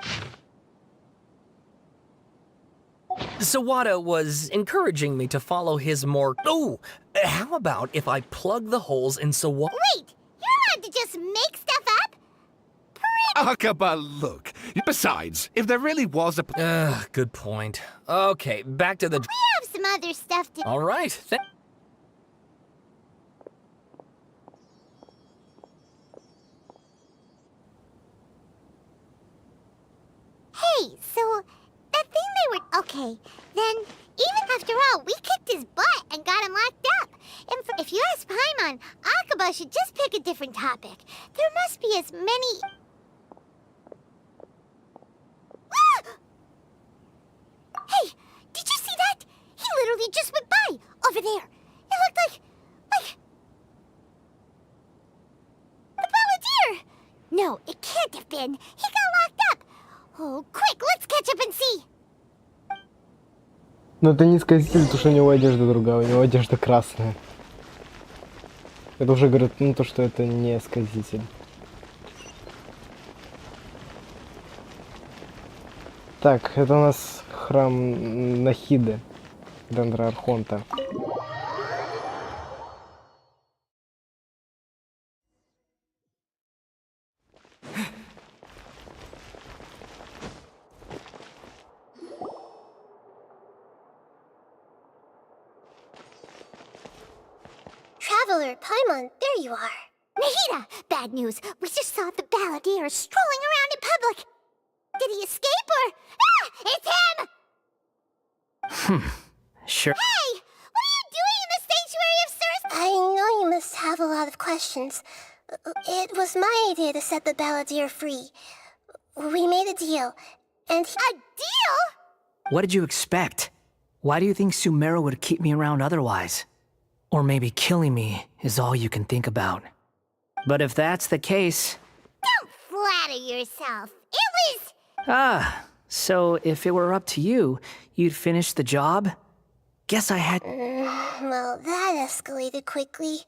Sawada was encouraging me to follow his more... Oh! How about if I plug the holes in Sawada... Wait! You're allowed to just make stuff up? Akaba, look. Besides, if there really was a... good point. Okay, back to the... We have some other stuff to... All right. Hey, so... That thing they were... Okay, then... Even after all, we kicked his butt and got him locked up. And if you ask Paimon, Akaba should just pick a different topic. There must be as many... Hey, did you see that? He literally just went by, over there. happened? He got locked up. Oh, quick, let's catch up and see. Но это не сказитель, потому что у него одежда другая, у него одежда красная. Это уже говорит, ну, то, что это не сказитель. Так, это у нас храм Нахиды, Дендра Архонта. Traveler, Paimon, there you are. Nahida! Bad news. We just saw the balladeer strolling around in public. Did he escape or... Ah! It's him! Sure. Hey! What are you doing in the Sanctuary of Sir's... I know you must have a lot of questions. It was my idea to set the balladeer free. We made a deal, and... A deal?! What did you expect? Why do you think Sumeru would keep me around otherwise? Or maybe killing me is all you can think about. But if that's the case... Don't flatter yourself. It was... Ah, so if it were up to you, you'd finish the job? Guess I had... Well, that escalated quickly.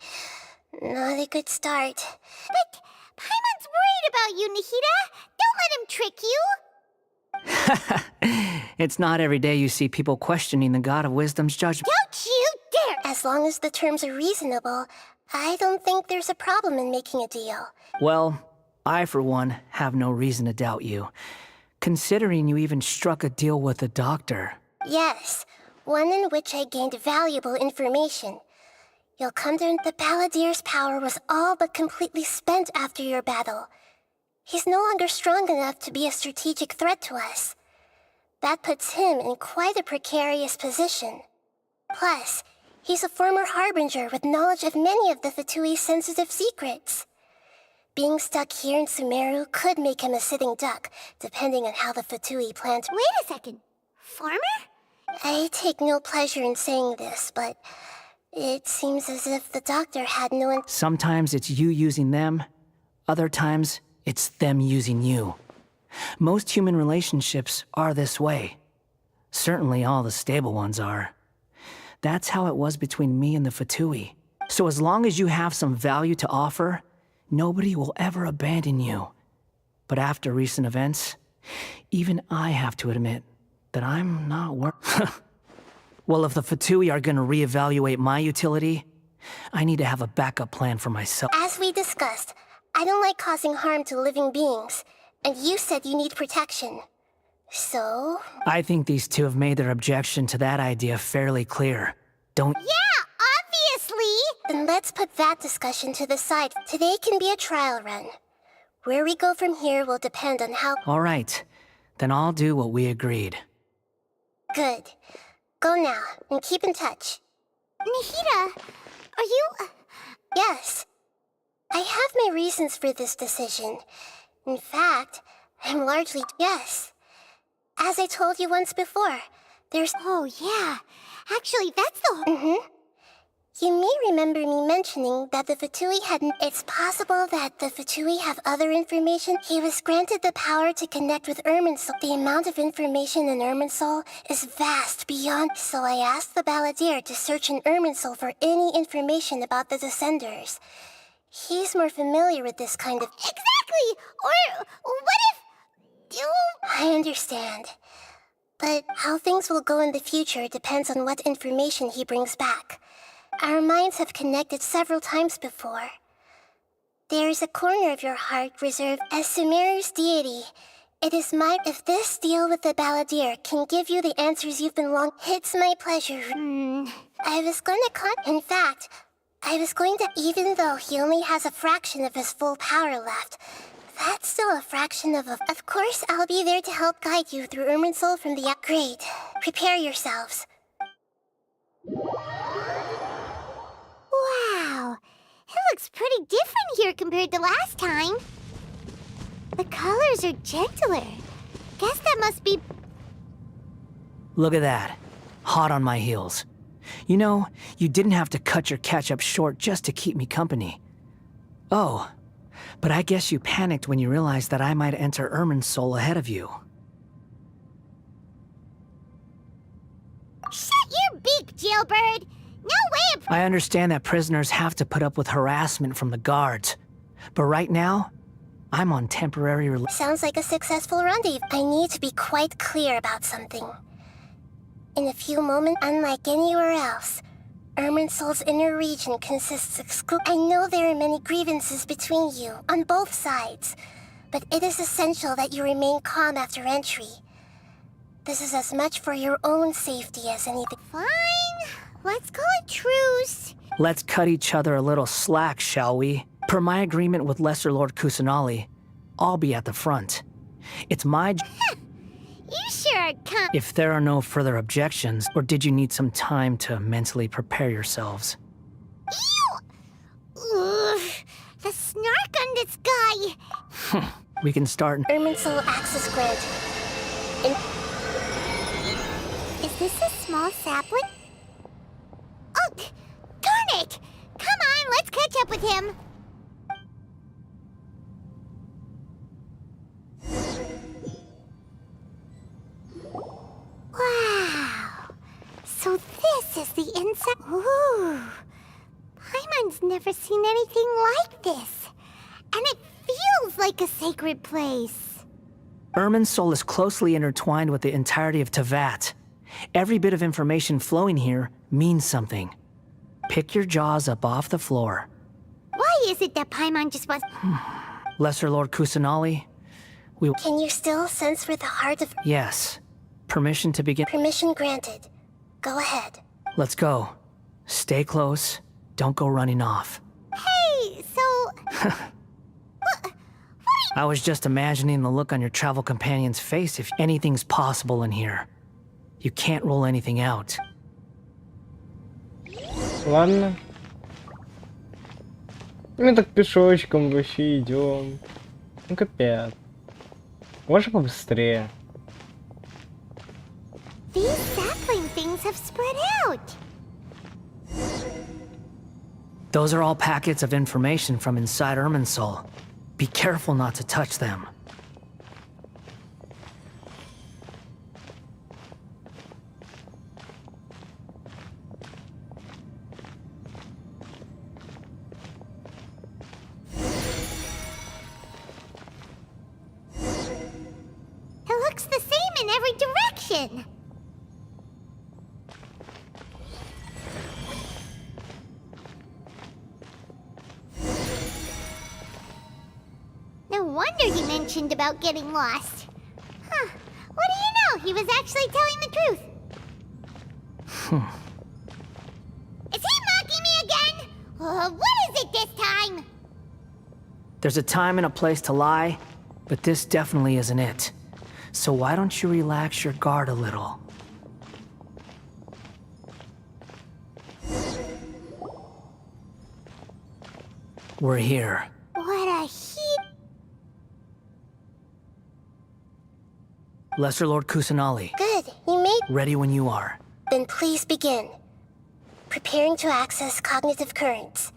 Not a good start. But Paimon's worried about you, Nahida. Don't let him trick you. It's not every day you see people questioning the God of Wisdom's judgment. Don't you dare! As long as the terms are reasonable, I don't think there's a problem in making a deal. Well, I, for one, have no reason to doubt you. Considering you even struck a deal with the doctor. Yes, one in which I gained valuable information. You'll come to learn the balladeer's power was all but completely spent after your battle. He's no longer strong enough to be a strategic threat to us. That puts him in quite a precarious position. Plus, he's a former harbinger with knowledge of many of the Fatui's sensitive secrets. Being stuck here in Sumeru could make him a sitting duck, depending on how the Fatui plan to— Wait a second. Farmer? I take no pleasure in saying this, but it seems as if the doctor had no— Sometimes it's you using them, other times it's them using you. Most human relationships are this way. Certainly all the stable ones are. That's how it was between me and the Fatui. So as long as you have some value to offer, nobody will ever abandon you. But after recent events, even I have to admit that I'm not Well, if the Fatui are gonna reevaluate my utility, I need to have a backup plan for myself. As we discussed, I don't like causing harm to living beings, and you said you need protection. So? I think these two have made their objection to that idea fairly clear. Don't— Yeah, obviously! Then let's put that discussion to the side. Today can be a trial run. Where we go from here will depend on how— All right, then I'll do what we agreed. Good. Go now, and keep in touch. Nahida, are you— Yes. I have my reasons for this decision. In fact, I'm largely— Yes. As I told you once before, there's— Oh, yeah. Actually, that's the— You may remember me mentioning that the Fatui hadn't— It's possible that the Fatui have other information. He was granted the power to connect with Irminsul. The amount of information in Irminsul is vast beyond— So I asked the balladeer to search in Irminsul for any information about the Descenders. He's more familiar with this kind of— Exactly! Or what if— I understand. But how things will go in the future depends on what information he brings back. Our minds have connected several times before. There's a corner of your heart reserved as Sumeru's deity. It is my— If this deal with the balladeer can give you the answers you've been It's my pleasure. I was going to In fact, I was going to— Even though he only has a fraction of his full power left, that's still a fraction of a— Of course, I'll be there to help guide you through Irminsul from the— Great. Prepare yourselves. Wow. It looks pretty different here compared to last time. The colors are gentler. Guess that must be— Look at that. Hot on my heels. You know, you didn't have to cut your catch-up short just to keep me company. Oh, But I guess you panicked when you realized that I might enter Ermin's soul ahead of you. Shut your beak, jailbird! No way I understand that prisoners have to put up with harassment from the guards. But right now, I'm on temporary release. Sounds like a successful rendezvous. I need to be quite clear about something. In a few moments, unlike anywhere else, Irminsol's inner region consists I know there are many grievances between you, on both sides, but it is essential that you remain calm after entry. This is as much for your own safety as anything. Fine. Let's call it truce. Let's cut each other a little slack, shall we? Per my agreement with Lesser Lord Kusanali, I'll be at the front. It's my You sure can't. If there are no further objections, or did you need some time to mentally prepare yourselves? Ugh, the snark on this guy. We can start. Irminsol access grant. Is this a small sapling? Oh, darn it! Come on, let's catch up with him. Wow. So this is the inside. Ooh. Paimon's never seen anything like this. And it feels like a sacred place. Irminsol is closely intertwined with the entirety of Teyvat. Every bit of information flowing here means something. Pick your jaws up off the floor. Why is it that Paimon just wants... Lesser Lord Kusanali, we... Can you still sense where the heart of... Yes. Permission to begin. Permission granted. Go ahead. Let's go. Stay close. Don't go running off. Hey, so... I was just imagining the look on your travel companion's face if anything's possible in here. You can't roll anything out. Ладно. Мы так пешочком вообще идем. Ну капец. Можно побыстрее. These sapling things have spread out. Those are all packets of information from inside Irminsol. Be careful not to touch them. It looks the same in every direction. No wonder he mentioned about getting lost. Huh. What do you know? He was actually telling the truth. Is he mocking me again? What is it this time? There's a time and a place to lie, but this definitely isn't it. So why don't you relax your guard a little? We're here. What a heat. Lesser Lord Kusanali. Good. You made... Ready when you are. Then please begin. Preparing to access cognitive currents.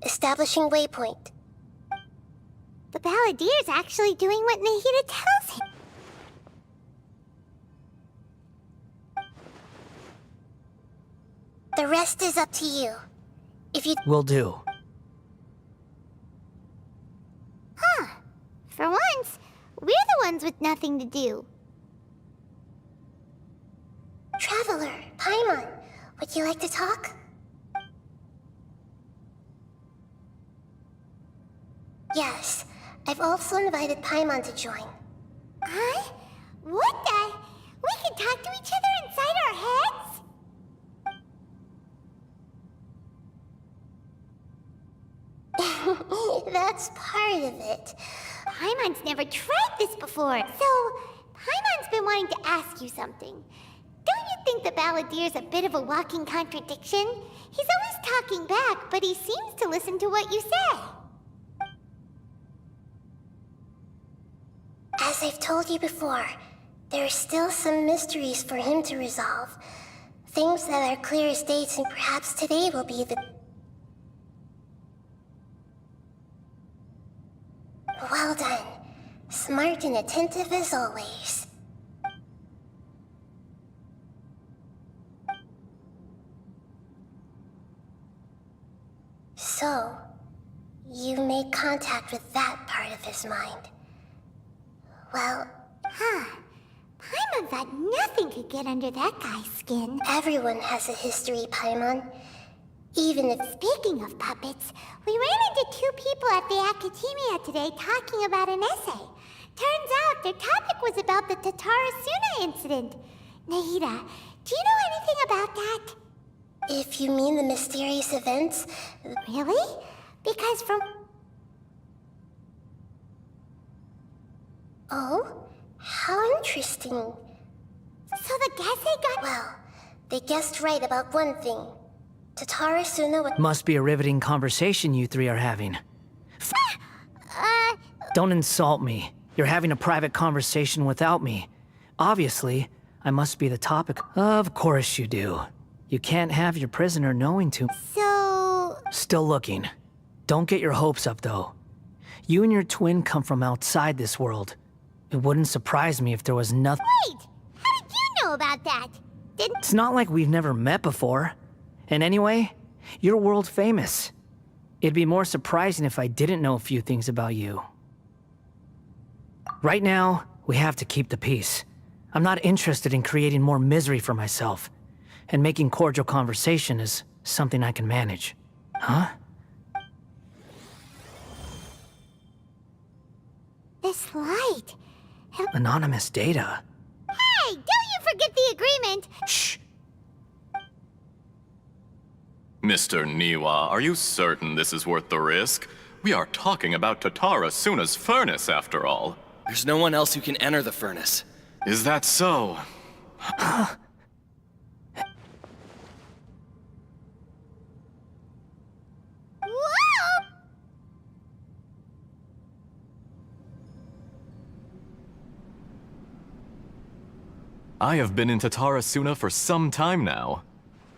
Establishing waypoint. The Balladier's actually doing what Nahida tells him. The rest is up to you. If you... Will do. Huh. For once, we're the ones with nothing to do. Traveler, Paimon, would you like to talk? Yes, I've also invited Paimon to join. Huh? What the? We can talk to each other inside our heads? That's part of it. Paimon's never tried this before, so Paimon's been wanting to ask you something. Don't you think the Balladier's a bit of a walking contradiction? He's always talking back, but he seems to listen to what you say. As I've told you before, there are still some mysteries for him to resolve. Things that are clear as dates, and perhaps today will be the... smart and attentive as always. So, you made contact with that part of his mind. Well... Paimon thought nothing could get under that guy's skin. Everyone has a history, Paimon. Even if... Speaking of puppets, we ran into 2 people at the Academia today talking about an essay. Turns out their topic was about the Tatarasuna incident. Nahida, do you know anything about that? If you mean the mysterious events... Really? Because from... Oh? How interesting. So the guessing got... Well, they guessed right about one thing. Tatarasuna was... Must be a riveting conversation you 3 are having. Don't insult me. You're having a private conversation without me. Obviously, I must be the topic. Of course you do. You can't have your prisoner knowing to... So... Still looking. Don't get your hopes up, though. You and your twin come from outside this world. It wouldn't surprise me if there was nothing... Wait! How did you know about that? It's not like we've never met before. And anyway, you're world famous. It'd be more surprising if I didn't know a few things about you. Right now, we have to keep the peace. I'm not interested in creating more misery for myself. And making cordial conversation is something I can manage. Huh? This light... Anonymous data. Hey, don't you forget the agreement! Shh! Mr. Niwa, are you certain this is worth the risk? We are talking about Tatarasuna's furnace, after all. There's no one else who can enter the furnace. Is that so? I have been in Tatarasuna for some time now.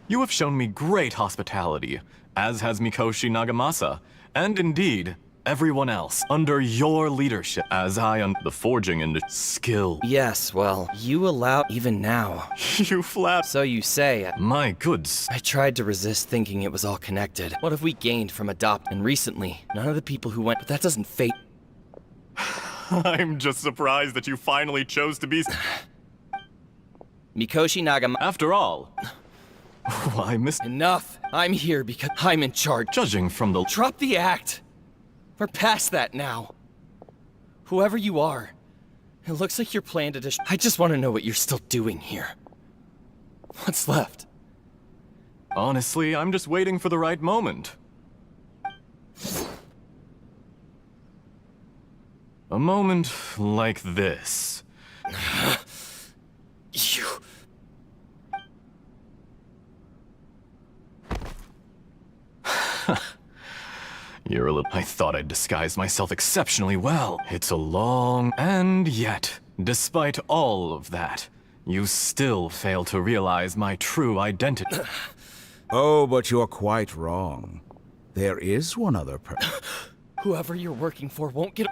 You have shown me great hospitality, as has Mikoshi Nagamasa, and indeed, everyone else, under your leadership, as I on the forging and skill. Yes, well, you allow even now. You flap. So you say. My goods. I tried to resist thinking it was all connected. What have we gained from adopt? And recently, none of the people who went, but that doesn't fate. I'm just surprised that you finally chose to be... Mikoshi Nagama. After all, why, Enough! I'm here because I'm in charge. Judging from the... Drop the act! We're past that now. Whoever you are, it looks like you're planned to I just want to know what you're still doing here. What's left? Honestly, I'm just waiting for the right moment. A moment like this. You... You're a little... I thought I'd disguised myself exceptionally well. It's a long... And yet, despite all of that, you still fail to realize my true identity. Oh, but you're quite wrong. There is one other person. Whoever you're working for won't get...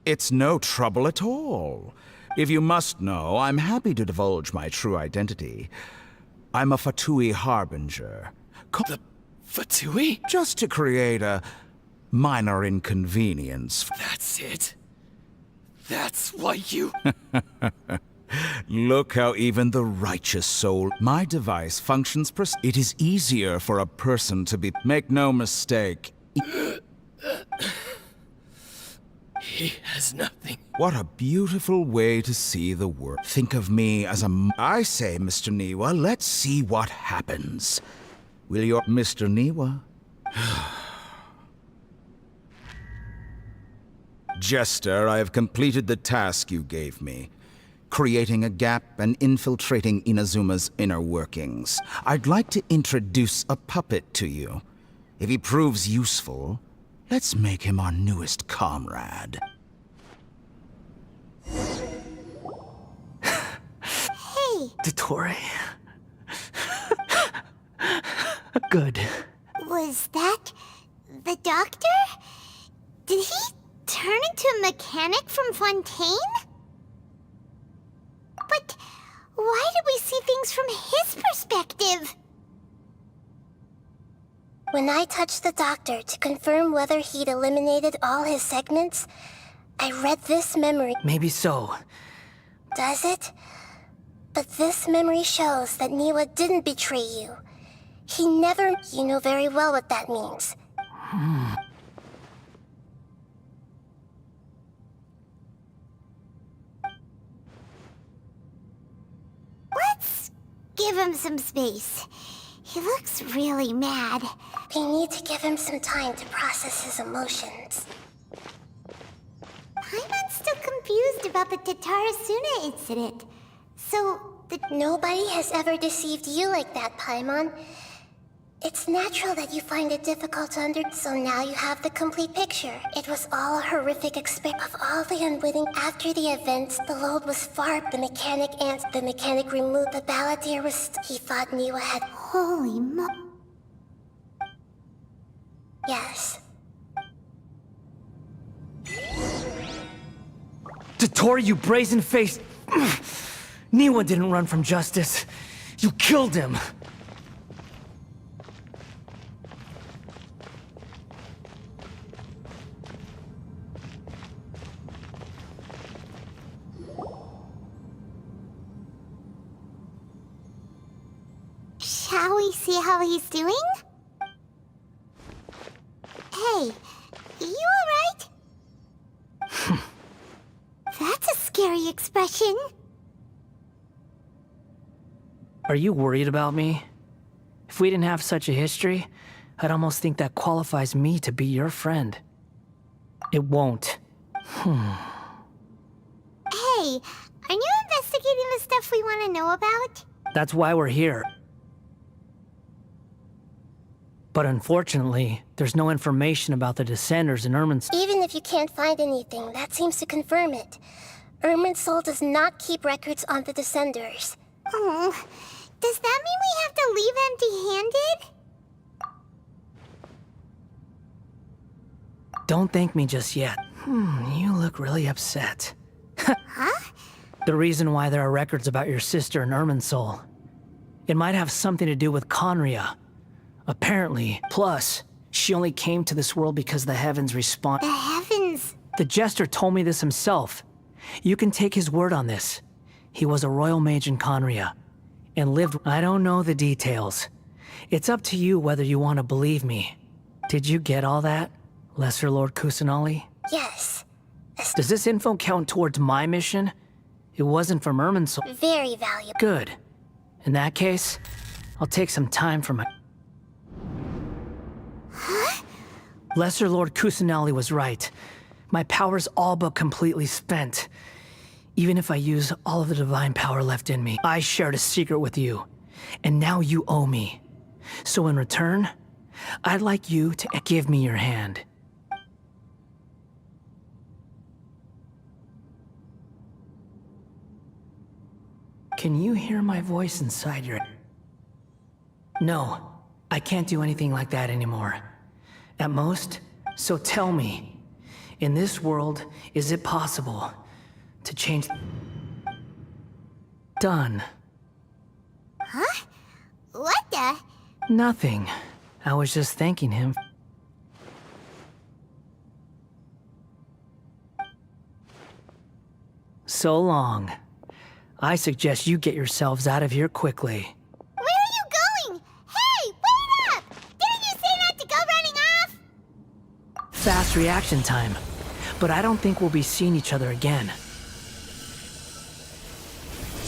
It's no trouble at all. If you must know, I'm happy to divulge my true identity. I'm a Fatui Harbinger. The Fatui? Just to create a minor inconvenience. That's it? That's why you... Look how even the righteous soul... My device functions It is easier for a person to be... Make no mistake. He has nothing. What a beautiful way to see the world. Think of me as a... I say, Mr. Niwa, let's see what happens. Will your... Mr. Niwa? Jester, I have completed the task you gave me. Creating a gap and infiltrating Inazuma's inner workings. I'd like to introduce a puppet to you. If he proves useful, let's make him our newest comrade. Hey! Dottore. Good. Was that... the doctor? Did he turn into a mechanic from Fontaine? But why did we see things from his perspective? When I touched the doctor to confirm whether he'd eliminated all his segments, I read this memory. Maybe so. Does it? But this memory shows that Niwa didn't betray you. He never... You know very well what that means. Let's give him some space. He looks really mad. We need to give him some time to process his emotions. Paimon's still confused about the Tatarasuna incident. So, Nobody has ever deceived you like that, Paimon. It's natural that you find it difficult to So now you have the complete picture. It was all a horrific experience of all the unwitting. After the events, the load was far. The mechanic removed the balladeer was... He thought Niwa had... Holy mo... Yes. Dottore, you brazen-faced... Niwa didn't run from justice. You killed him. Shall we see how he's doing? Hey, you alright? That's a scary expression. Are you worried about me? If we didn't have such a history, I'd almost think that qualifies me to be your friend. It won't. Hey, are you investigating the stuff we want to know about? That's why we're here. But unfortunately, there's no information about the Descenders in Irminsul. Even if you can't find anything, that seems to confirm it. Irminsul does not keep records on the Descenders. Oh, does that mean we have to leave empty-handed? Don't thank me just yet. You look really upset. Huh? The reason why there are records about your sister in Irminsul. It might have something to do with Conria. Apparently. Plus, she only came to this world because the heavens respond. The heavens? The Jester told me this himself. You can take his word on this. He was a royal mage in Conria, and lived... I don't know the details. It's up to you whether you want to believe me. Did you get all that, Lesser Lord Kusanali? Yes. Does this info count towards my mission? It wasn't from Irminsul. Very valuable. Good. In that case, I'll take some time for my... Huh? Lesser Lord Kusanali was right. My power's all but completely spent. Even if I use all of the divine power left in me, I shared a secret with you, and now you owe me. So in return, I'd like you to give me your hand. Can you hear my voice inside your... No, I can't do anything like that anymore. At most, so tell me, in this world, is it possible to change... Done. Huh? What the? Nothing. I was just thanking him. So long. I suggest you get yourselves out of here quickly. Where are you going? Hey, wait up! Didn't you say not to go running off? Fast reaction time. But I don't think we'll be seeing each other again.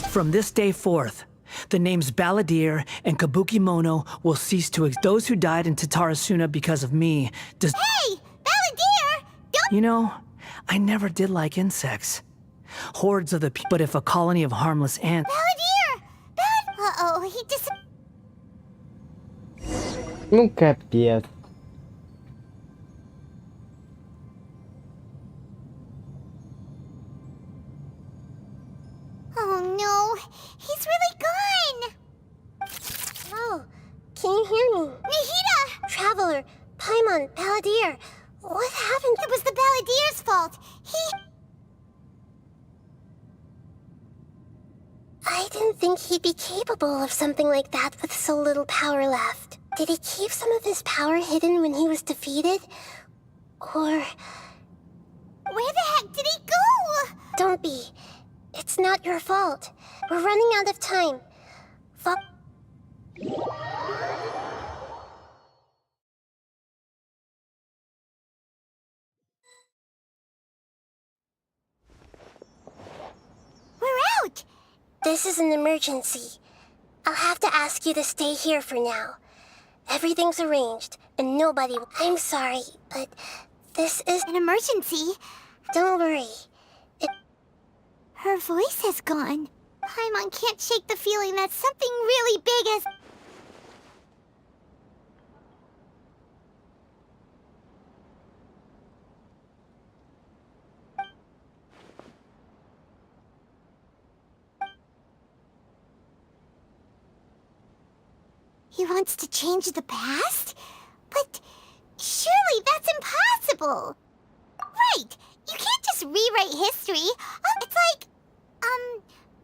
From this day forth, the names Balladeer and Kabukimono will cease to exist. Those who died in Tatarasuna because of me does... Hey! Balladeer! Don't... You know, I never did like insects. Hordes of the but if a colony of harmless ants... Balladeer! Uh-oh, he just... Ну, капец. Oh no, he's really gone! Oh, can you hear me? Nihida! Traveler, Paimon, Balladeer, what happened? It was the Balladier's fault. he'd be capable of something like that with so little power left. Did he keep some of his power hidden when he was defeated? Or... Where the heck did he go? Don't be. It's not your fault. We're running out of time. We're out! This is an emergency. I'll have to ask you to stay here for now. Everything's arranged, and nobody... I'm sorry, but this is... An emergency? Don't worry. Her voice has gone. Paimon can't shake the feeling that something really big has... He wants to change the past? But surely that's impossible! Right! You can't just rewrite history. It's like...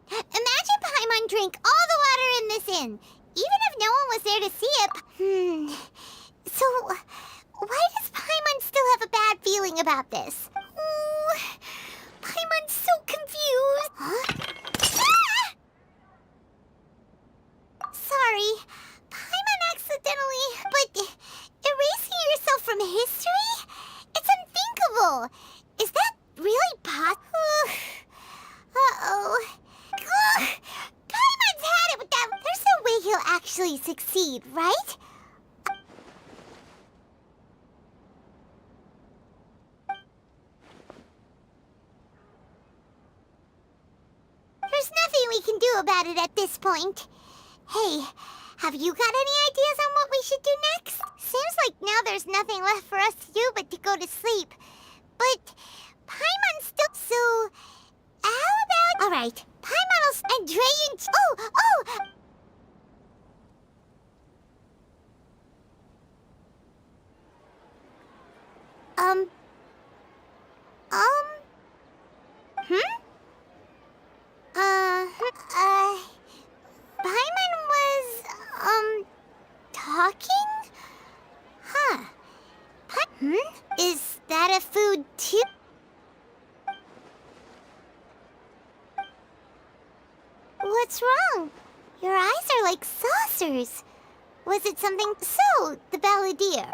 Imagine Paimon drank all the water in this inn, even if no one was there to see it. So, why does Paimon still have a bad feeling about this? Ooh, Paimon's so confused. Huh? Ah! Sorry, Paimon accidentally... But erasing yourself from history? It's unthinkable. Is that really possible? Uh-oh. Paimon's had it with that. There's no way he'll actually succeed, right? There's nothing we can do about it at this point. Hey, have you got any ideas on what we should do next? Seems like now there's nothing left for us to do but to go to sleep. But Paimon's still... So, how about... Alright, Paimon's and Drayan... Oh! Paimon was, talking? Huh. Is that a food too? What's wrong? Your eyes are like saucers. Was it something... So, the balladeer.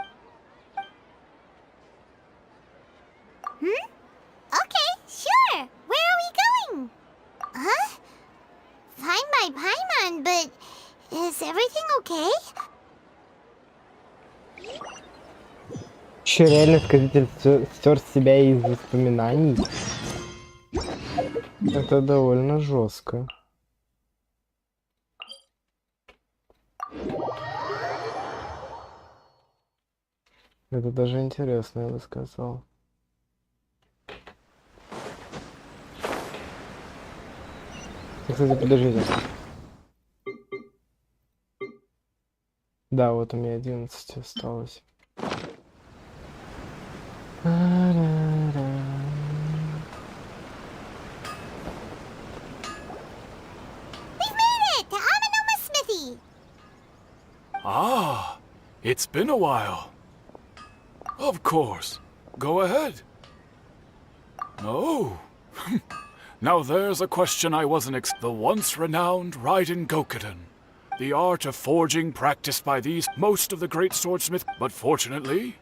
Okay, sure. Where are we going? Huh? Fine by Paimon, but... Is everything okay? Че, реально сказитель стер себя из воспоминаний? Это довольно жестко. Это даже интересно, я бы сказал. Кстати, подождите. Да, вот у меня 11 осталось. Ah, it's been a while. Of course. Go ahead. Oh. Now there's a question I wasn't the once renowned Raiden Gokuden. The art of forging practiced by most of the great swordsmiths. But fortunately,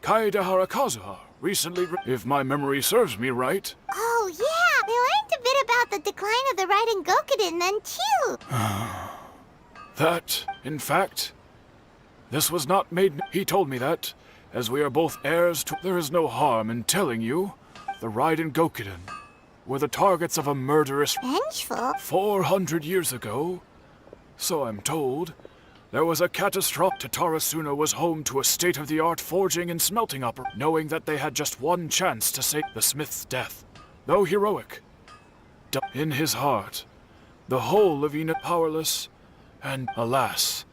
Kaede Harakazuha recently, if my memory serves me right. Oh yeah, they learned a bit about the decline of the Raiden Gokuden then too. That, in fact, this was not made... He told me that, as we are both heirs to... There is no harm in telling you, the Raiden Gokuden were the targets of a murderous... Vengeful? 400 years ago, so I'm told, there was a catastrophe. Tatarasuna was home to a state-of-the-art forging and smelting operation, knowing that they had just one chance to save the smith's death. Though heroic, in his heart, the whole of Ina powerless, and alas,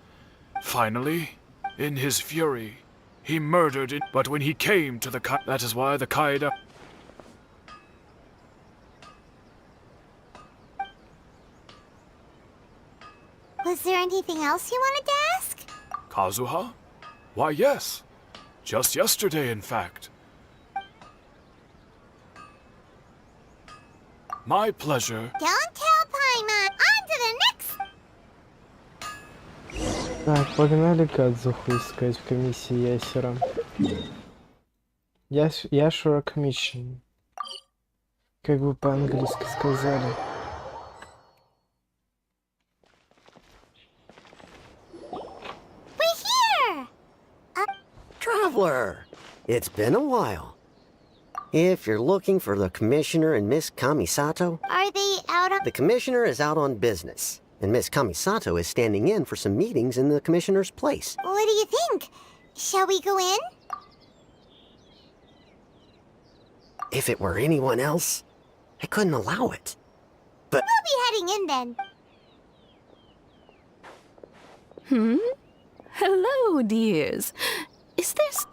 finally, in his fury, he murdered it. But when he came to the that is why the Kaede... Was there anything else you wanted to ask? Kazuha? Why, yes. Just yesterday, in fact. My pleasure. Don't tell Paimon. On to the next. Так, погнали Кадзуху искать в комиссии ясера. Яшура Commission. Как бы по-английски сказали. We're here! Traveler! It's been a while. If you're looking for the Commissioner and Miss Kamisato... Are they out on... The Commissioner is out on business, and Miss Kamisato is standing in for some meetings in the Commissioner's place. What do you think? Shall we go in? If it were anyone else, I couldn't allow it. But... We'll be heading in then. Hello, dears. Is this...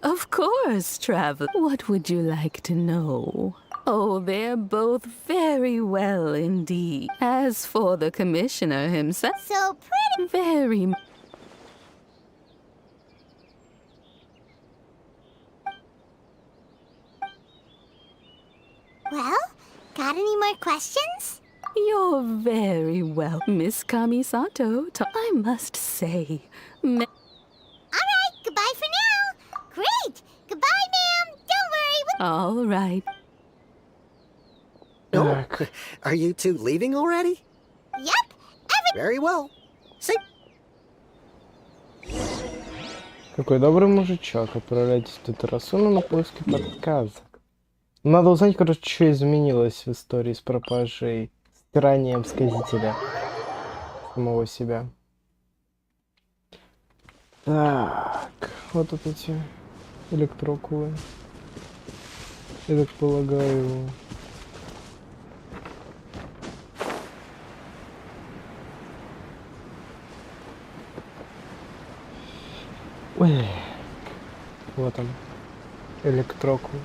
Of course, Travel. What would you like to know? Oh, they're both very well indeed. As for the Commissioner himself... So pretty... Very... Well, got any more questions? You're very well, Miss Kamisato. I must say... Alright, goodbye for now. Great! Goodbye, ma'am. Don't worry. All right. Oh, are you two leaving already? Yep. Very well. See? Какой добрый мужичок. Отправляйтесь в Татарасуну на поиски подсказок. Надо узнать, короче, что изменилось в истории с пропажей, стиранием сказителя самого себя. Так, вот тут эти электрокулы. Я так полагаю... Ой, вот он, электрокул.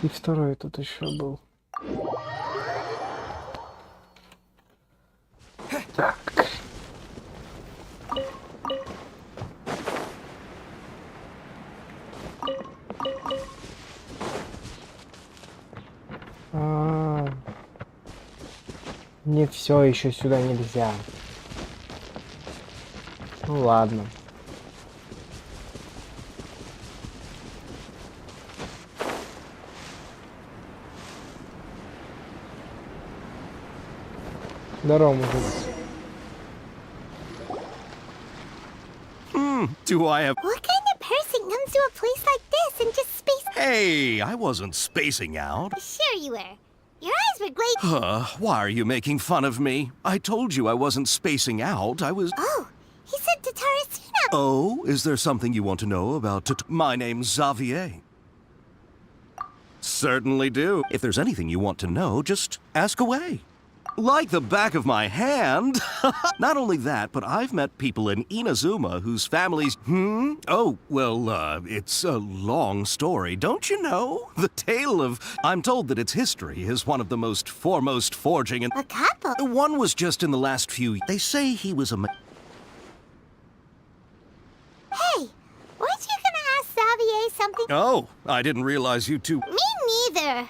И второй тут еще был. Так. Не все еще сюда нельзя. Ну ладно. Здорово, мужик. Do I have... What kind of person comes to a place like this and just space... Hey, I wasn't spacing out. Sure you were. Your eyes were glazing. Why are you making fun of me? I told you I wasn't spacing out. I was... Oh, he said Tatarasuna. Oh, is there something you want to know about My name's Xavier. Certainly do. If there's anything you want to know, just ask away. Like the back of my hand. Not only that, but I've met people in Inazuma whose families... Oh, well, it's a long story, don't you know? The tale of... I'm told that its history is one of the most foremost forging and... A couple? One was just in the last few... They say he was a... Hey, weren't you gonna ask Xavier something? Oh, I didn't realize you two... Me neither.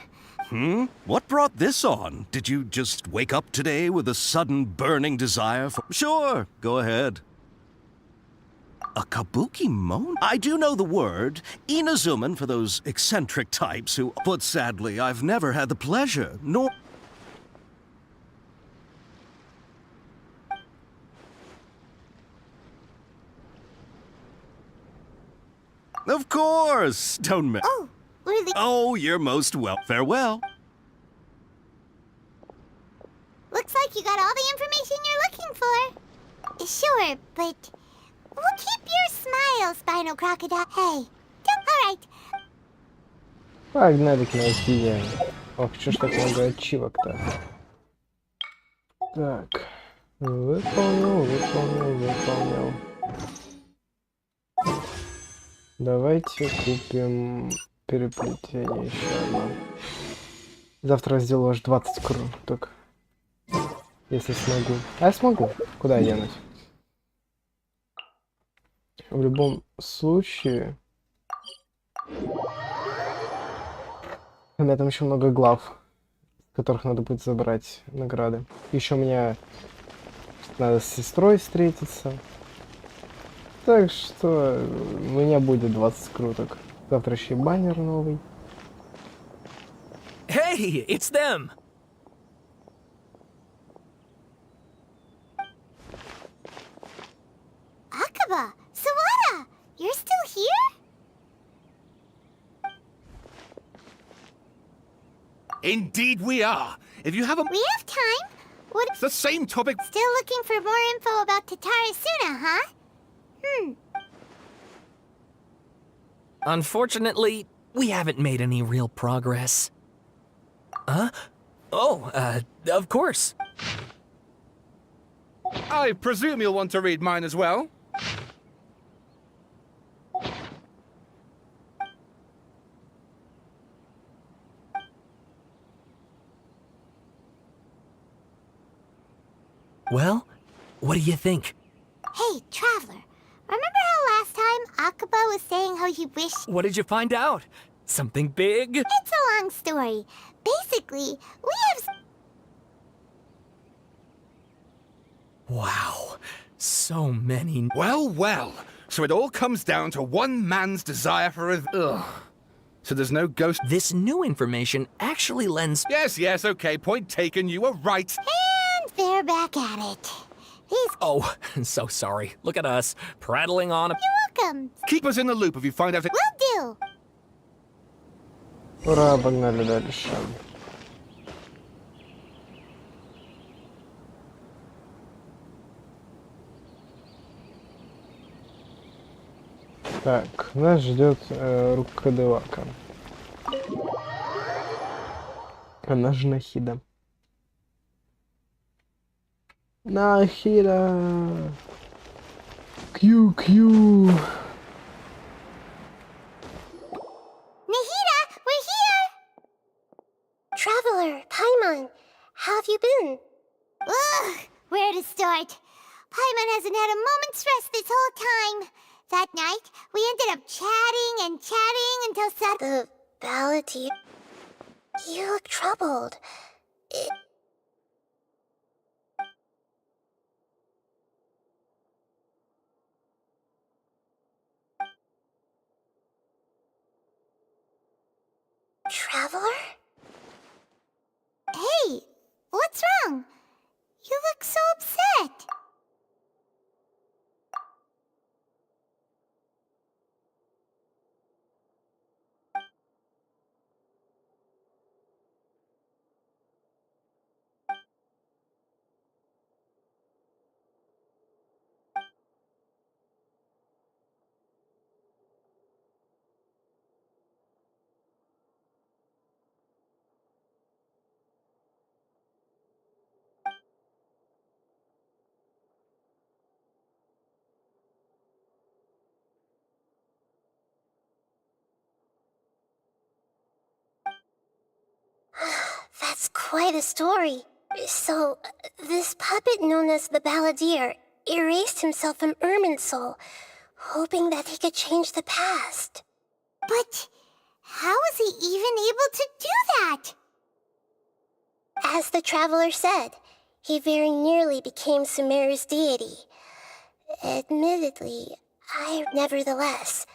What brought this on? Did you just wake up today with a sudden burning desire for... Sure, go ahead. A kabuki mon? I do know the word. Inazuman for those eccentric types who... But sadly, I've never had the pleasure, nor... Of course! Don't me... Oh, really? Oh, you're most well. Farewell. Looks like you got all the information you're looking for. Sure, but we'll keep your smile, Spinal Crocodile. Hey, alright. Погнали к найти. Ох, что ж так много ачивок-то. Так. Выполнил. Давайте купим переплетение еще одно. Завтра я сделаю аж 20 круток. Если смогу. А я смогу. Куда я денусь? В любом случае... У меня там еще много глав, с которых надо будет забрать награды. Еще у меня надо с сестрой встретиться. Так что у меня будет 20 круток. Завтра еще и баннер новый. Hey, it's them! Akaba! Sawada! You're still here? Indeed we are. If you have a... We have time. What? It's the same topic. Still looking for more info about Tatarasuna, huh? Unfortunately, we haven't made any real progress. Huh? Oh, of course. I presume you'll want to read mine as well. Well, what do you think? Hey, Traveler. Remember how last time Akaba was saying how he wished... What did you find out? Something big? It's a long story. Basically, we have... Wow, so many... Well, well. So it all comes down to one man's desire for a... Ugh. So there's no ghost... This new information actually lends... Yes, okay, point taken, you were right. And they're back at it. These... Oh, so sorry. Look at us, prattling on... You're welcome. Keep us in the loop if you find out... Will do. Ура, погнали дальше. Так, нас ждет рукодевака. Она же Нахида. Нахида! Кью-кью! Nahida, we're here! Traveler, Paimon, how have you been? Ugh, where to start? Paimon hasn't had a moment's rest this whole time. That night, we ended up chatting and chatting until The Balladeer... You look troubled. Traveler? Hey, what's wrong? You look so upset. That's quite a story. So, this puppet known as the Balladeer erased himself from Irminsul, hoping that he could change the past. But how was he even able to do that? As the Traveler said, he very nearly became Sumeru's deity. Admittedly, nevertheless,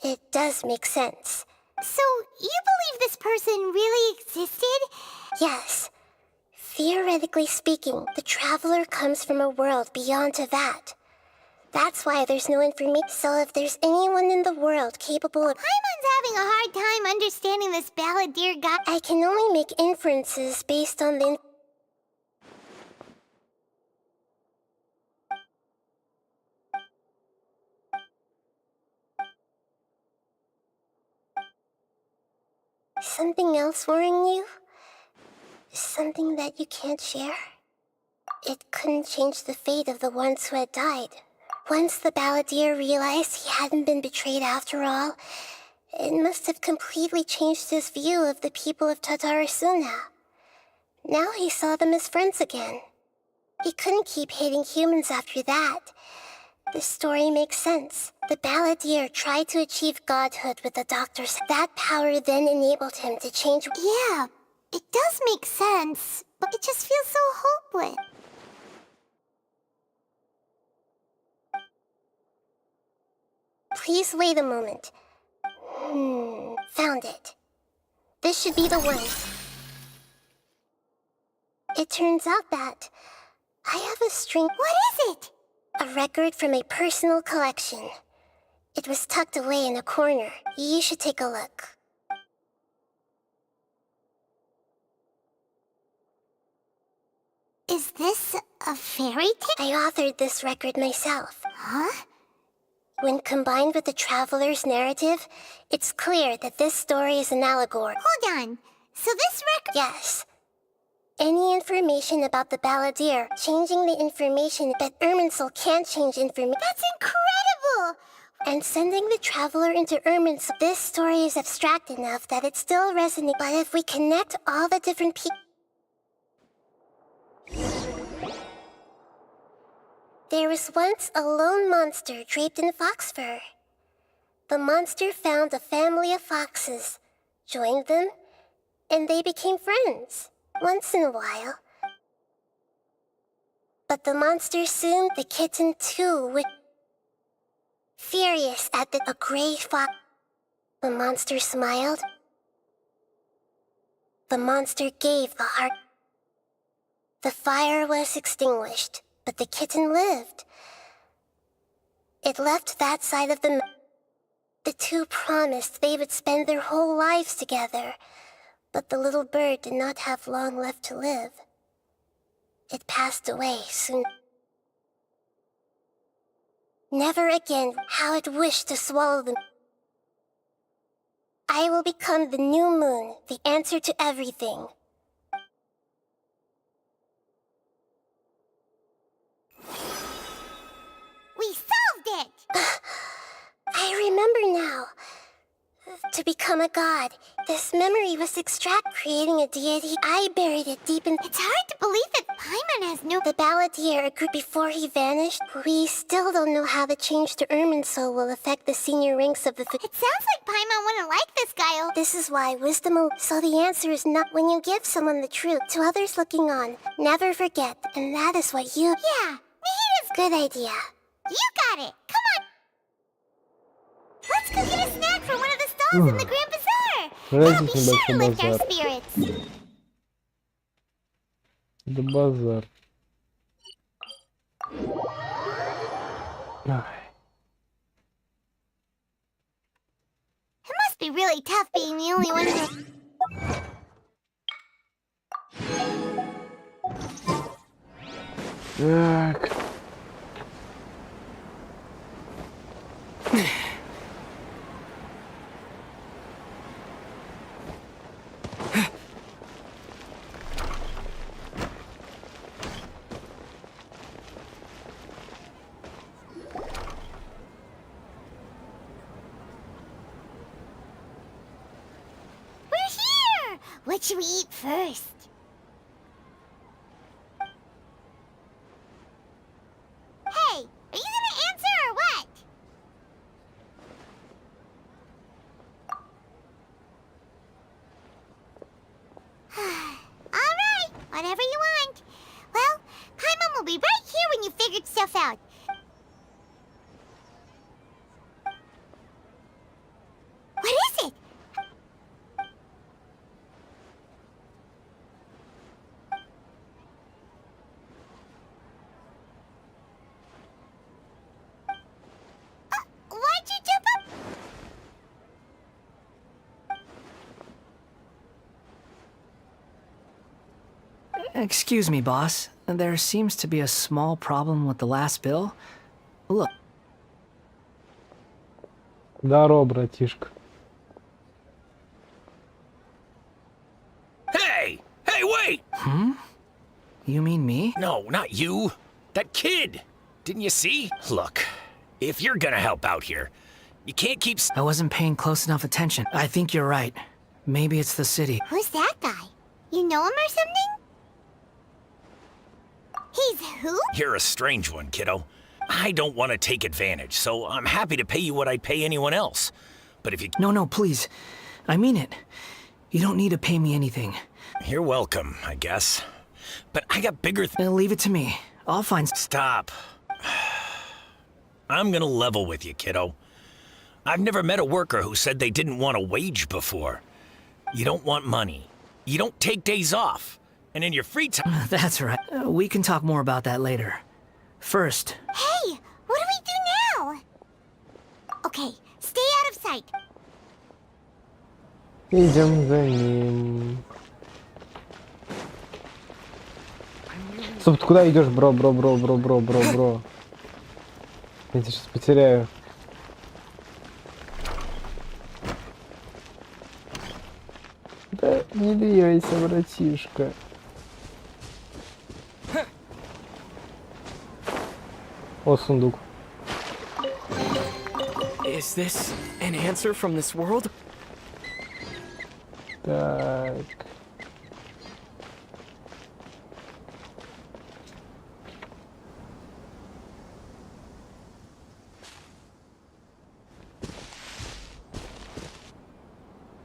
it does make sense. So, you believe this person really existed? Yes. Theoretically speaking, the Traveler comes from a world beyond to that. That's why there's no information. So if there's anyone in the world capable of... Paimon's having a hard time understanding this Balladeer guy. I can only make inferences based on the... Something else worrying you? Something that you can't share? It couldn't change the fate of the ones who had died, Once the balladeer realized he hadn't been betrayed after all, it must have completely changed his view of the people of Tatarasuna. Now he saw them as friends again. He couldn't keep hating humans after that. This story makes sense. The balladeer tried to achieve godhood with the doctors. That power then enabled him to change. Yeah, it does make sense, but it just feels so hopeless. Please wait a moment. Found it. This should be the one. It turns out that I have a string. What is it? A record from a personal collection. It was tucked away in a corner. You should take a look. Is this a fairy tale? I authored this record myself. Huh? When combined with the traveler's narrative, it's clear that this story is an allegory. Hold on. So this record... Yes. Any information about the balladeer, changing the information that Irminsul can't change information. That's incredible! And sending the traveler into Irminsul. This story is abstract enough that it still resonates. But if we connect all the different people... There was once a lone monster draped in fox fur. The monster found a family of foxes, joined them, and they became friends. Once in a while. But the monster soon, the kitten too, would... Furious at a gray fox... The monster smiled. The monster gave the heart. The fire was extinguished, but the kitten lived. It left that side of the... The two promised they would spend their whole lives together. But the little bird did not have long left to live. It passed away soon. Never again how it wished to swallow them. I will become the new moon, the answer to everything. We solved it! I remember now. To become a god, this memory was extracted, creating a deity. I buried it deep in... It's hard to believe that Paimon has no... The balladeer agreed before he vanished. We still don't know how the change to Irminsul will affect the senior ranks of the... It sounds like Paimon wouldn't like this guy. This is why wisdom... So the answer is not when you give someone the truth to others looking on. Never forget, and that is what you... Yeah, Nihita's... Good idea. You got it! Come on! Let's go get a snack from one of the stalls in the Grand Bazaar! That'll be sure to lift our spirits! Да базар. It must be really tough being the only one who... Так. What should we eat first? Hey, are you gonna answer or what? Alright, whatever you want. Well, Paimon will be right here when you figured stuff out. What is it? Why'd you jump up? Excuse me, boss. There seems to be a small problem with the last bill. Look. Здорово, братишка. Hey! Hey, wait! You mean me? No, not you. That kid! Didn't you see? Look, if you're gonna help out here, you can't keep... I wasn't paying close enough attention. I think you're right. Maybe it's the city. Who's that guy? You know him or something? He's who? You're a strange one, kiddo. I don't want to take advantage, so I'm happy to pay you what I'd pay anyone else. But if you... No, please. I mean it. You don't need to pay me anything. You're welcome, I guess. But I got bigger... Leave it to me. I'll find... Stop. I'm gonna level with you, kiddo. I've never met a worker who said they didn't want a wage before. You don't want money. You don't take days off. And in your free time... That's right. We can talk more about that later. First... Hey, what do we do now? Okay, stay out of sight. Идем за ним. Стоп, ты куда идешь, бро? Я тебя сейчас потеряю. Да не двигайся, братишка. О, сундук. Is this an answer from this world? Так.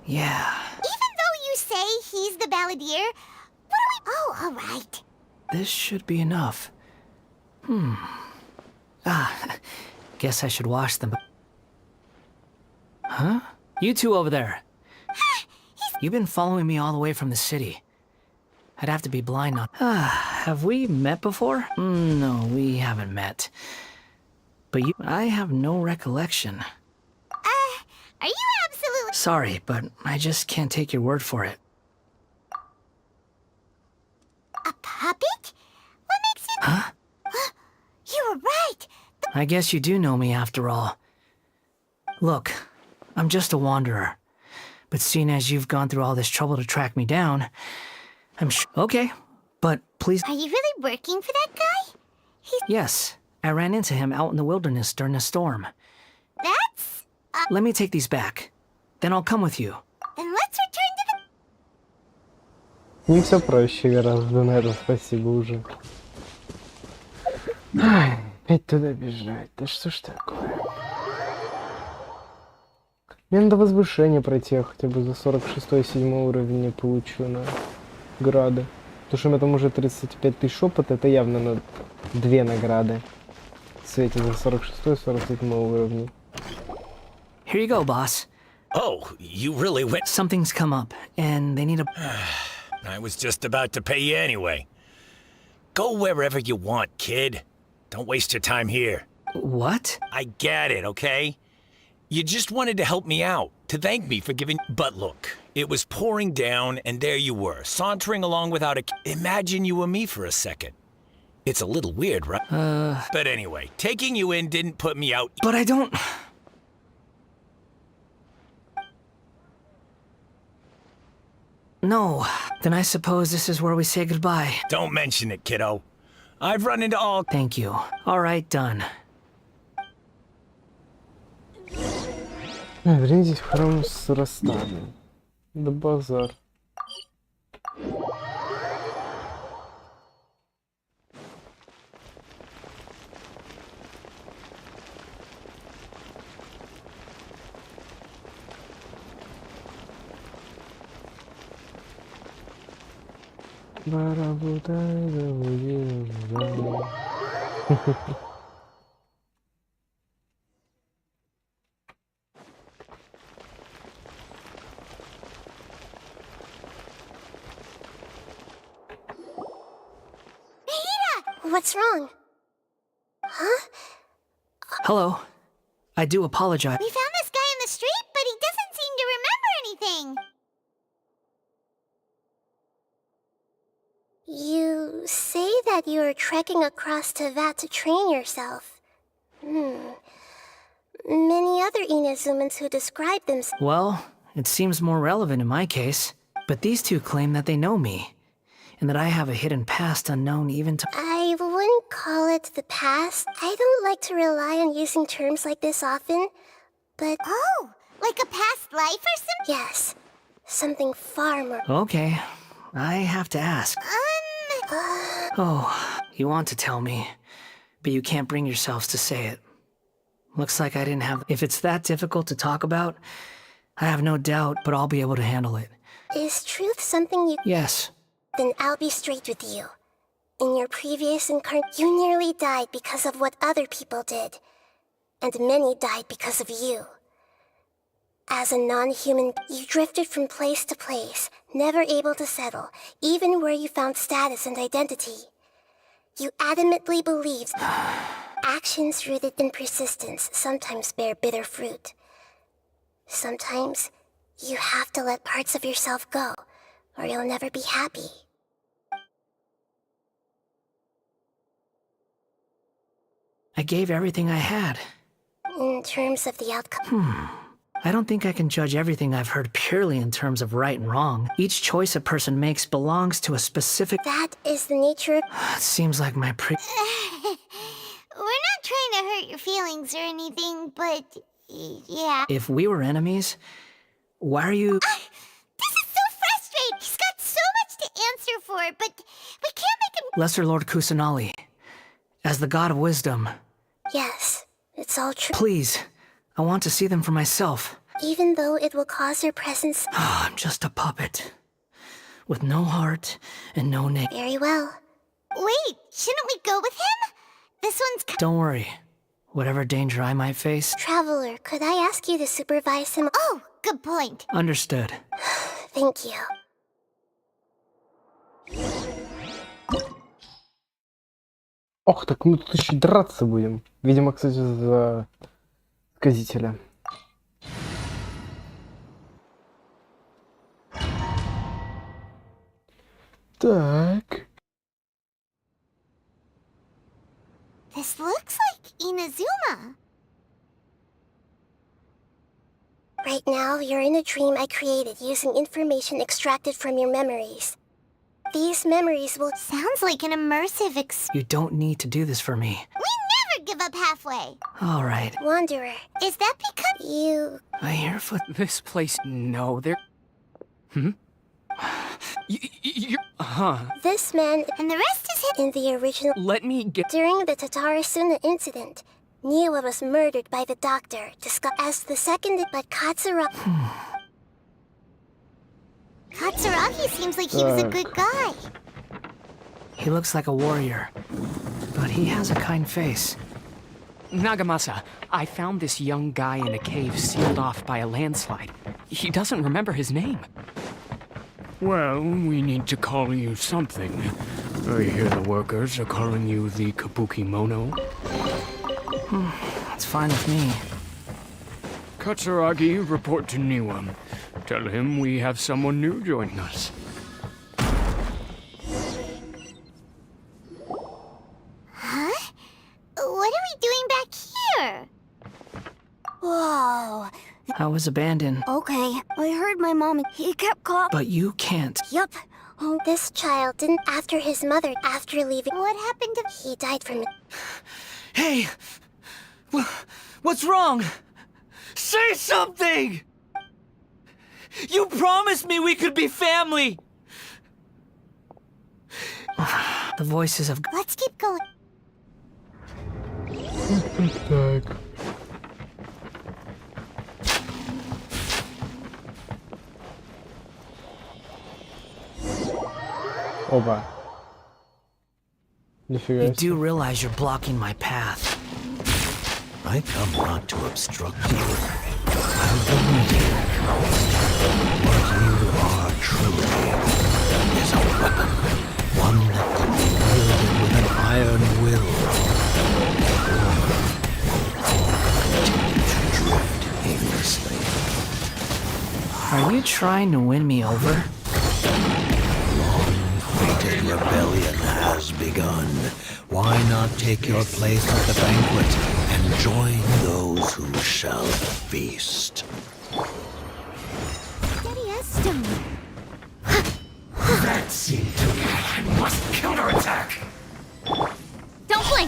Yeah. Even though you say he's the balladeer, what do we... Oh, all right. This should be enough. Guess I should wash them. Huh? You two over there. You've been following me all the way from the city. I'd have to be blind not... have we met before? No, we haven't met. But you... I have no recollection. Are you absolutely... Sorry, but I just can't take your word for it. A puppet? What makes you... Huh? You were right. I guess you do know me after all. Look, I'm just a wanderer. But seeing as you've gone through all this trouble to track me down, I'm sure... Okay, but please... Are you really working for that guy? Yes, I ran into him out in the wilderness during a storm. That's... Let me take these back. Then I'll come with you. Then let's return to the... Не все проще гораздо, на это спасибо уже. Ай, опять туда бежать. Да что ж такое? Мне надо возвышение пройти, я хотя бы за 46-7 уровень не получу на грады. Потому что у меня там уже 35 тысяч опыта, это явно на 2 награды. В свете за 46-47 уровень. Here you go, boss. Oh, you really went... Something's come up, and they need a... I was just about to pay you anyway. Go wherever you want, kid. Don't waste your time here. What? I get it, okay? You just wanted to help me out, to thank me for giving... But look, it was pouring down, and there you were, sauntering along without a... Imagine you were me for a second. It's a little weird, right? But anyway, taking you in didn't put me out... But I don't... No. Then I suppose this is where we say goodbye. Don't mention it, kiddo. I've run into all... Thank you. All right, done. Вернитесь в храм с Растами. Да базар. What's wrong? Huh? Hello. I do apologize. We found this guy in the street, but he doesn't seem to remember anything. You say that you are trekking across Teyvat to train yourself. Many other Inazumans who describe themselves... Well, it seems more relevant in my case. But these two claim that they know me, and that I have a hidden past unknown even to... I wouldn't call call it the past. I don't like to rely on using terms like this often, but... Oh, like a past life or something? Yes, something far more... Okay, I have to ask. Oh, you want to tell me, but you can't bring yourselves to say it. Looks like I didn't have... If it's that difficult to talk about, I have no doubt, but I'll be able to handle it. Is truth something you... Yes. Then I'll be straight with you. In your previous incarnation, you nearly died because of what other people did. And many died because of you. As a non-human, you drifted from place to place, never able to settle, even where you found status and identity. You adamantly believed actions rooted in persistence sometimes bear bitter fruit. Sometimes, you have to let parts of yourself go, or you'll never be happy. I gave everything I had. In terms of the outcome... I don't think I can judge everything I've heard purely in terms of right and wrong. Each choice a person makes belongs to a specific... That is the nature of... It seems like my We're not trying to hurt your feelings or anything, but... yeah. If we were enemies, why are you... This is so frustrating! He's got so much to answer for, but we can't make him... Lesser Lord Kusanali, as the god of wisdom... Yes, it's all true. Please, I want to see them for myself. Even though it will cause your presence... I'm just a puppet. With no heart and no name. Very well. Wait, shouldn't we go with him? This one's... Don't worry. Whatever danger I might face... Traveler, could I ask you to supervise him? Oh, good point. Understood. Thank you. Ох, так мы тут еще драться будем. Видимо, кстати, за сказителя. Так. This looks like Inazuma. Right now, you're in a dream I created using information extracted from your memories. These memories will... Sounds like an immersive You don't need to do this for me. We never give up halfway. All right. Wanderer. Is that because... You... I hear foot... This place... No, there... This man... And the rest is hidden in the original... Let me get... During the Tatarasuna incident, Niwa was murdered by the doctor, discussed as the second... But Katsuragi... Katsuragi seems like he was a good guy. He looks like a warrior, but he has a kind face. Nagamasa, I found this young guy in a cave sealed off by a landslide. He doesn't remember his name. Well, we need to call you something. I hear the workers are calling you the Kabuki Mono. That's fine with me. Katsuragi, report to Niwa. Tell him we have someone new joining us. Huh? What are we doing back here? Whoa. I was abandoned. Okay, I heard my mom... He kept calling... But you can't. Yup. Oh, this child didn't after his mother, after leaving... What happened to... He died from... Hey! What's wrong? Say something! You promised me we could be family! The voices of... Let's keep going. Так. Оба. Нифига You do realize you're blocking my path. I come not to obstruct you. I believe what you are truly is a weapon, one that can be wielded with an iron will, or continue to drift aimlessly. Are you trying to win me over? Long-fated rebellion has begun. Why not take your place at the banquet and join those who shall feast? Steady as stone. That seemed to me I must counterattack. Don't blink.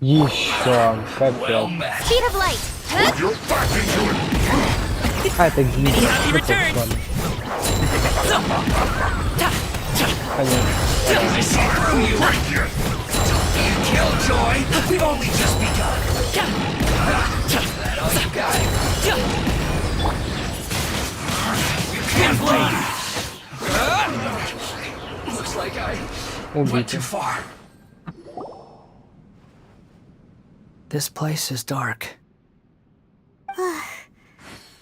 Еще. Капец. Speed of light. А, это гид. Убить. This place is dark.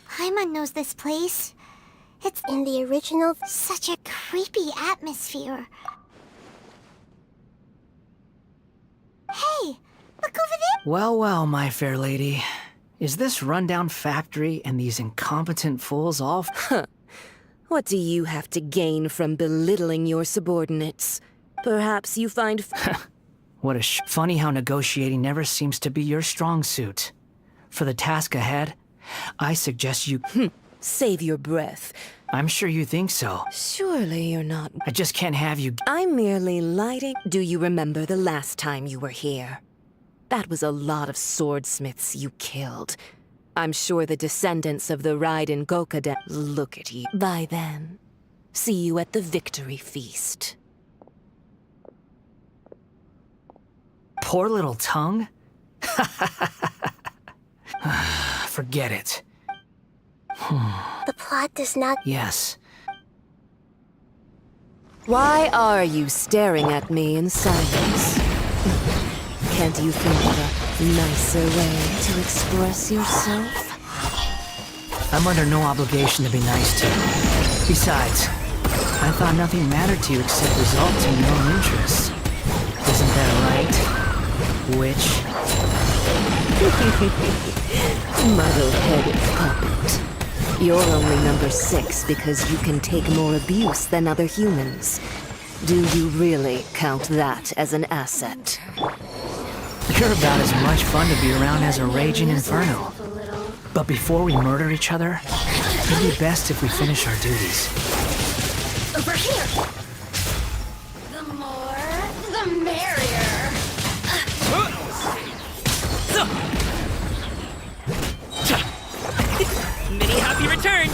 Paimon knows this place. It's in the original, such a creepy atmosphere. Hey, look over there. Well, well, my fair lady. Is this rundown factory and these incompetent fools all What do you have to gain from belittling your subordinates? Perhaps you find... What a funny how negotiating never seems to be your strong suit. For the task ahead, I suggest you... Save your breath. I'm sure you think so. Surely you're not... I just can't have you... I'm merely lighting... Do you remember the last time you were here? That was a lot of swordsmiths you killed. I'm sure the descendants of the Raiden Gokuden look at you. By then, see you at the victory feast. Poor little tongue? Forget it. The plot does not... Yes. Why are you staring at me in silence? Can't you think of a nicer way to express yourself? I'm under no obligation to be nice to you. Besides, I thought nothing mattered to you except results in your own interests. Isn't that right, witch? Muddle-headed puppet. You're only number 6 because you can take more abuse than other humans. Do you really count that as an asset? You're about as much fun to be around as a raging inferno. But before we murder each other, it'd be best if we finish our duties. Over here. The more, the merrier. Many happy returns!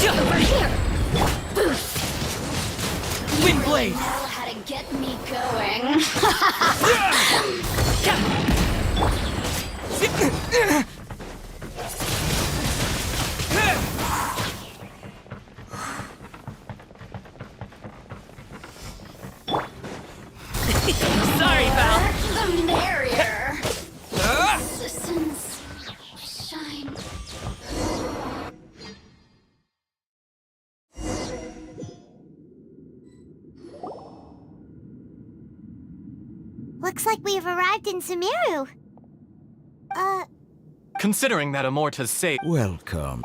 Over here. Wind blade! Know how to get me going. Sorry, Val. The merrier. Resistance. Shine. Looks like we've arrived in Sumeru. Considering that Amorta's say... Welcome.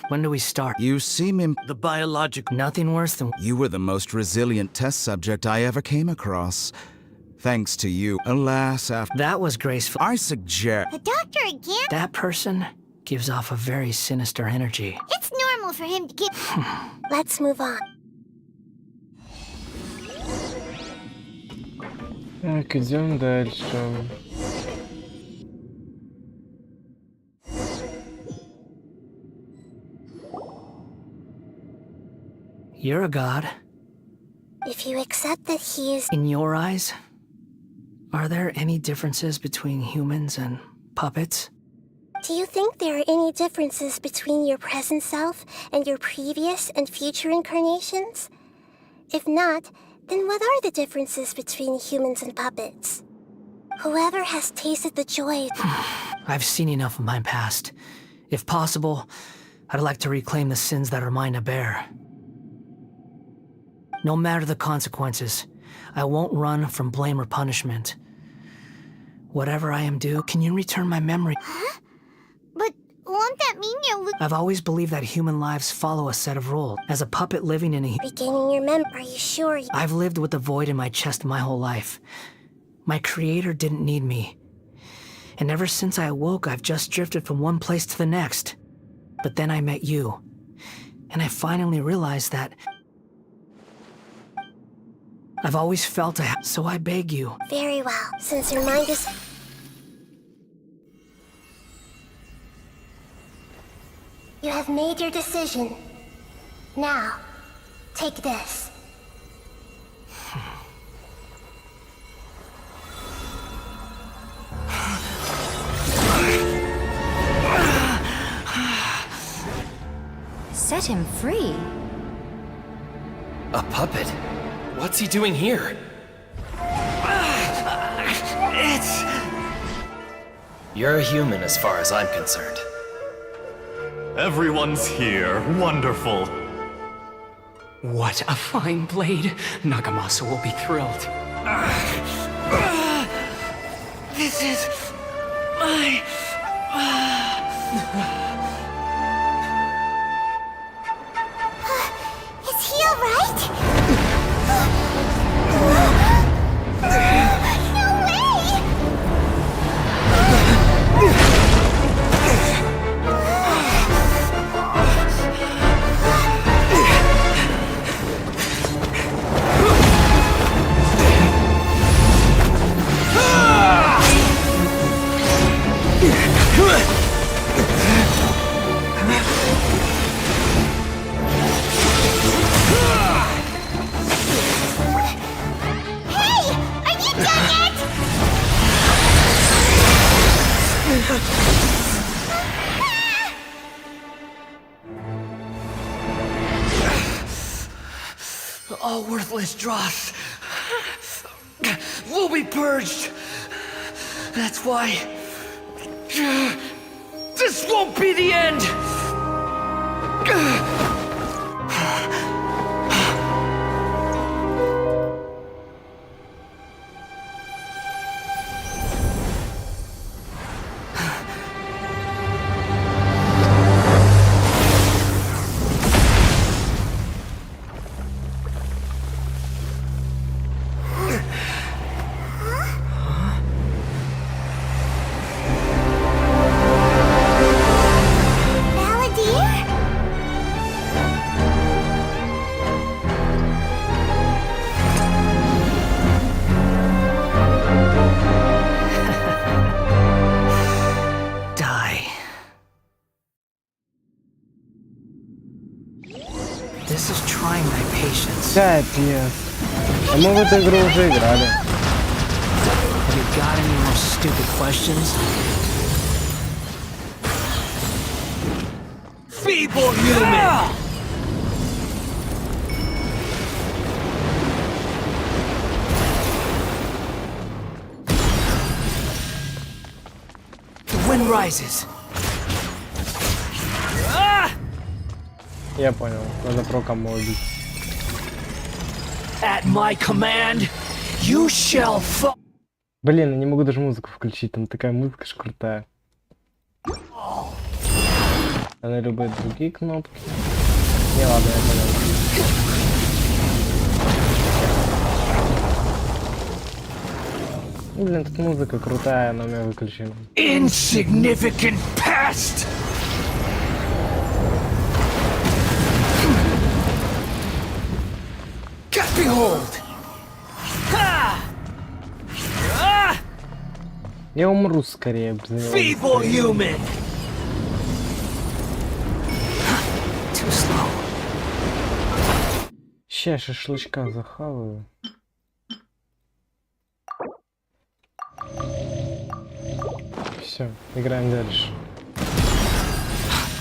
When do we start? You seem The biological... Nothing worse than... You were the most resilient test subject I ever came across. Thanks to you. Alas, after... That was graceful. I suggest... The doctor again? That person gives off a very sinister energy. It's normal for him to get... Let's move on. Так, идем дальше. You're a god. If you accept that he is... In your eyes, are there any differences between humans and puppets? Do you think there are any differences between your present self and your previous and future incarnations? If not, then what are the differences between humans and puppets? Whoever has tasted the joy... I've seen enough of my past. If possible, I'd like to reclaim the sins that are mine to bear. No matter the consequences, I won't run from blame or punishment. Whatever I am due, can you return my memory? Huh? But won't that mean you'll... I've always believed that human lives follow a set of rules. As a puppet living in a... Regaining your memory, are you sure? I've lived with a void in my chest my whole life. My creator didn't need me. And ever since I awoke, I've just drifted from one place to the next. But then I met you. And I finally realized that I've always felt so I beg you. Very well, since your mind is... You have made your decision. Now, take this. Set him free. A puppet? What's he doing here? You're a human as far as I'm concerned. Everyone's here. Wonderful. What a fine blade. Nagamasa will be thrilled. This is my... Is he alright? No way! All worthless dross will be purged. That's why this won't be the end. Капец. А мы в эту игру уже играли. Have you got any more stupid questions? Feeble human! The wind rises. Я понял. Надо про кому убить. At my command, you shall fall. Блин, я не могу даже музыку включить, там такая музыка ж крутая. А на любые другие кнопки. Не, ладно, я понял. Блин, тут музыка крутая, но у меня выключена. Insignificant past. Behold! Я умру скорее. Feeble human! Too slow. Ща шашлычка захаваю. Все, играем дальше.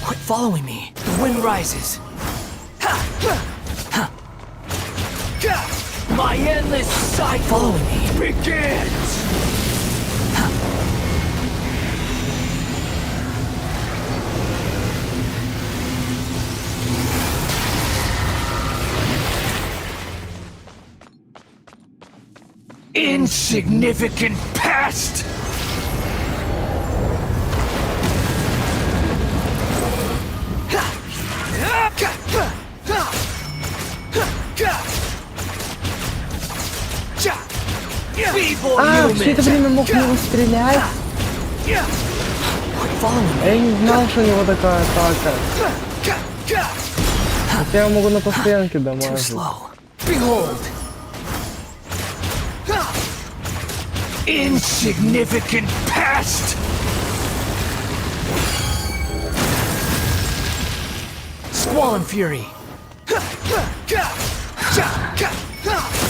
Quit following me. The wind rises. My endless cycle following me begins! Insignificant past! А, все это время мог его стрелять? Я не знал, что у него такая атака. Хотя я могу на постоянке дамажить. Insignificant past! Squall and Fury!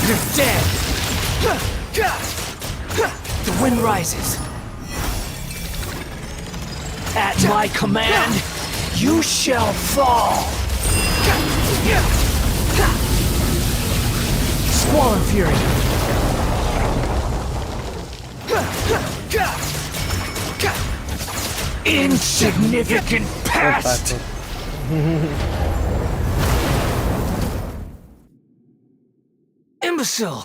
You're dead! The wind rises. At my command, you shall fall! Squall and Fury! Insignificant past! Imbecile!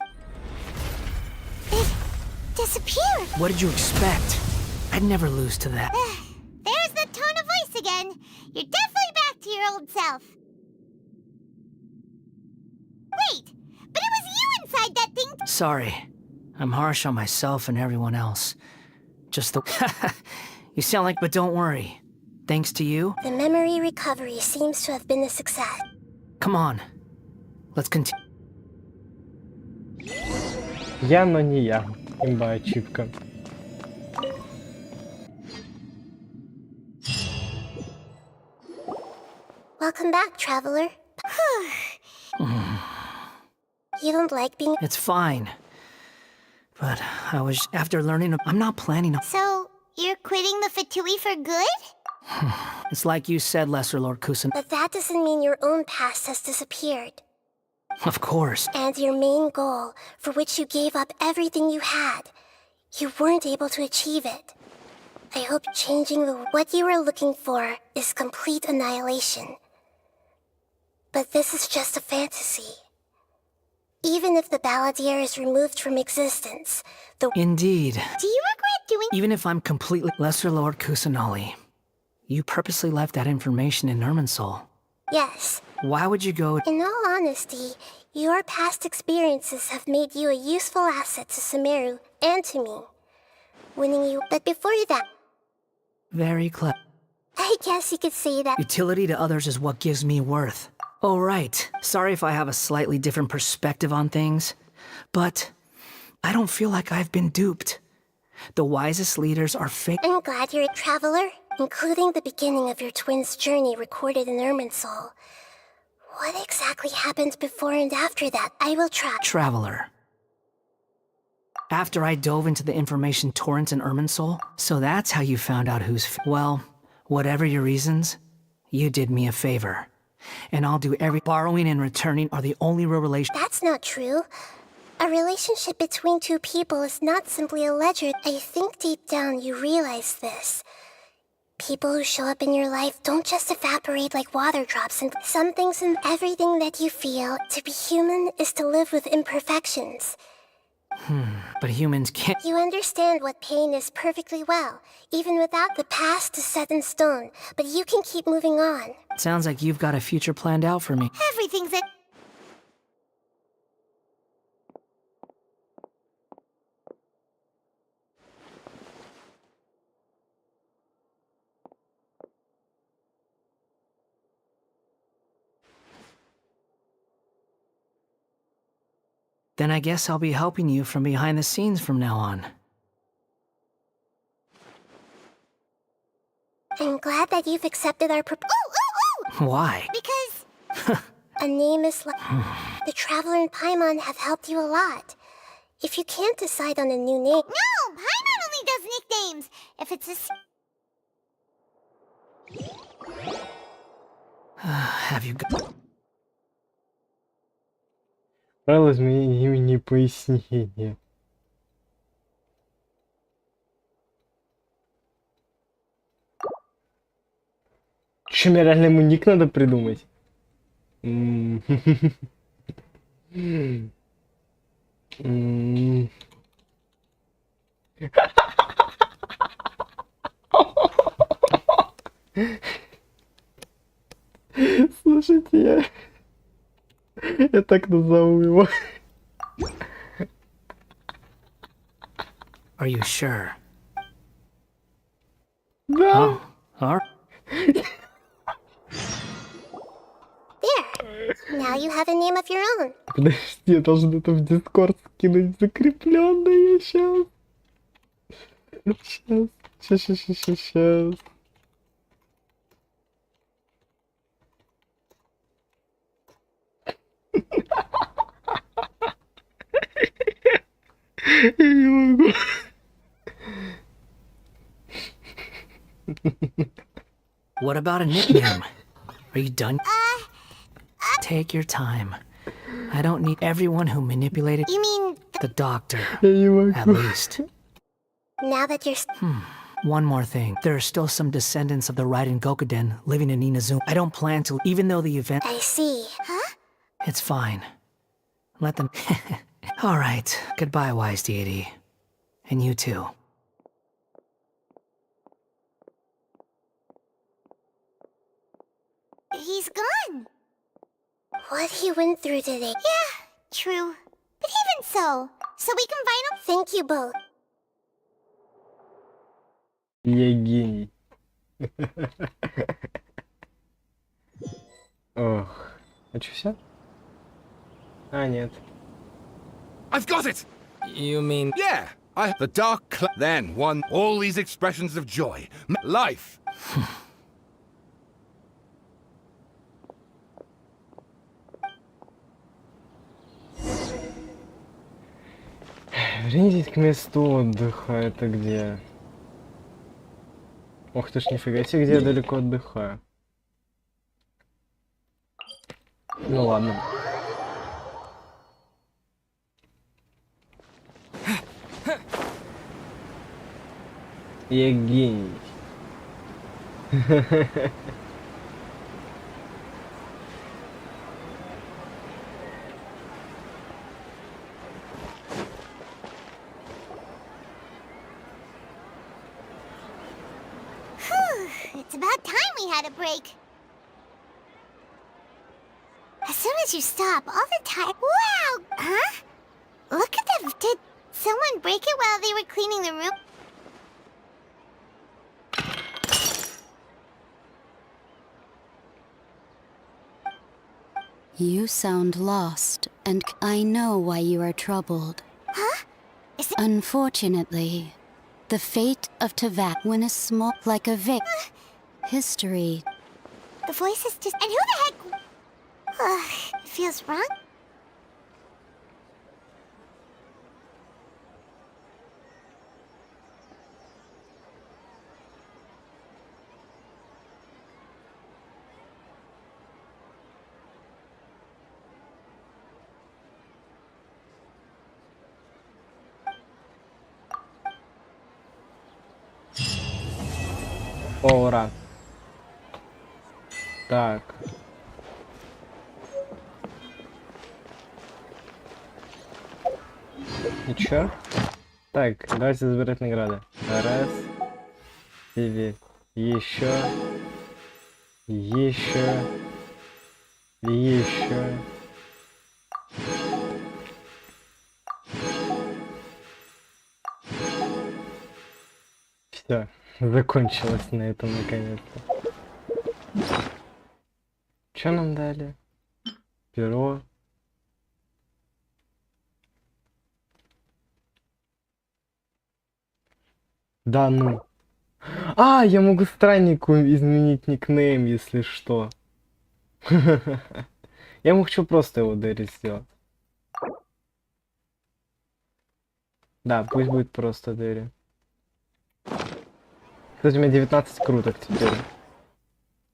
It disappeared. What did you expect? I'd never lose to that. There's the tone of voice again. You're definitely back to your old self. Wait, but it was you inside that thing. Sorry. I'm harsh on myself and everyone else. Just the... You sound like... But don't worry. Thanks to you... The memory recovery seems to have been a success. Come on. Let's continue. Я, но не я. Имба ачивка. Welcome back, traveler. You don't like being... It's fine. But I was... After learning... I'm not planning... So, you're quitting the Fatui for good? It's like you said, Lesser Lord Kusan. But that doesn't mean your own past has disappeared. Of course. And your main goal, for which you gave up everything you had, you weren't able to achieve it. I hope changing what you were looking for is complete annihilation. But this is just a fantasy. Even if the Balladeer is removed from existence, the... Indeed. Do you regret doing... Even if I'm completely... Lesser Lord Kusanali, you purposely left that information in Irminsul. Yes. Why would you go... In all honesty, your past experiences have made you a useful asset to Sumeru and to me. Winning you... But before that... Very clever. I guess you could say that... Utility to others is what gives me worth. Oh, right. Sorry if I have a slightly different perspective on things, but I don't feel like I've been duped. The wisest leaders are fake. I'm glad you're a traveler, including the beginning of your twins' journey recorded in Irminsul. What exactly happened before and after that? I will try. Traveler. After I dove into the information torrents in Irminsul, so that's how you found out who's... Well, whatever your reasons, you did me a favor. And I'll do every... Borrowing and returning are the only real relation... That's not true. A relationship between two people is not simply a ledger. I think deep down you realize this. People who show up in your life don't just evaporate like water drops, and some things and everything that you feel. To be human is to live with imperfections. But humans can't... You understand what pain is perfectly well, even without the past is set in stone, but you can keep moving on. Sounds like you've got a future planned out for me. Everything's a... Then I guess I'll be helping you from behind the scenes from now on. I'm glad that you've accepted our Why? Because... a name is like... The Traveler and Paimon have helped you a lot. If you can't decide on a new name... No! Paimon only does nicknames! If it's a... Have you got... Правила изменения имени пояснения. Че, мне реально ему ник надо придумать? Слушайте, я так назову его. Are you sure? Да. There. Now you have a name of your own. Подожди, я должен это в Дискорд скинуть закрепленное сейчас. Сейчас. Я не могу. What about a nickname? Are you done? Take your time. I don't need everyone who manipulated. You mean the doctor? At least. now that you're... One more thing. There are still some descendants of the Raiden Gokuden living in Inazuma. I don't plan to, even though the event... I see. Huh? It's fine. Let them... Alright. Goodbye, wise deity. And you too. He's gone. What he went through today. Yeah, true. But even so we can find him. Thank you both. Я гений. Ох. А что, все? А, нет. I've got it! You mean... Yeah! The dark then won all these expressions of joy. Life! Вернитесь к месту отдыха. Это где? Ох ты ж, нифига себе, где я далеко отдыхаю. Ну ладно. Я гений. It's about time we had a break. As soon as you stop, all the time. Wow! Huh? Look at them. Did someone break it while they were cleaning the room? You sound lost, and I know why you are troubled. Huh? Is it... Unfortunately, the fate of Tavat when a small like a Vic history. The voice is just... And who the heck... Ugh, it feels wrong. Ура. Так. И чё? Так, давайте забирать награды. Раз. Или еще. Все, закончилось на этом наконец-то. Что нам дали? Перо. Да ну. А, я могу страннику изменить никнейм, если что. Я хочу просто его Дэри сделать. Да, пусть будет просто Дэри. Кстати, у меня 19 круток теперь.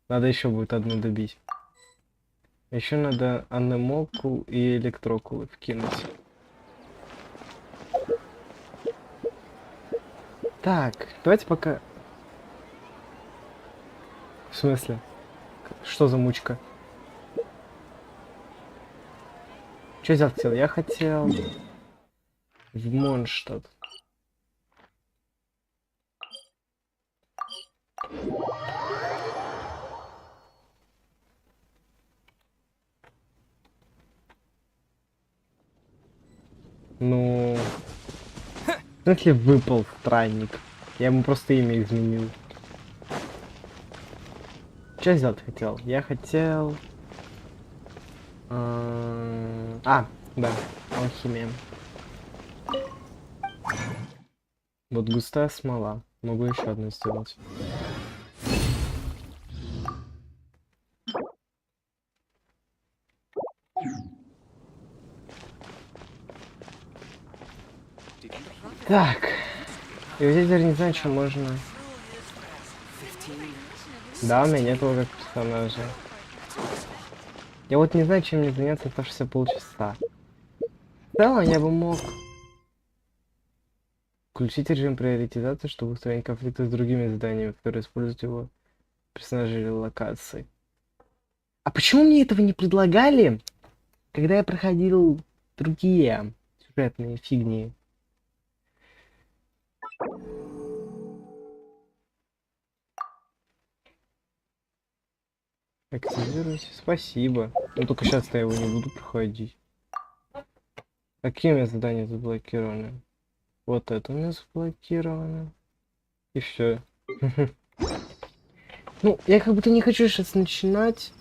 Надо еще будет одну добить. Еще надо анемоку и электрокулы вкинуть. Так, давайте пока... В смысле? Что за мучка? Что я хотел? Я хотел... В Монштадт. Ну... В смысле выпал странник? Я ему просто имя изменил. Что сделать хотел? Я хотел... да, алхимия. Вот густая смола. Могу еще одну сделать. Так. И вот я теперь не знаю, что можно. Да, у меня нет его как персонажа. Я вот не знаю, чем мне заняться оставшиеся полчаса. В целом, я бы мог включить режим приоритизации, чтобы устранить конфликты с другими заданиями, которые используют его персонажи или локации. А почему мне этого не предлагали, когда я проходил другие сюжетные фигни? Активируйся. Спасибо. Ну только сейчас я его не буду проходить. Какие у меня задания заблокированы? Вот это у меня заблокировано. И все. Ну, я как будто не хочу сейчас начинать,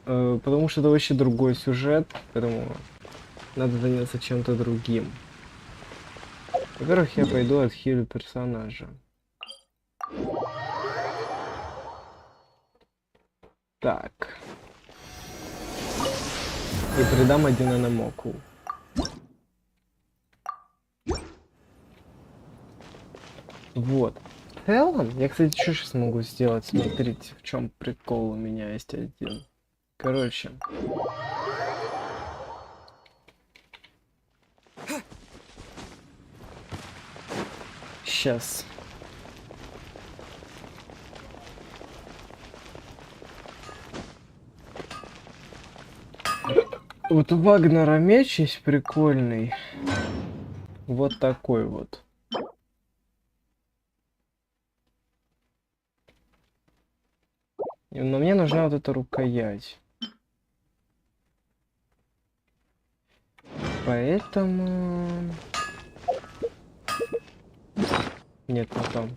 потому что это вообще другой сюжет, поэтому надо заняться чем-то другим. Во-первых, я пойду отхилю персонажа. Так. И придам один аномокул. Вот. В целом, я, кстати, что сейчас могу сделать? Смотрите, в чем прикол у меня есть один. Короче. Сейчас. Вот у Вагнера меч есть прикольный. Вот такой вот. Но мне нужна вот эта рукоять. Поэтому... Нет, не там.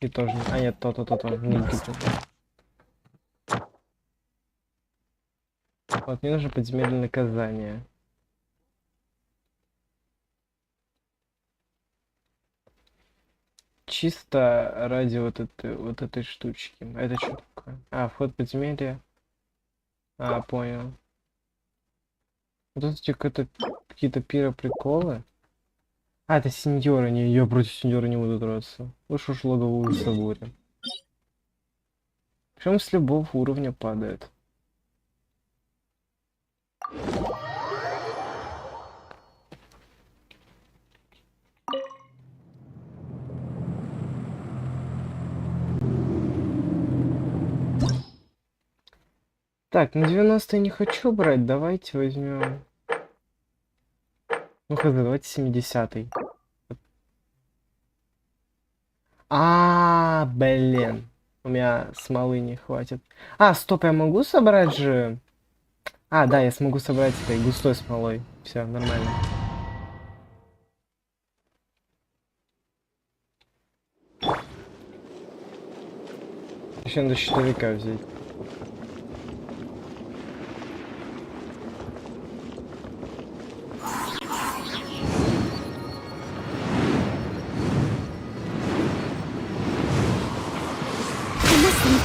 И тоже... А нет, то. Не вот, мне нужно подземелье наказания. Чисто ради вот этой штучки. Это что такое? А, вход в подземелье. А, понял. Вот это какие-то пиро-приколы. А, это сеньоры. Не, я против сеньора не буду драться. Лучше уж логовую соборе. Причем с любого уровня падает. Так, на 90 я не хочу брать, давайте возьмем. Ну-ка, давайте 70-й. Блин. У меня смолы не хватит. Стоп, я могу собрать же... да, я смогу собрать этой густой смолой. Все, нормально. Еще надо щитовика взять.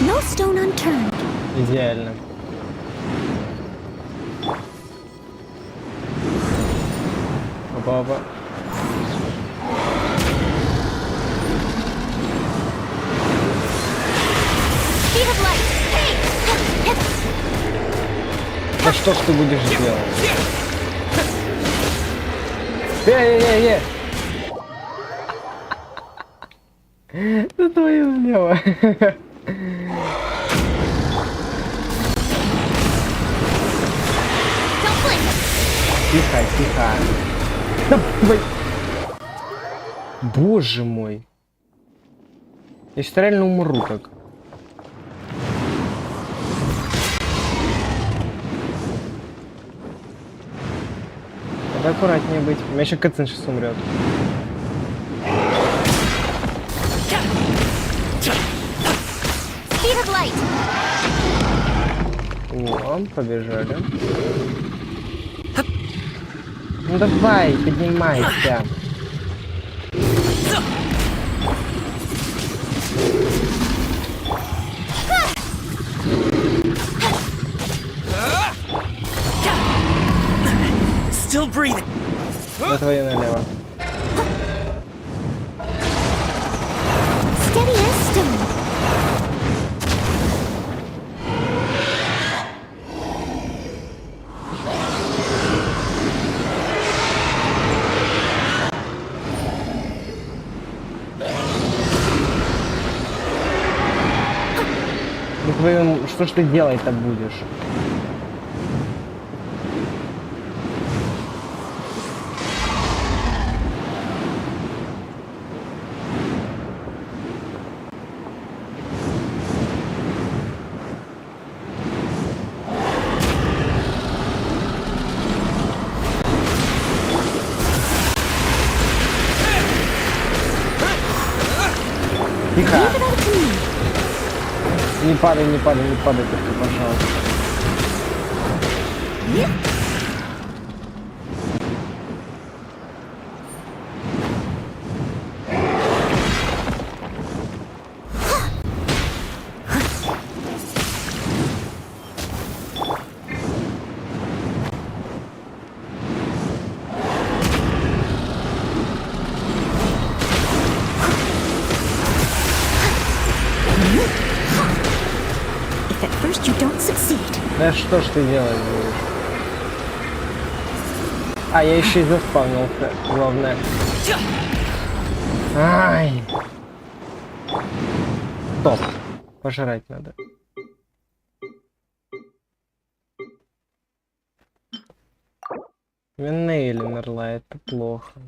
No stone unturned. Идеально. Опа. Да что ж ты будешь делать? Да твою влево. Тихо. Давай. Боже мой. Я сейчас реально умру так. Надо аккуратнее быть. У меня еще Кэцин сейчас умрет. О, побежали. Ну давай, поднимайся. Still breathing. На твою налево. Steady as stone. На твоем... Что ж ты делать-то будешь? Тихо. Не падай, не падай, не падай, только, пожалуйста. Да что ж ты делаешь будешь? А, я еще и заспавнился, главное. Ай! Стоп. Пожрать надо. Виннейли мерла, это плохо.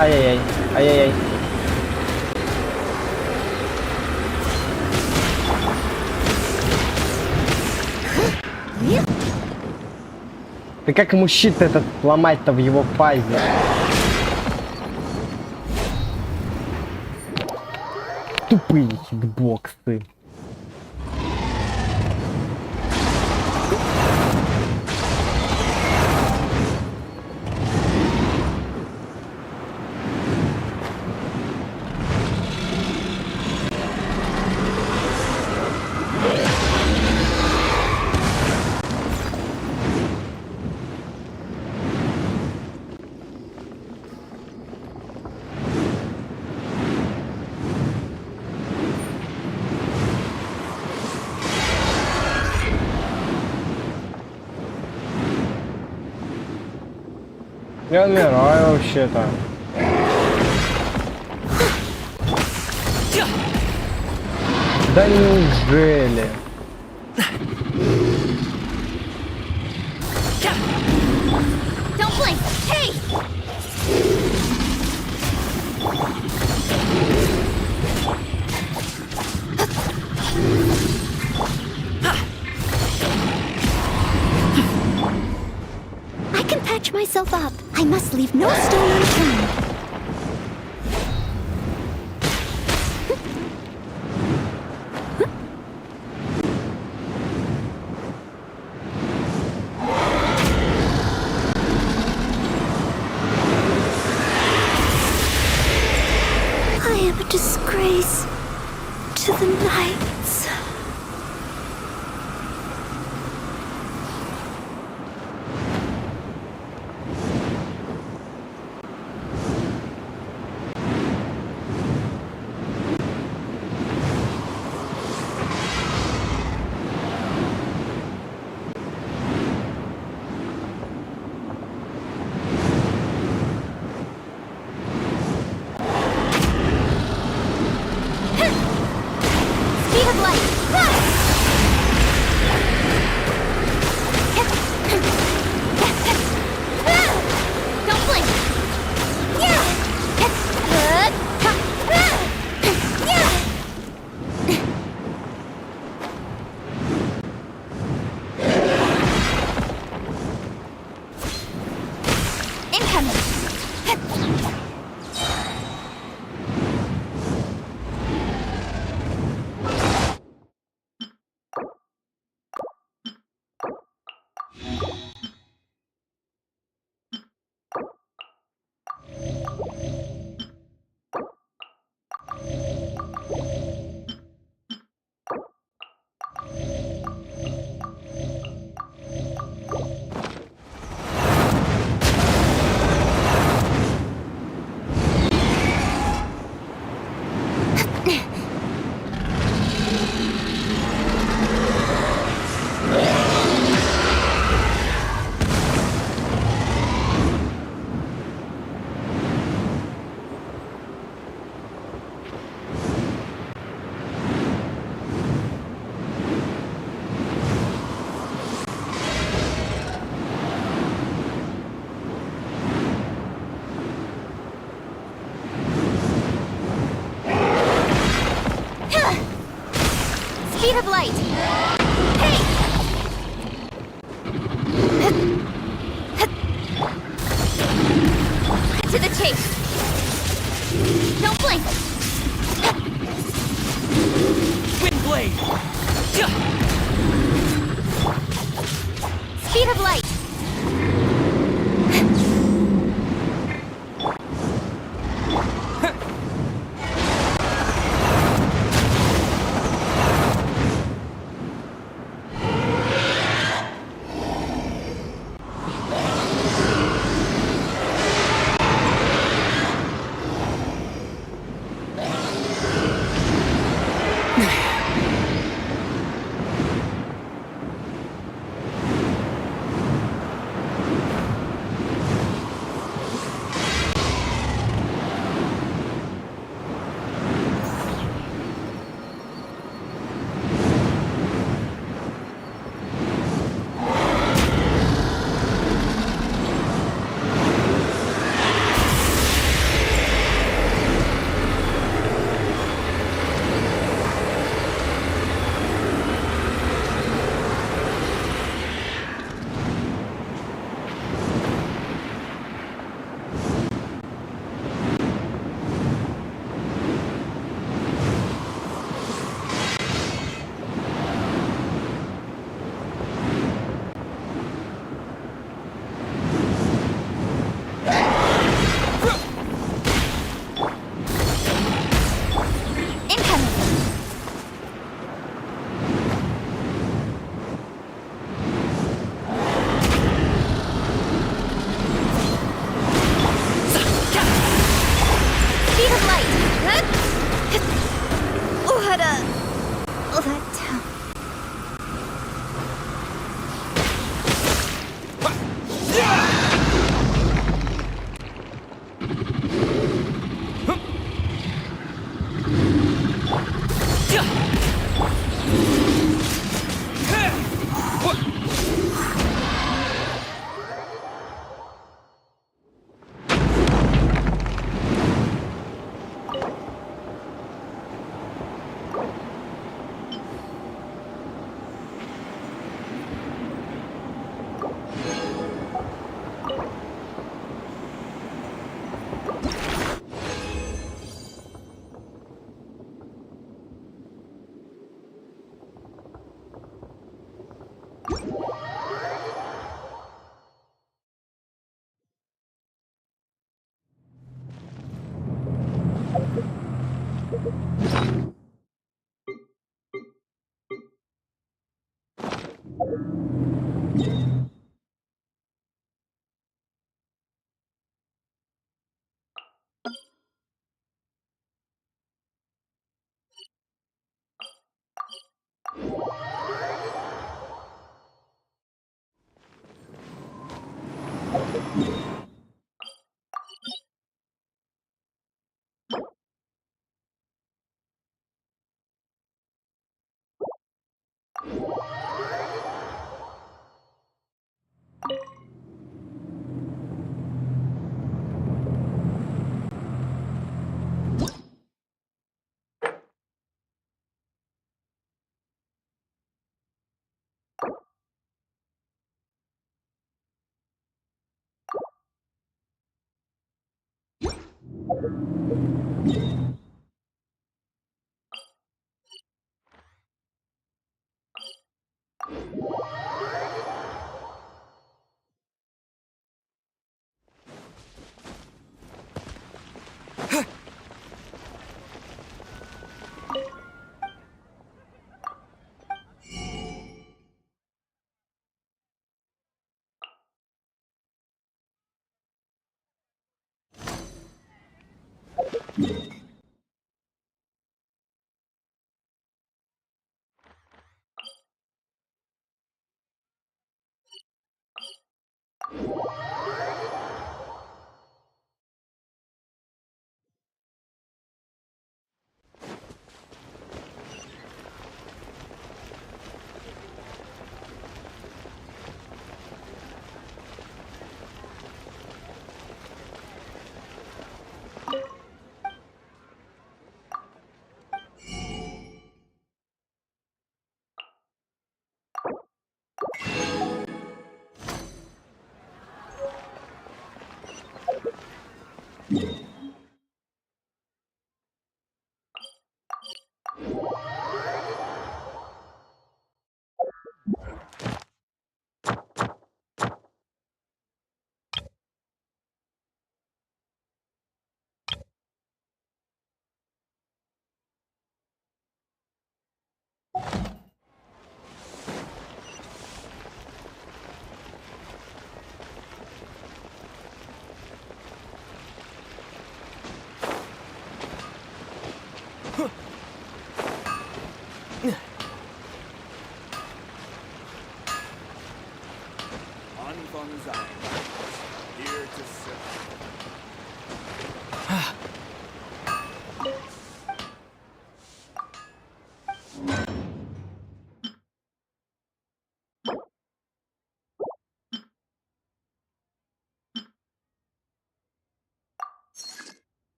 Ай-яй-яй, ай-яй-яй. Ты как ему щит этот ломать-то в его фазе? Тупые хитбоксы. Я умираю вообще-то. Да неужели? Don't blink! Hey! I can patch myself up. I must leave no stone unturned. I am a disgrace to the knights. Speed of light.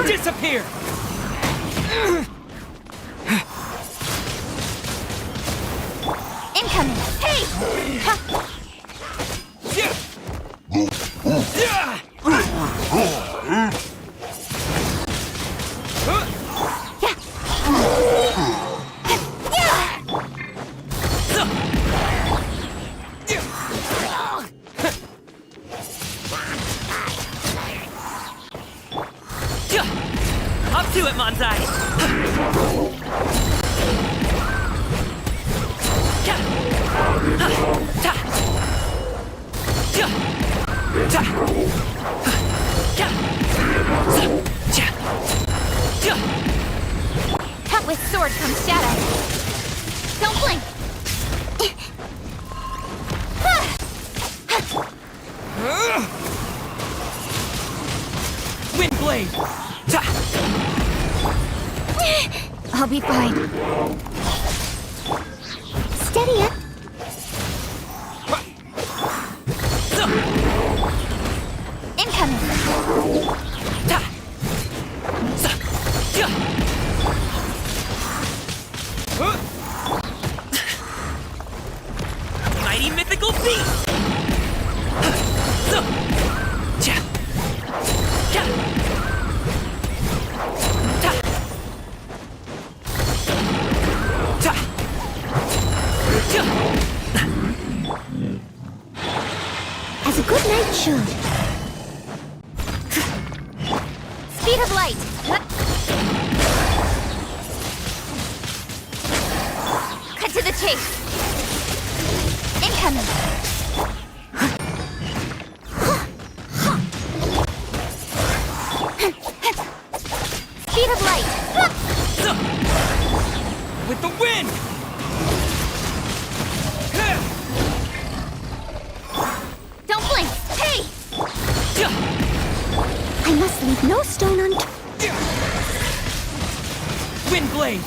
Disappear! Incoming! Hey! blade! I'll be fine. Steady up. Incoming. Mighty mythical beast! As a good night should. Speed of light. Cut to the chase. Incoming. Speed of light. With the wind! Don't blink. Hey! I must leave no stone unturned. Wind blade!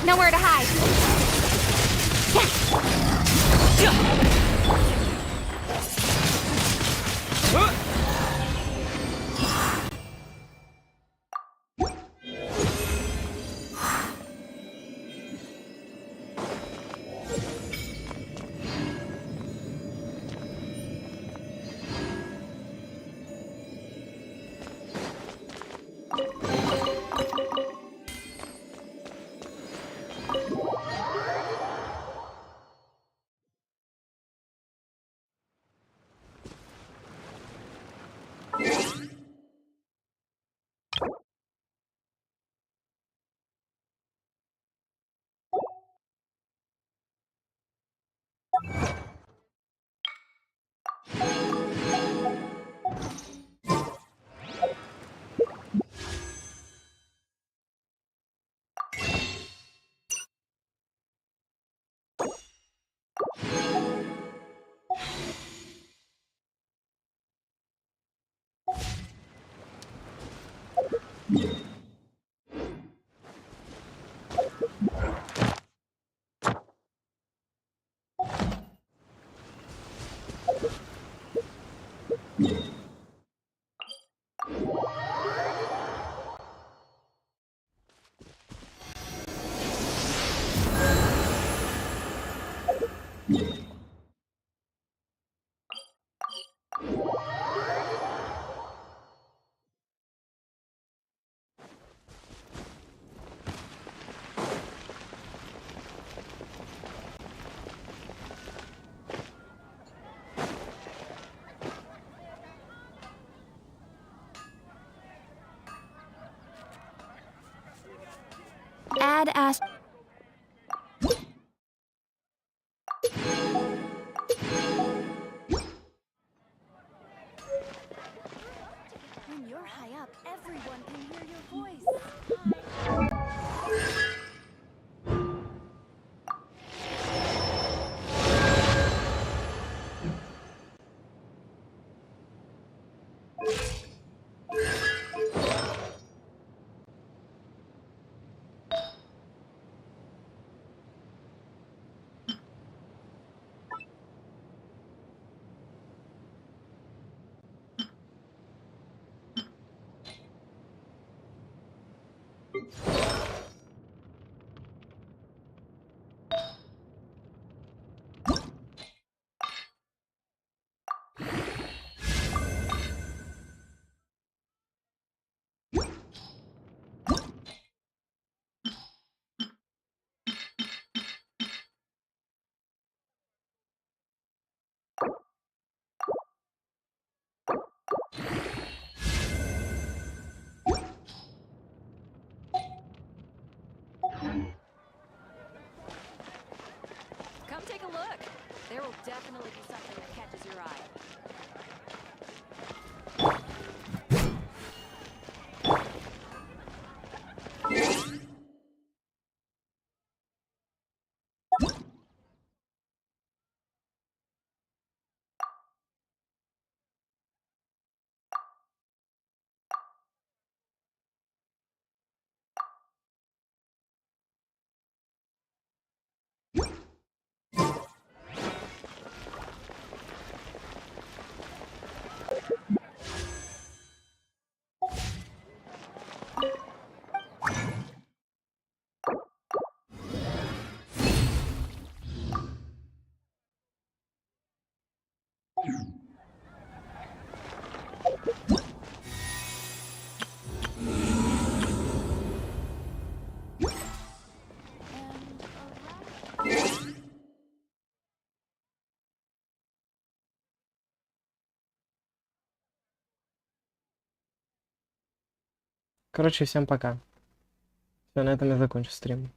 Nowhere to hide. Add as. When you're high up, everyone can hear your voice. Короче, всем пока. Все, на этом я закончу стрим.